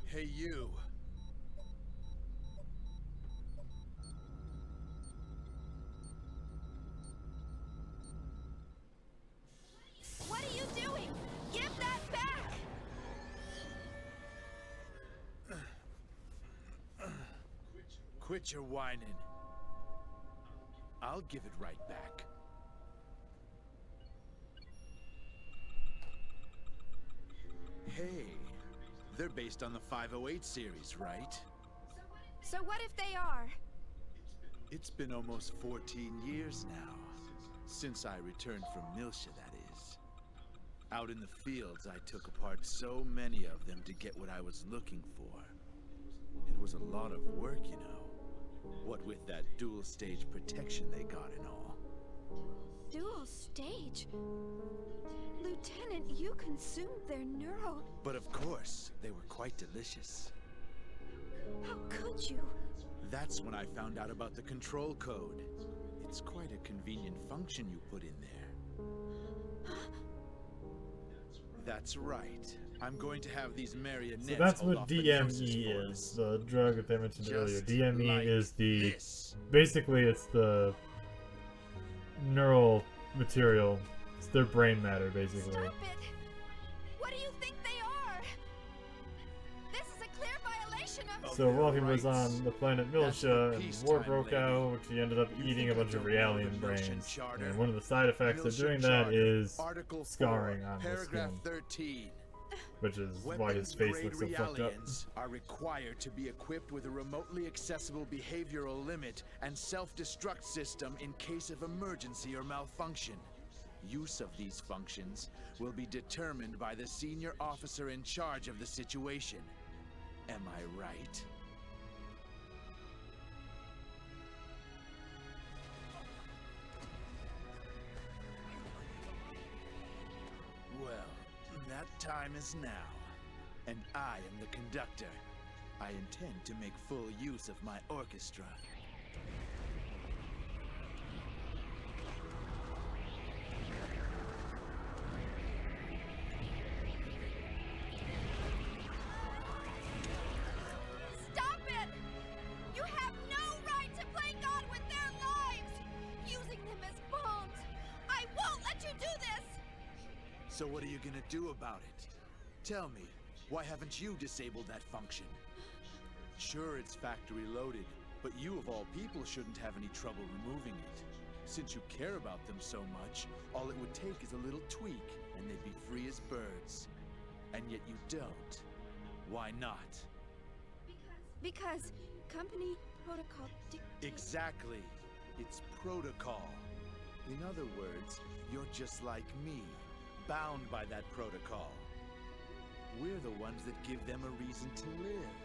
Hey, you.
What are you doing? Give that back!
Quit your whining. I'll give it right back. Hey, they're based on the 508 series, right?
So what if they are?
It's been almost 14 years now, since I returned from Milsha, that is. Out in the fields, I took apart so many of them to get what I was looking for. It was a lot of work, you know. What with that dual-stage protection they got and all.
Dual stage? Lieutenant, you consumed their neural...
But of course, they were quite delicious.
How could you?
That's when I found out about the control code. It's quite a convenient function you put in there. That's right. I'm going to have these marionettes.
So that's
hold
what
off the
DME is, the drug that they mentioned earlier.
Just
DME
like
is the...
this.
Basically, it's the neural material. It's their brain matter, basically.
Stop it! What do you think they are? This is a clear violation of...
So while he was on the planet Milsha, and war broke out, he ended up eating a bunch of Realian brains. And one of the side effects of doing that is scarring on the skin.
13.
Which is why his face looks so fucked up.
Realians are required to be equipped with a remotely accessible behavioral limit and self-destruct system in case of emergency or malfunction. Use of these functions will be determined by the senior officer in charge of the situation. Am I right? That time is now, and I am the conductor. I intend to make full use of my orchestra.
Stop it! You have no right to play God with their lives! Using them as bombs! I won't let you do this!
So what are you gonna do about it? Tell me, why haven't you disabled that function? Sure, it's factory loaded, but you of all people shouldn't have any trouble removing it. Since you care about them so much, all it would take is a little tweak, and they'd be free as birds. And yet you don't. Why not?
Because company protocol
Exactly. It's protocol. In other words, you're just like me, bound by that protocol. We're the ones that give them a reason to live.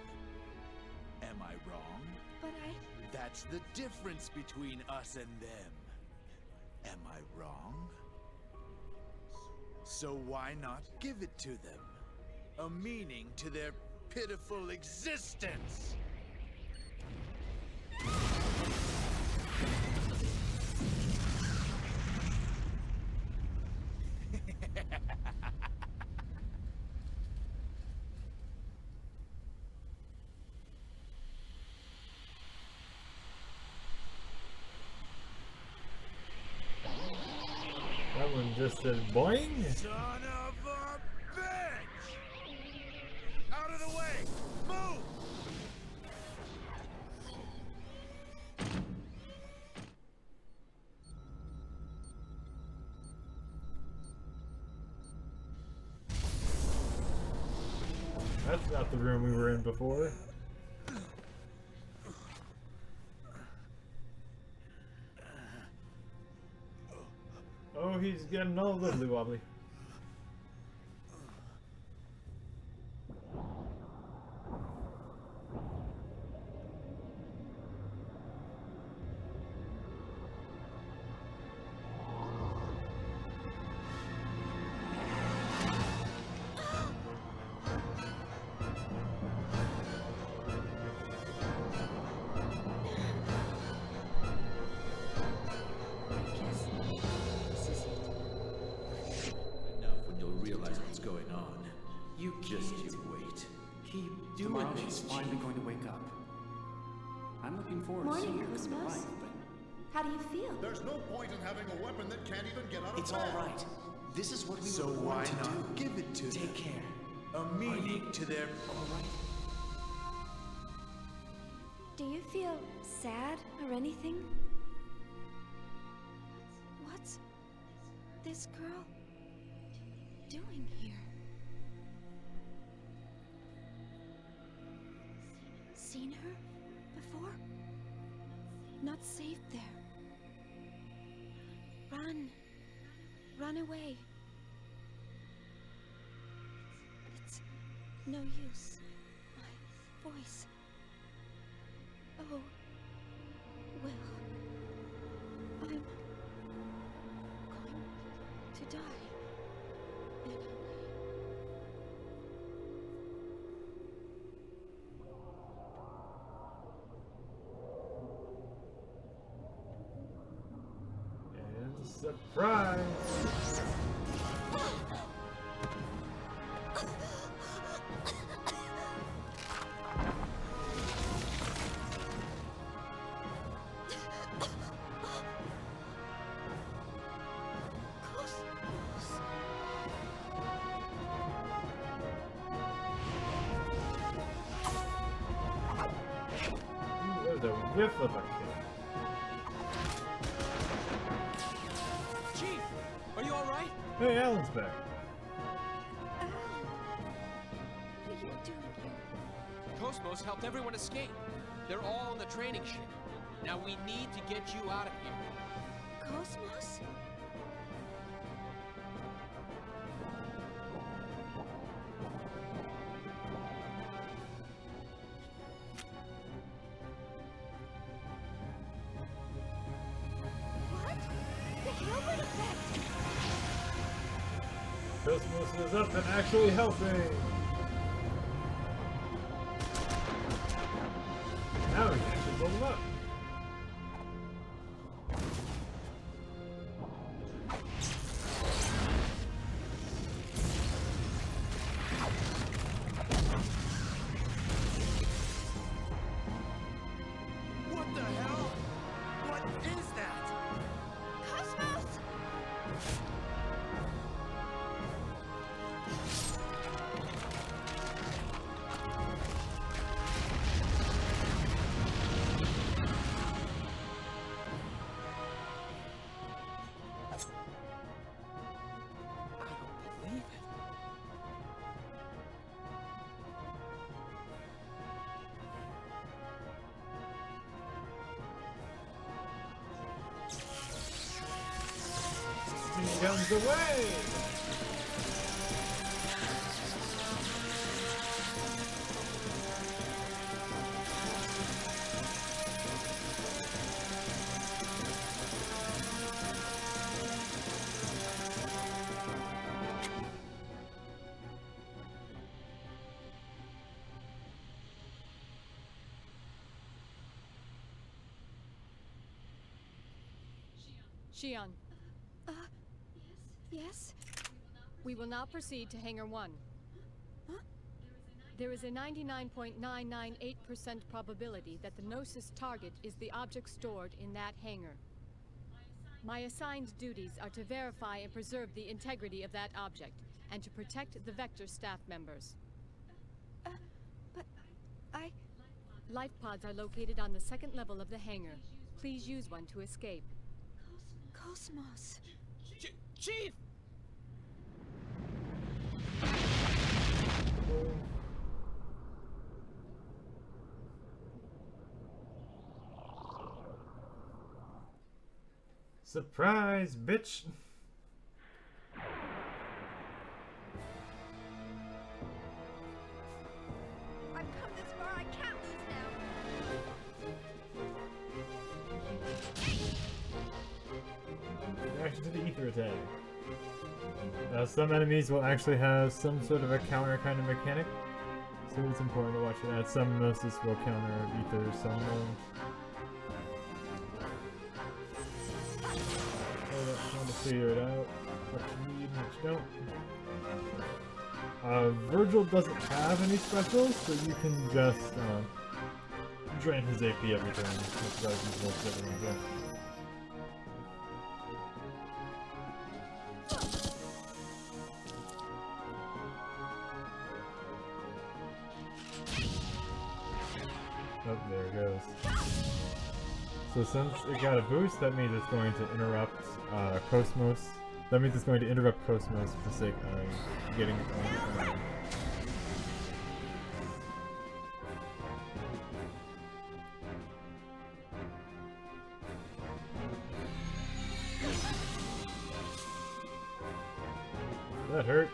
Am I wrong?
But
That's the difference between us and them. Am I wrong? So why not give it to them? A meaning to their pitiful existence!
That one just said boing.
Son of a bitch! Out of the way! Move!
That's not the room we were in before. Oh, he's getting all wibbly wobbly.
Enough when you'll realize what's going on. You wait.
Keep
doing
Tomorrow
this,
she's finally going to wake up. I'm looking forward to
Morning,
seeing her come to
Cosmos.
life, but
How do you feel?
There's no point in having a weapon that can't even get out of
It's
bed.
all right. This is what we
So
were born
why
to
not
do.
give it to them?
Take care.
A meaning to their...
Do you feel sad or anything? What's this girl doing here? Seen her before? Not safe there. Run. Run away. It's no use. My voice. Oh, well, I'm going to die. And
surprise! There's a whiff of a kill.
Chief, are you all right?
Hey, Alan's back.
what are you doing here?
Cosmos helped everyone escape. They're all on the training ship. Now we need to get you out of here.
Cosmos?
Cosmos is up and actually helping! Now we can actually blow them up!
What the hell? What is that?
Cosmos!
Believe it.
He comes away!
Xion,
Yes?
we will now proceed to Hangar 1. There is a 99.998% probability that the Gnosis target is the object stored in that hangar. My assigned duties are to verify and preserve the integrity of that object, and to protect the Vector staff members.
But I...
Life pods are located on the second level of the hangar. Please use one to escape.
Cosmos.
Chief!
Surprise, bitch!
I've come this far, I can't lose now.
Reaction to the ether attack. Some enemies will actually have some sort of a counter kind of mechanic, so it's important to watch that. Some Gnosis will counter ether, some will. Trying to figure it out. What you need, what you don't. Virgil doesn't have any specials, so you can just drain his AP every turn, which does his most everything. Yeah. Oh, there it goes. So since it got a boost, that means it's going to interrupt Cosmos. That means it's going to interrupt Cosmos for the sake of getting its own. That hurt.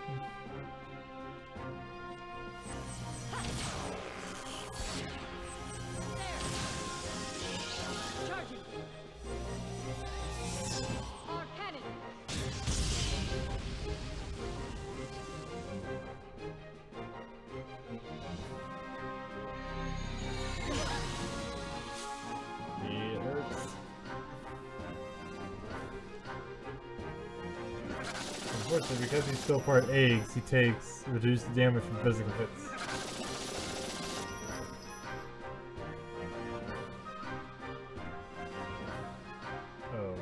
Unfortunately, because he's still part eggs, he takes reduced damage from physical hits. Oh.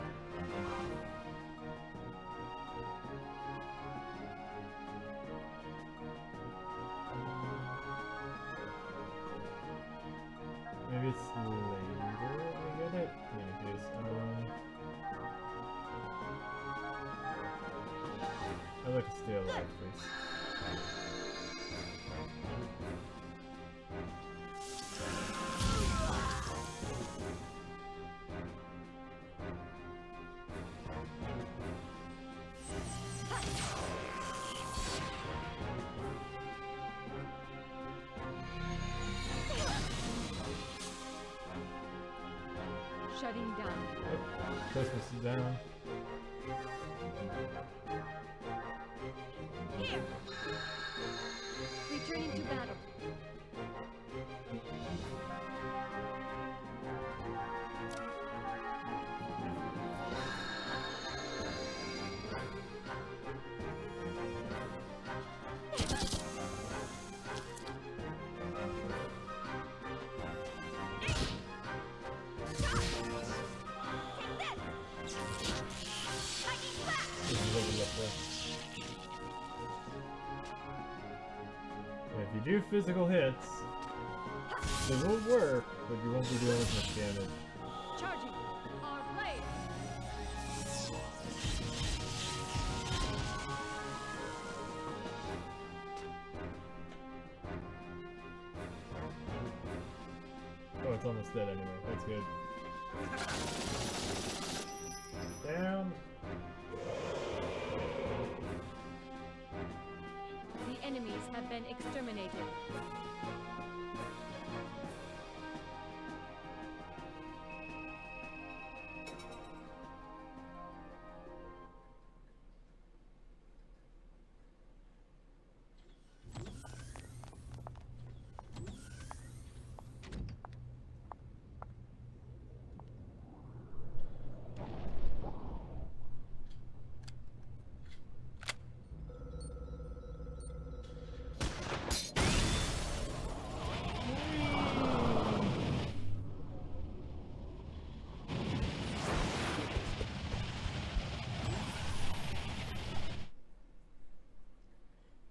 Maybe it's later I get it? In any case, I'd like to stay alive, please.
Shutting down.
Christmas is down.
Here!
Returning to battle.
If you do physical hits, they will work, but you won't be doing as much damage.
Charging. Our blade.
Oh, it's almost dead anyway. That's good. Down.
The enemies have been exterminated.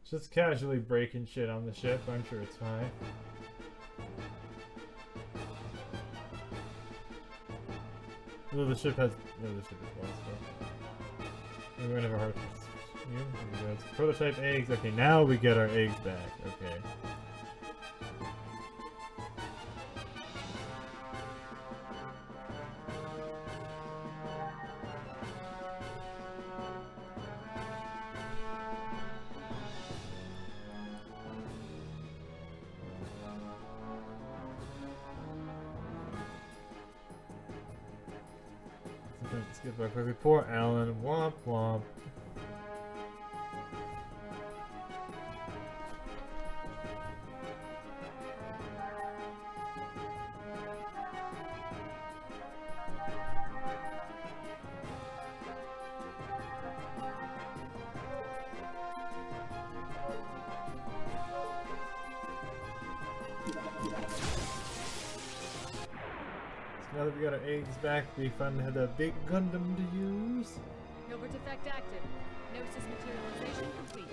Just casually breaking shit on the ship. I'm sure it's fine. Well, the ship has... No, the ship is lost, so... We're gonna have a hard... It's prototype eggs. Okay, now we get our eggs back. Okay. Let's get back quickly. Poor Alan. Womp womp. Now that we got our eggs back, we finally have that big Gundam to use.
Covert effect active. Gnosis materialization complete.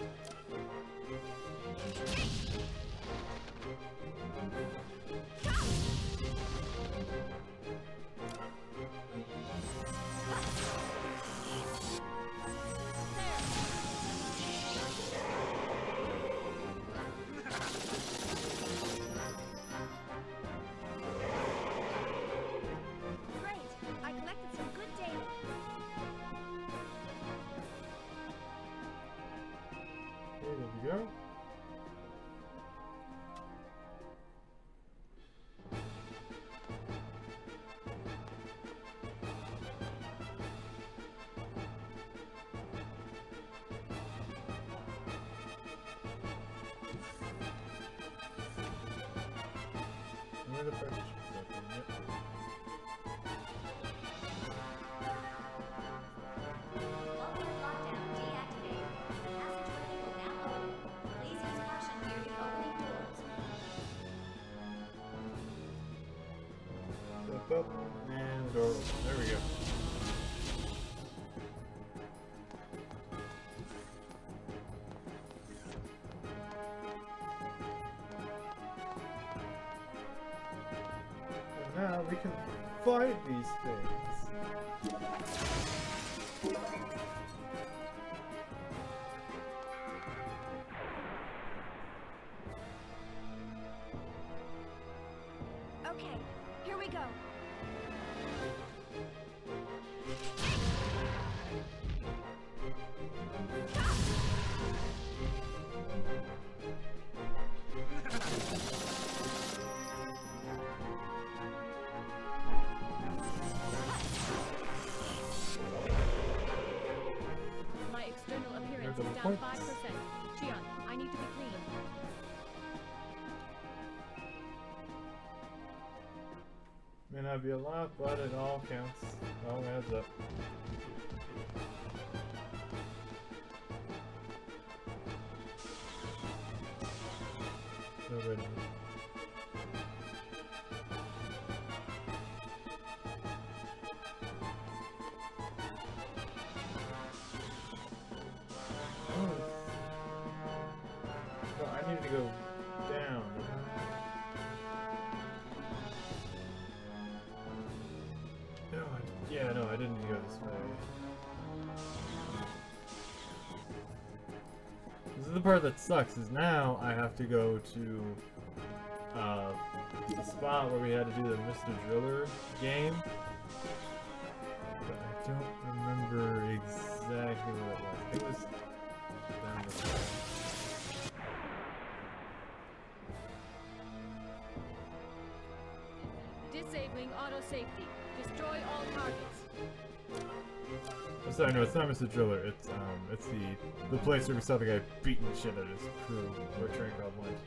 I collected some good data.
Okay, there we go. Where the fuck is she? Up, and door. There we go. And now we can fight these things.
Okay, here we go.
My external appearance
Double
is down
points.
5%.
May not be a lot, but it all counts. All adds up. No good. No, I need to go down. No, yeah, no, I didn't go this way. This is the part that sucks, is now I have to go to the spot where we had to do the Mr. Driller game. But I don't remember exactly what it was. It was down this way.
Disabling auto safety. Destroy all targets.
Oh, sorry, no, it's not Mr. Driller. It's the place where we saw the guy beating the shit out of his crew, where Trancog went.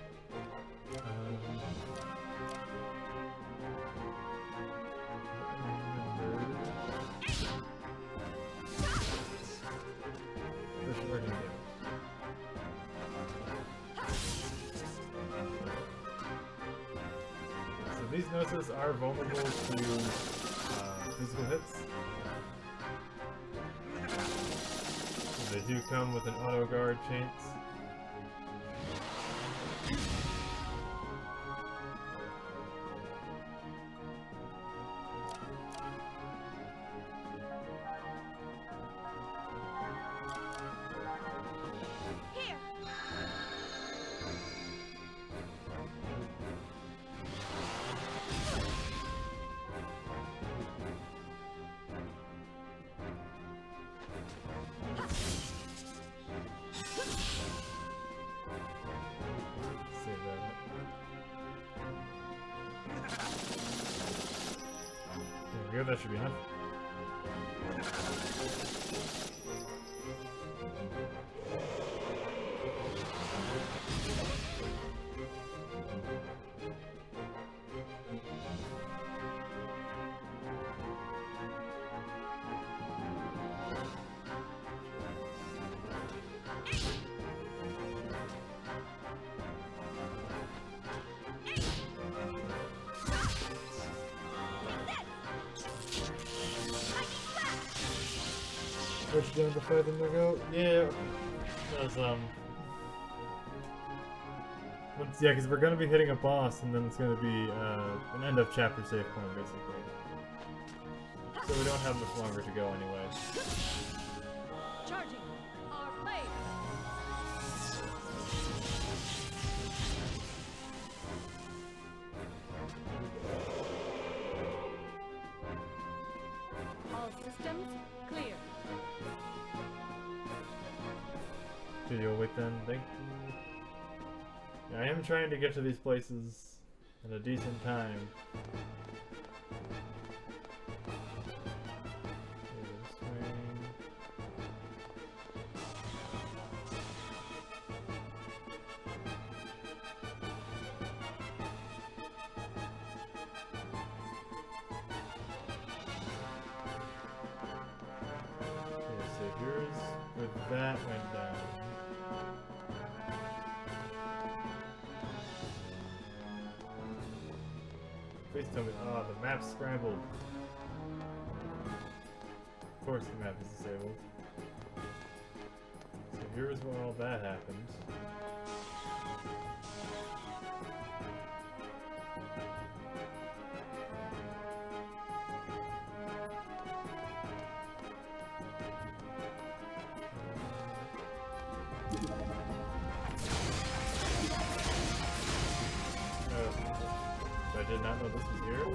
So these Gnosis are vulnerable to physical hits. So they do come with an auto guard chance. There we go, that should be enough. Push down to fight them to go. Yeah. That's, yeah, because we're going to be hitting a boss, and then it's going to be an end of chapter save point, basically. So we don't have much longer to go anyway.
Charging. Our blade. All systems clear.
Okay, you'll wait then. Thank you. Yeah, I am trying to get to these places in a decent time. This way. Okay, so here's where that went down. Please tell me. Oh, the map's scrambled. Of course the map is disabled. So here's where all that happened. I did not know this was here.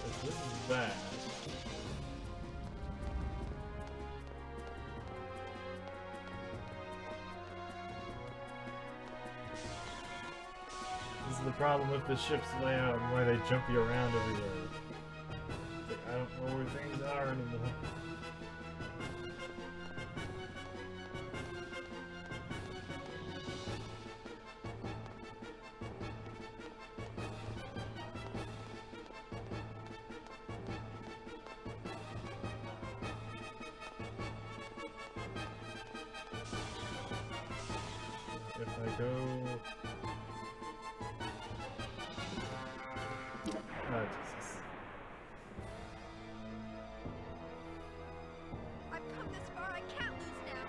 If this is that. This is the problem with the ship's layout and why they jump you around everywhere. Like, I don't know where things are anymore. I go? Oh, Jesus.
I've come this far, I can't lose now.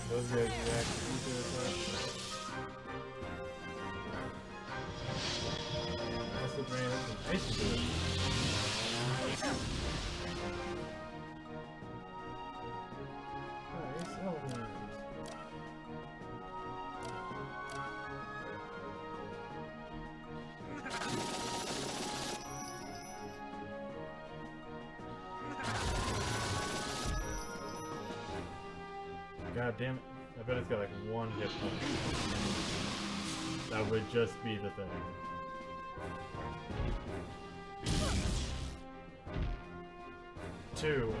Those guys react to it. Also drain some ice into it. Ice element. God damn it. I bet it's got like one hit point. That would just be the thing. Two.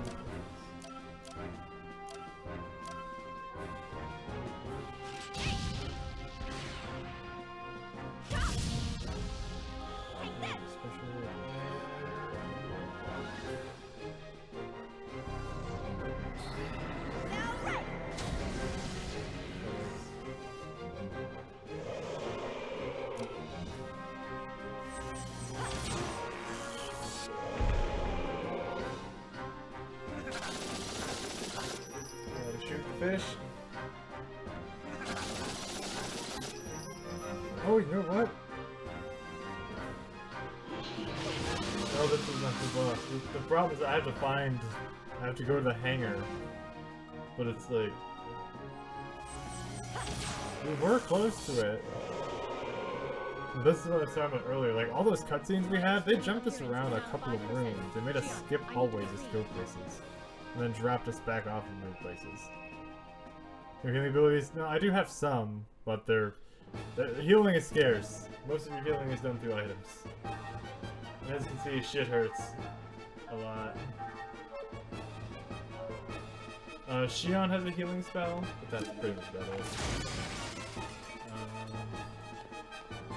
Fish. Oh, you know what? Oh, this is not the boss. The problem is I have to go to the hangar. But it's like... we were close to it. This is what I was talking about earlier. Like, all those cutscenes we had, they jumped us around a couple of rooms. They made us skip hallways to go places. And then dropped us back off in new places. Your healing abilities? No, I do have some, but the healing is scarce. Most of your healing is done through items. And as you can see, shit hurts a lot. Shion has a healing spell, but that's pretty much about it.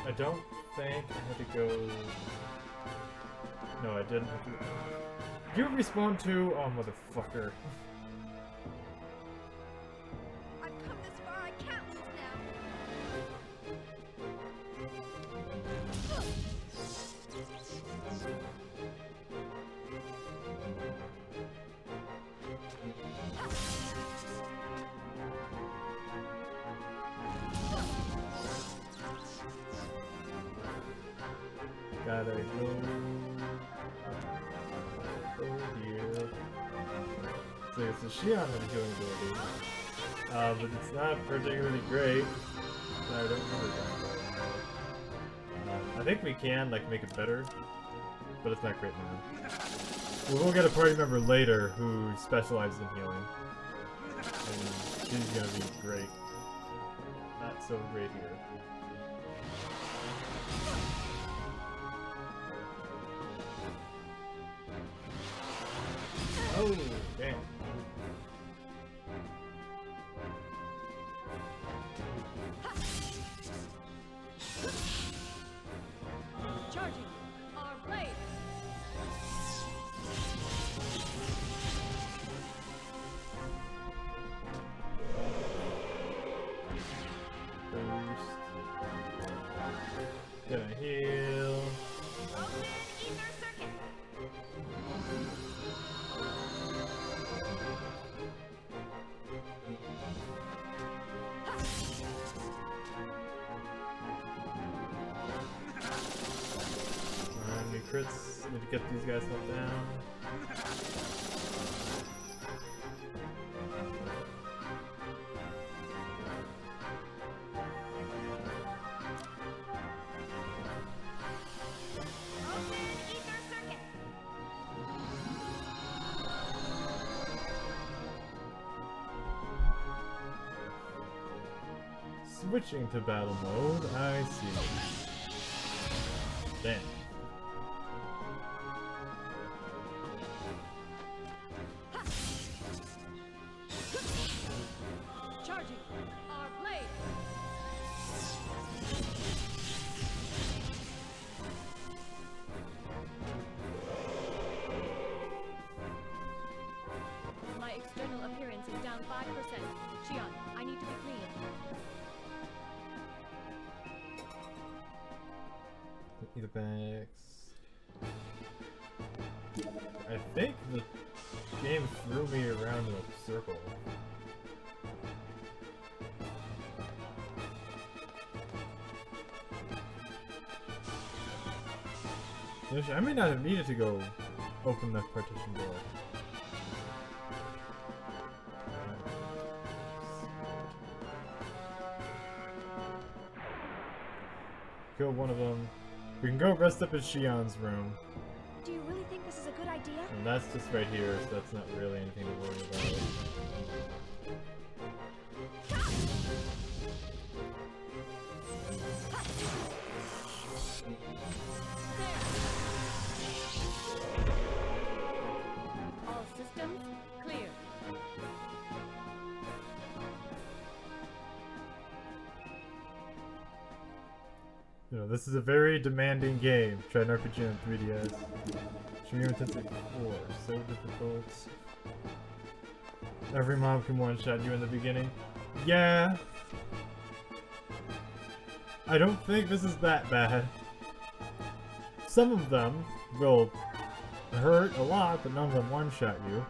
I don't think I had to go... No, I didn't have to... You respawn too? Oh, motherfucker. Gotta go here. So Shion has a healing ability, but it's not particularly great. I don't remember that. I think we can like make it better, but it's not great now. We will get a party member later who specializes in healing, and she's gonna be great. Not so great here. Oh, damn.
Charging our blade.
Boost. Gonna heal. New crits. Need to get these guys held down. Switching to battle mode, I see. Damn.
our blade! My external appearance is down 5%. Shion, I need to be clean.
Effects. I think the game threw me around in a circle. I may not have needed to go open that partition door. Kill one of them. We can go rest up in Shion's room.
Do you really think this is a good idea?
And that's just right here, so that's not really anything to worry about.
All systems clear.
You know, this is a very demanding game. Try an RPG on 3DS. Extreme Intensity 4. So difficult. Every mob can one-shot you in the beginning. Yeah. I don't think this is that bad. Some of them will hurt a lot, but none of them one-shot you.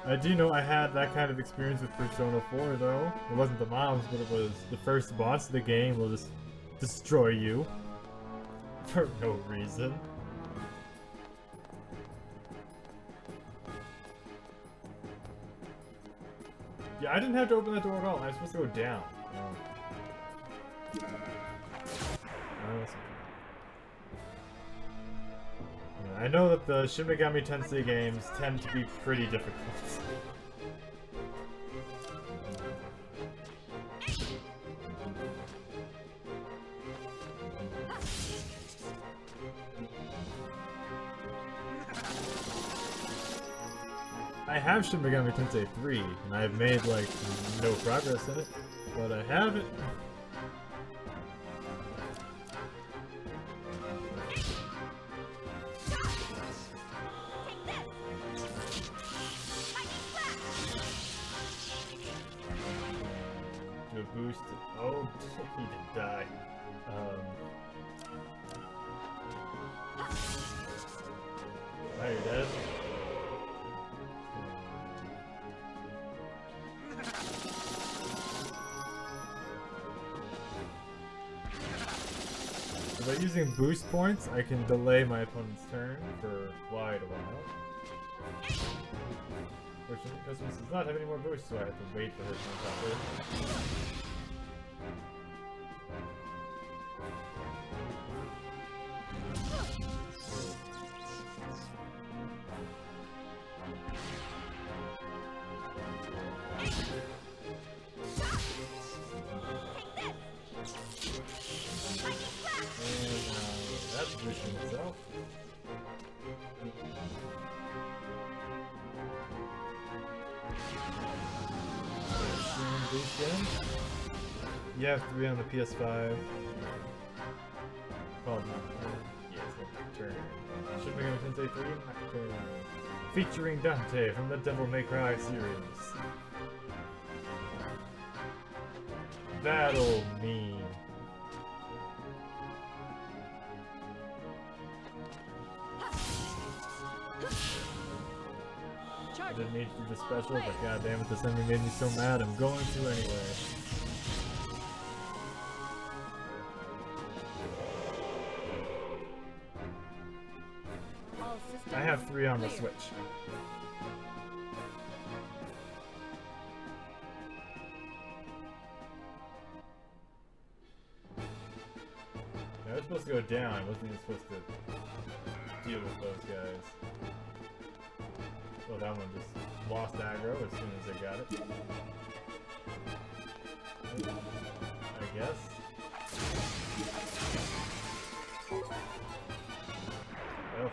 I do know I had that kind of experience with Persona 4 though. It wasn't the mobs, but it was the first boss of the game will just destroy you. For no reason. Yeah, I didn't have to open that door at all. I was supposed to go down. I know that the Shin Megami Tensei games tend to be pretty difficult. I have Shin Megami Tensei 3, and I've made, like, no progress in it, but I have it. Do a boost. Oh, he didn't die. Are you dead? By using boost points, I can delay my opponent's turn for quite a while. Fortunately, Christmas does not have any more boosts, so I have to wait for her to come properly. That's boosting itself. Boost in. You have 3 on the PS5. Oh, no. Yeah, it's my turn. Shin Megami Tensei 3 Nocturne. Featuring Dante from the Devil May Cry series. That'll mean. I didn't need to do the special, but goddammit, this enemy made me so mad, I'm going to anyway. I have 3 on the Switch. I was supposed to go down, I wasn't even supposed to deal with those guys. Well, that one just lost aggro as soon as I got it. I guess. Well.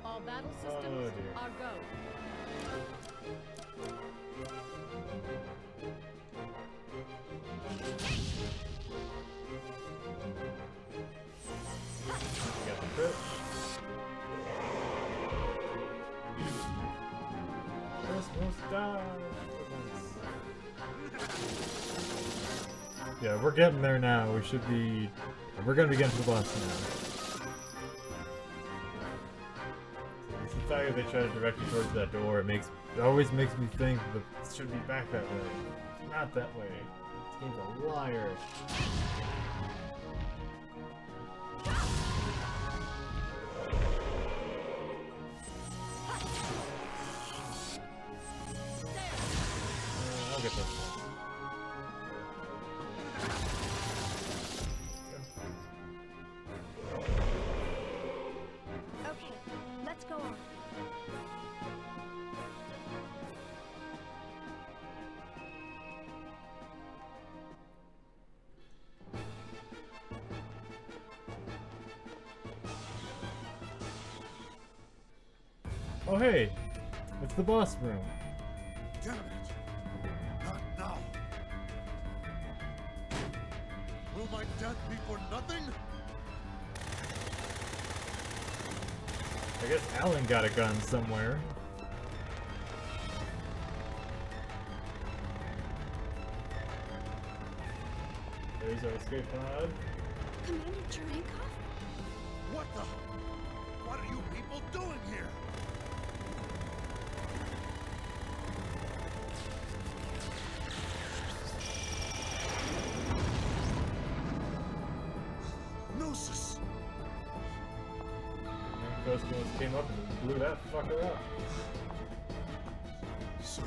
All All battle systems are go.
Got the crit. Christmas die. Yeah, we're getting there now. We should be. We're gonna be getting to the boss now. It's the fact that they try to direct you towards that door. It always makes me think that it should be back that way. It's not that way. This game's a liar. I'll get this one.
Okay, let's go on.
Oh hey, it's the boss room.
Damn it! Not now! Will my death be for nothing?
I guess Alan got a gun somewhere. There's our escape pod.
Commander Cherenkov?
What the? What are you people doing here? Gnosis!
Cosmos came up and blew that fucker up.
So,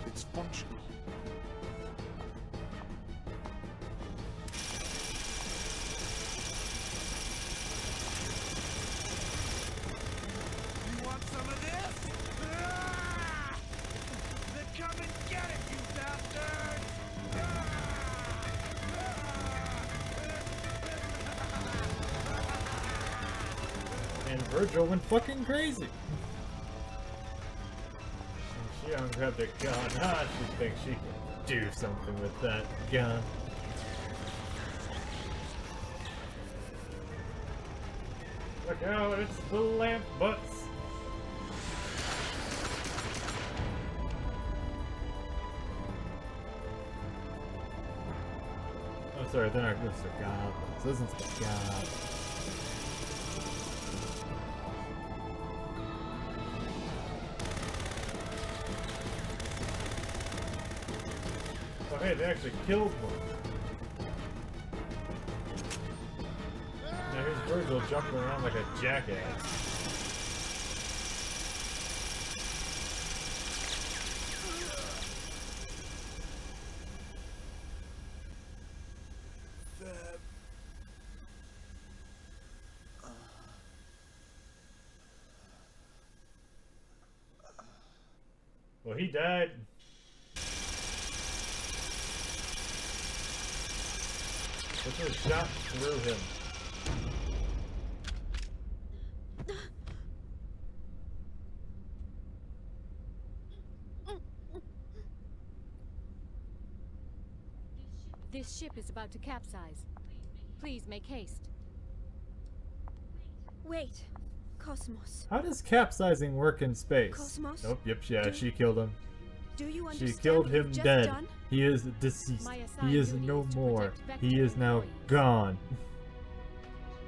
it's functional.
You want some of this? Ah! Then come and get it, you bastards!
And Virgil went fucking crazy. And she grabbed a gun. Ah, she thinks she can do something with that gun. Look out, it's the lamp butts. Oh, sorry, they're not Mr. Goblins. This isn't the Goblins. Oh, hey, they actually killed one. Now here's Virgil jumping around like a jackass. Well, he died. This was shot through him.
This ship is about to capsize. Please make haste.
Wait, Cosmos.
How does capsizing work in space?
Cosmos?
Nope, yep, yeah, she killed him.
Do you
She
understand
killed
what
him
you've just
dead.
done?
He is deceased.
My assigned
He is
duty
no
is to
more.
protect
He
Vector
is now
employees.
gone.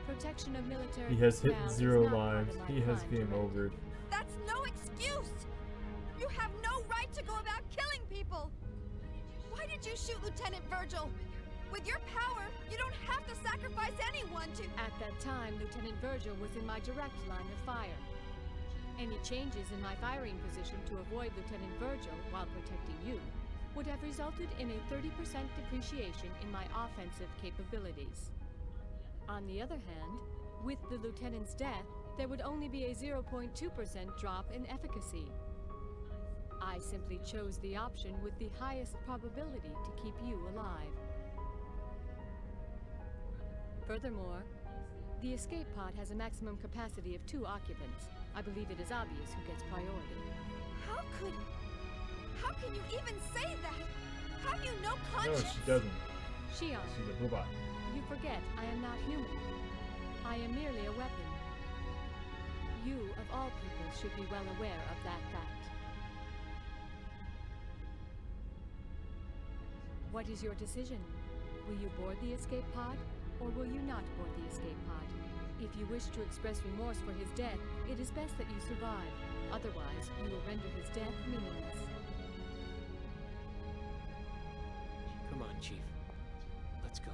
Protection of military
He has hit
personnel is
0
not part
lives.
of my
He has
crime
game
directive.
over.
That's no excuse! You have no right to go about killing people! Why did you shoot Lieutenant Virgil? With your power, you don't have to sacrifice anyone to—
At that time, Lieutenant Virgil was in my direct line of fire. Any changes in my firing position to avoid Lieutenant Virgil while protecting you would have resulted in a 30% depreciation in my offensive capabilities. On the other hand, with the Lieutenant's death, there would only be a 0.2% drop in efficacy. I simply chose the option with the highest probability to keep you alive. Furthermore, the escape pod has a maximum capacity of 2 occupants, I believe it is obvious who gets priority.
How can you even say that? Have you no
No,
conscience?
she doesn't.
Shion,
She's a robot.
you forget I am not human. I am merely a weapon. You, of all people, should be well aware of that fact. What is your decision? Will you board the escape pod, or will you not board the escape pod? If you wish to express remorse for his death, it is best that you survive. Otherwise, you will render his death meaningless.
Come on, Chief. Let's go.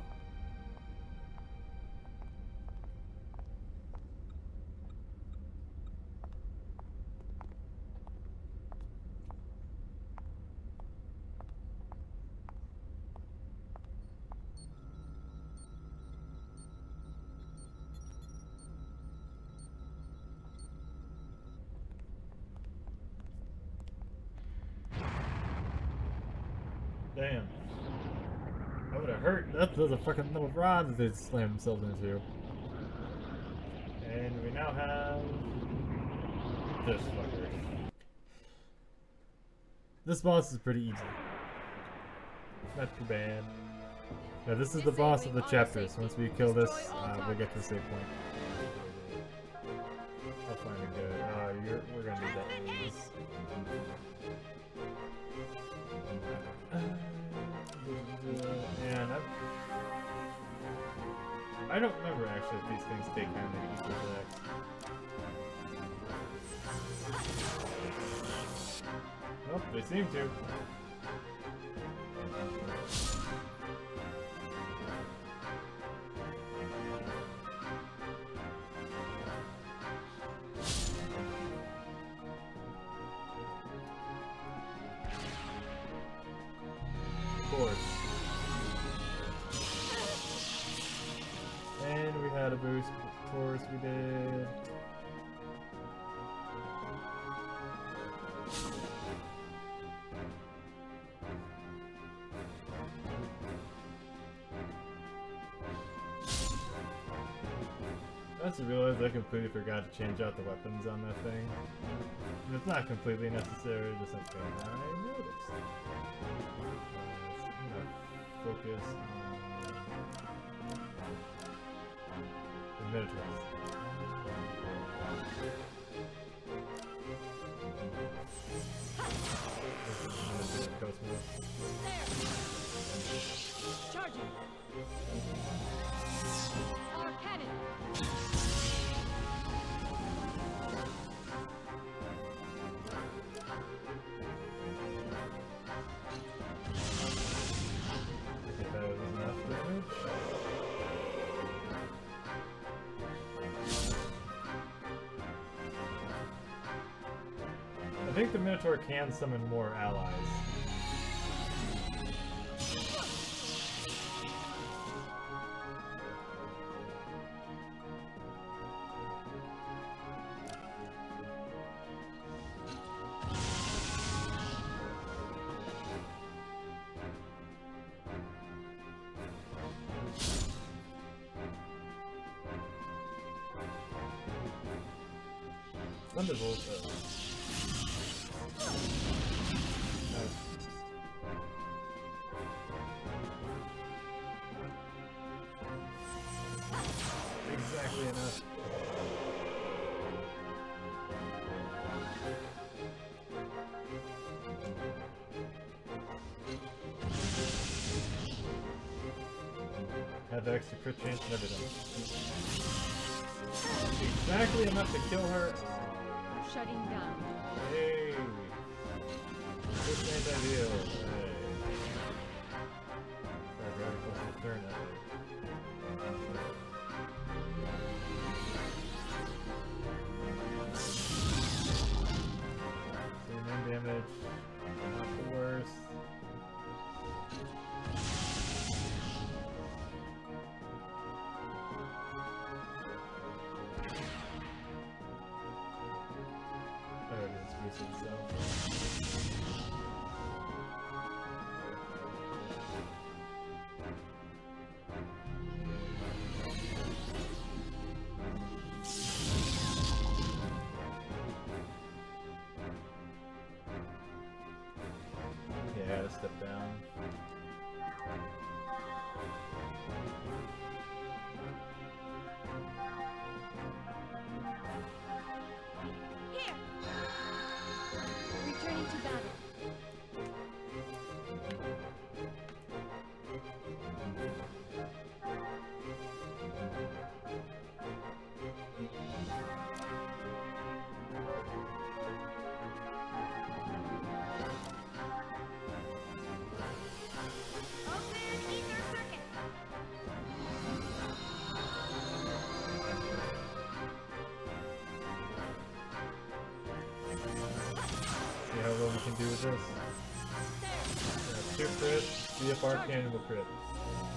Damn. That would have hurt. That's those are fucking little rods they slam themselves into. And we now have this fucker. This boss is pretty easy. Not too bad. Yeah, this is the boss of the chapter, so once we kill this, we'll get to the save point. I'll find it good. We're gonna need that. And I don't remember actually if these things take how many equal to X. Nope, they seem to. Of course. And we had a boost, of course we did. I also realized I completely forgot to change out the weapons on that thing. And it's not completely necessary, just something I noticed. Focus on the Minotaurs.
Charging! Our cannon!
I think the Minotaur can summon more allies. Thunderbolt. Exactly enough. Have extra crit chance and everything. Exactly enough to kill her.
Shutting down.
Hey! This ain't ideal. Hey. Sorry, very close to turn that way. Same main damage. Not the worst. had to step down.
Here! Returning to battle.
See how well we can do with this. Yeah, 2 crit, CFR cannon will crit.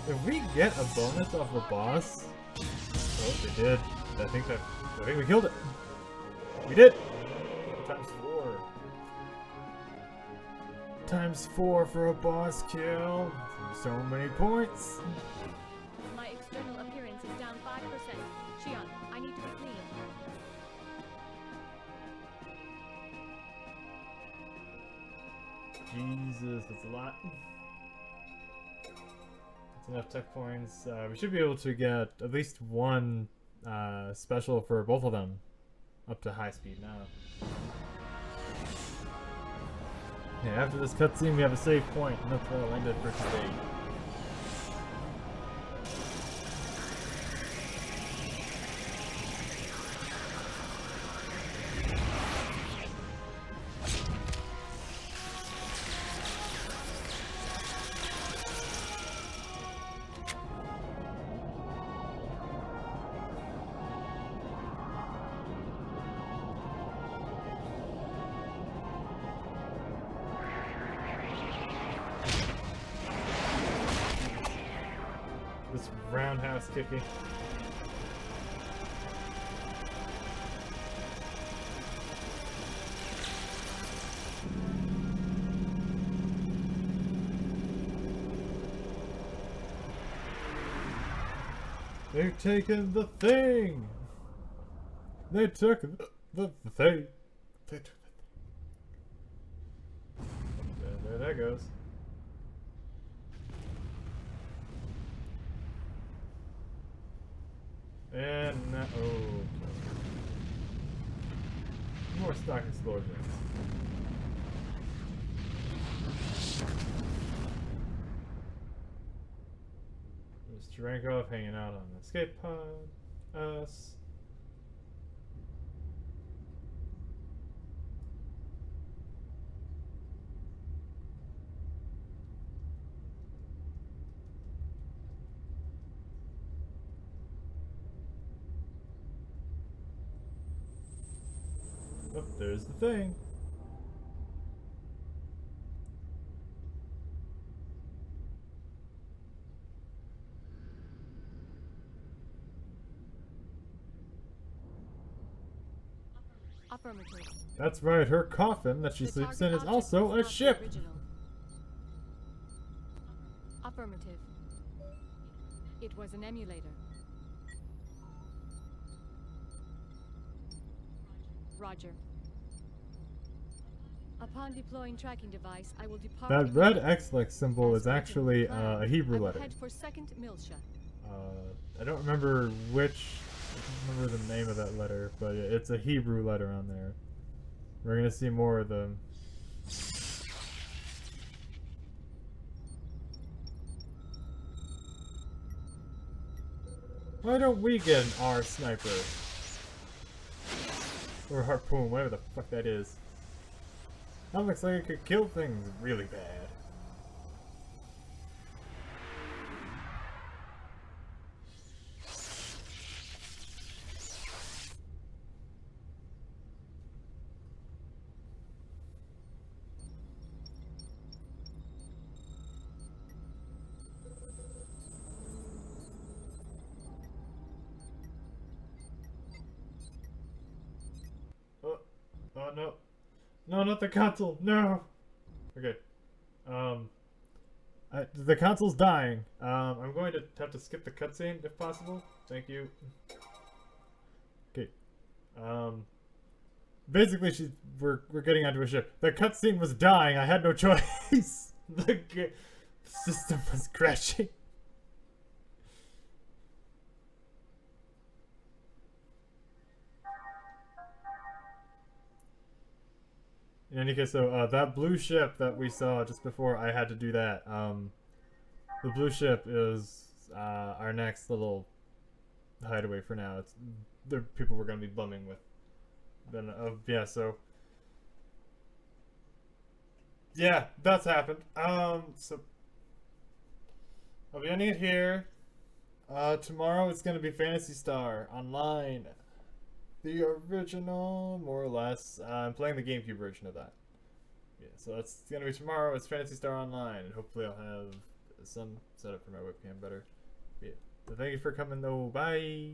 If we get a bonus off a boss, oh, they did. I think we killed it. We did. Times 4. Times 4 for a boss kill. So many points.
My external appearance is down 5%. Shion, I need to be clean.
Jesus, that's a lot. That's enough tech points. We should be able to get at least one special for both of them. Up to high speed now. Yeah, after this cutscene we have a save point, and that's where I'll end it for today. This roundhouse kicking. They're taking the thing! They took the thing. They took the thing. There that goes. And now, oh, more stock explosions. There's Drankov hanging out on the escape pod. Us. Oh, there's the thing.
Affirmative.
That's right, her coffin that she sleeps in is also a ship.
Affirmative. It was an emulator. Roger. Upon deploying tracking device, I will depart.
That red X-like symbol is actually a Hebrew
I will
letter.
head for second Milsha.
I don't remember the name of that letter, but it's a Hebrew letter on there. We're gonna see more of them. Why don't we get an R sniper? Or harpoon, whatever the fuck that is. That looks like it could kill things really bad. Oh no. No, not the console. No. Okay. The console's dying. I'm going to have to skip the cutscene if possible. Thank you. Okay. Basically, we're getting onto a ship. The cutscene was dying. I had no choice. The system was crashing. In any case, so that blue ship that we saw just before I had to do that, the blue ship is our next little hideaway for now. It's the people we're gonna be bumming with. Then yeah, so yeah, that's happened. So I'll be ending it here. Tomorrow it's gonna be Phantasy Star Online. The original, more or less. I'm playing the GameCube version of that. Yeah, so that's gonna be tomorrow. It's Phantasy Star Online, and hopefully I'll have some setup for my webcam better. Yeah. So thank you for coming though. Bye.